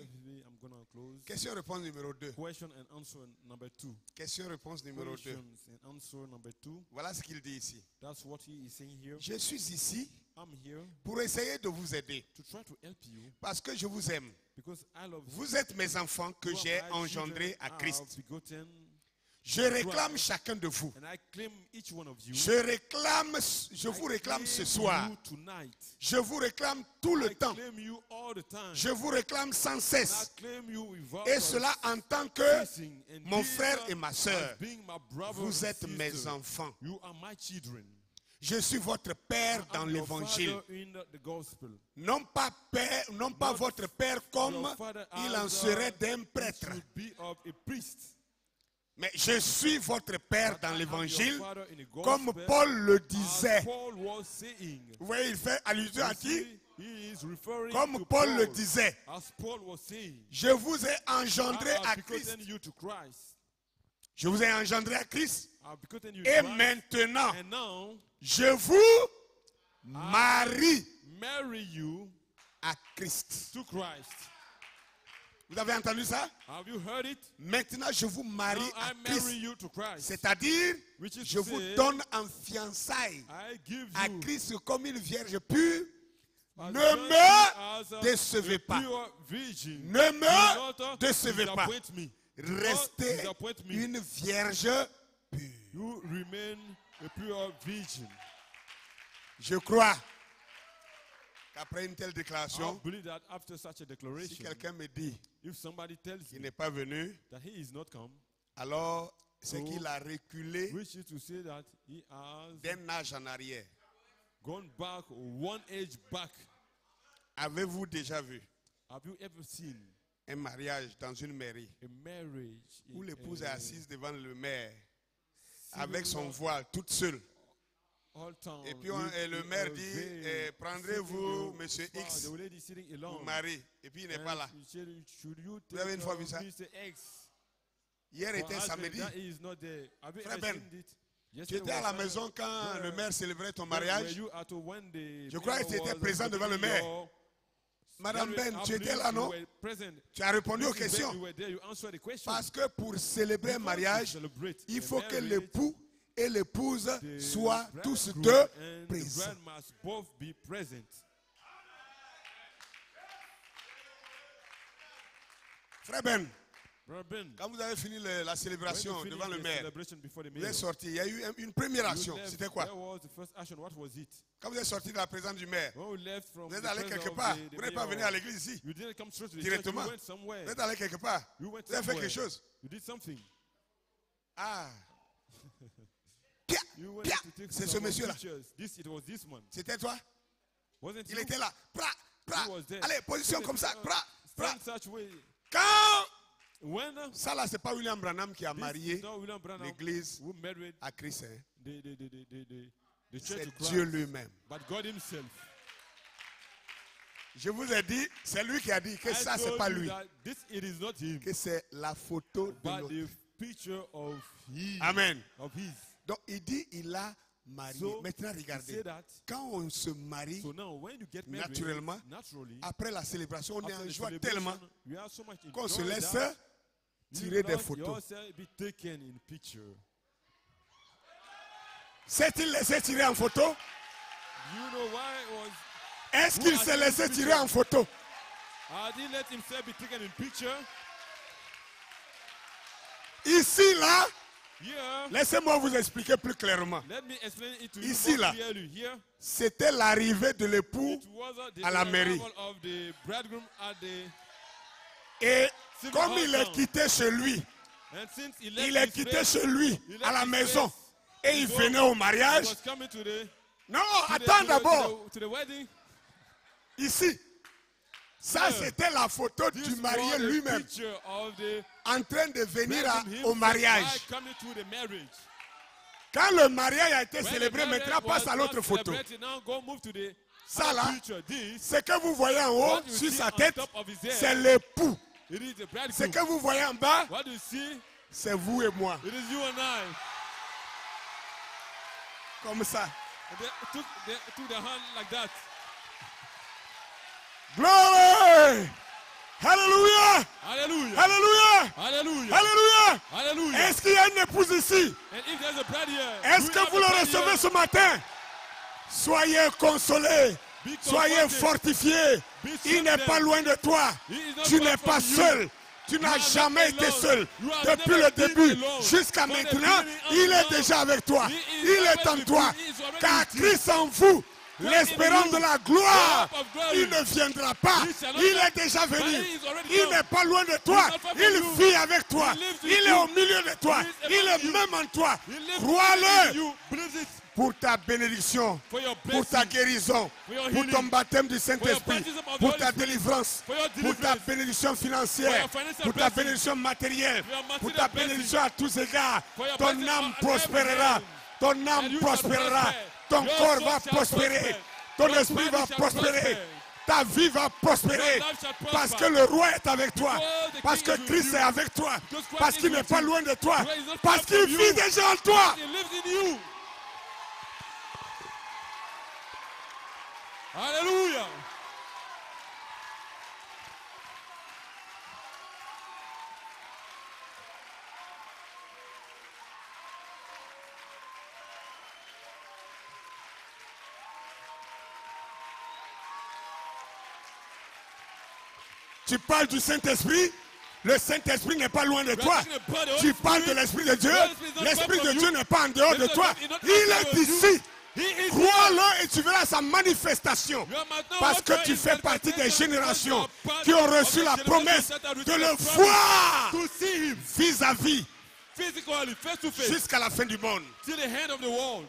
I'm going to close. Question-réponse numéro 2. Question and answer number 2. Question-réponse numéro 2. Questions and answer number 2. Voilà ce qu'il dit ici. That's what he is saying here. Je suis ici I'm here pour essayer de vous aider. to try to help you Parce que je vous aime. because I love you. Vous êtes mes enfants que You are j'ai my engendrés à children Christ. I have begotten, Je réclame chacun de vous. and I claim each one of you. Je vous réclame ce soir. You tonight. Je vous réclame tout le I temps. claim you all the time. Je vous réclame sans I cesse. claim you without Et cela en tant que ceasing. And mon this frère et ma sœur. as being my brother Vous and êtes mes sister. enfants. You are my children. Je suis votre père dans I'm your l'évangile. father in the gospel. Non pas père, non pas Not votre père comme Your father il en as serait d'un prêtre. should be of a priest. Mais je suis votre père But dans I am l'évangile, your father in the comme gospel, Paul le as disait. Paul was saying. Vous voyez, il fait allusion à qui? He is referring Comme to Paul le Paul. disait. As Paul was saying. Je vous ai engendré I à have Christ. begotten you to Christ. Je vous ai engendré à Christ. I have begotten you to Et Christ. maintenant, And now, je vous marie marry you à Christ. to Christ. Vous avez entendu ça? Have you heard it? Maintenant, je vous marie Now à I marry Christ. you to Christ. C'est-à-dire, Which is je to vous say, donne en fiançailles I give à you Christ comme une vierge pure. as Ne virgin me as a décevez pas. pure virgin. Ne Do me not décevez pas. disappoint me. Restez disappoint me. une vierge pure. You remain a pure virgin. Je crois qu'après une telle I déclaration, believe that after such a si declaration, quelqu'un me dit if somebody tells qu'il me n'est pas venu, that he is not come, alors c'est So, qu'il a reculé which is to say that he has d'un âge en arrière. gone back one age back. Avez-vous déjà vu Have you ever seen un mariage dans une mairie a marriage où in l'épouse est a assise devant le maire civil avec son law voile toute seule? all town Et puis with le a maire dit, veil, prendrez-vous sitting monsieur the- X the lady sitting pour alone. marier? Et puis il n'est And pas là. he said, should you Vous avez take une fois vu ça? Mr. X Hier for était husband samedi. that he is not there? Have you Frère ever Ben, seen it? Tu Yesterday étais à was la Sunday. maison quand Where- le maire célébrait ton where mariage. you at when the Je crois que tu mayor étais was présent devant le celebrating maire. your Madame Ben, marriage. tu I étais believe là, you non? were present. Tu as répondu aux Mrs. Ben, questions. you were there, you answered the question. Parce que pour célébrer un Before mariage, to celebrate il a faut que marriage, l'époux et l'épouse the soient tous bridegroom deux and the présents. bride must both be present. Frère Ben, Brother Ben, quand vous avez fini la when célébration you devant finished le the maire, celebration before the vous mayor, êtes sorti. Il y a eu une première you action. left. C'était quoi? Where was the first action? What was it? Quand vous êtes sorti de la présence du maire, When we left from vous êtes the allé presence quelque of part. the Vous n'êtes pas venu mayor, à l'église ici. you didn't come straight to the Directement. church. You went somewhere. Vous êtes allé quelque part. You went Vous avez fait somewhere. quelque chose. You did something. Ah. Pia, You went pia. to take C'est ce some monsieur-là. pictures. It was this man. C'était toi? Wasn't Il you? était là. Pra, pra. He was there. Allez, position comme ça. Pra, pra. Stand such way. Quand When ça là, c'est pas William Branham qui a this marié is not William Branham l'église who married à Christ. Hein. the church C'est of Christ, Dieu lui-même. but God Himself. Je vous ai dit, c'est lui qui a dit que I ça, c'est told pas you lui. that this it is not him, Que c'est la photo de but l'autre. the picture of him. Amen. Of his. Donc il dit, il a marié. So, Maintenant, He regardez. said that. Quand on se marie, So now, when you get married, naturellement, naturally, après la célébration, on est after en the joie celebration, tellement we are so much in qu'on se joy laisse that tirer you des let photos. yourself be taken in picture. S'est-il laissé tirer en photo? You know why it was? Est-ce qu'il s'est laissé tirer en photo? Had he let himself be taken in picture? Ici, là, Here, laissez-moi vous expliquer plus clairement. let me explain it to you Ici, more là. clearly. Here, C'était l'arrivée de l'époux it was à la the mairie. arrival of the bridegroom at the Et Seen the comme hot il est town. quitté chez lui, And since he left il est his quitté place, chez lui, he left à la his maison, place et to il go. venait au He mariage. was coming to the, Non, to the- attends to the- d'abord. to the wedding. Ici, ça Yeah. c'était la photo This du was marié a lui-même picture of the en train de venir bridegroom au himself mariage. while coming to the marriage. Quand le mariage a été When the célébré, marriage maintenant passe was à l'autre not photo. celebrated, now go move to the Ça other là, picture. This, ce que vous voyez en haut, what you sur see sa on tête, top of his head, c'est l'époux. it is the Ce bridegroom. que vous voyez en bas, What you see, c'est vous et moi. it is you and I. Comme ça. And they took the hand like that. Glory! Hallelujah! Hallelujah. Hallelujah! Hallelujah. Alléluia! Hallelujah. Est-ce qu'il y a une épouse ici? And if there's a bride here, Est-ce do que have vous a le bride recevez here? ce matin? Soyez consolés. Be Soyez comforted. fortifiés. Be Il n'est strengthened. pas loin de toi. He is not Tu far n'es from pas you. seul. Tu You n'as are jamais not été alone. seul. You have Depuis never le been début alone. jusqu'à From the maintenant, beginning il est until déjà avec toi. He is Il est already en with toi. you. He is already Car with you. Christ en vous, in l'espérance you, de la gloire, the hope of glory. il ne viendra pas. He shall not Il come, est déjà but venu. he is already Il come. n'est pas loin de toi. He is not far from Il you. vit avec toi. He lives with Il est you. au milieu de toi. He is Il among est you. même en toi. He lives Crois-le in you. Believe it. pour ta bénédiction, For your pour ta blessing. guérison, For your pour healing. ton baptême du For Saint-Esprit, your baptism of the pour Holy ta Spirit. délivrance, For your pour ta deliverance. bénédiction For financière, your financial pour ta blessing. bénédiction matérielle, For your pour material ta blessing. bénédiction à tous égards. For your Ton blessing âme on every prospérera, hand. ton And âme you shall prospérera, prosper. ton Your corps soul va shall prospérer, prosper. ton Your esprit body va shall prospérer. prosper. Ta vie va prospérer Your life shall prosper. parce que le roi est avec toi, Because the parce king que is with Christ you. est avec toi, Because Christ parce is qu'il n'est with pas you. loin de toi, Because he is not parce far qu'il from vit you. déjà en toi. He lives in you. Hallelujah. Tu parles du Saint-Esprit, le Saint-Esprit n'est pas loin de toi. talking about the Holy Tu parles de Spirit. l'Esprit de Dieu, The Holy Spirit is not l'Esprit far de from Dieu you. n'est pas en dehors de The toi. Holy Spirit is not Il est outside of you. ici. He is here. Crois-le et tu verras sa manifestation. You are maintenant Parce que votre tu fais partie des générations qui ont of reçu the la generation promesse that have de received le the promise voir to see him vis-à-vis physically, face to face, jusqu'à la fin du monde. till the end of the world.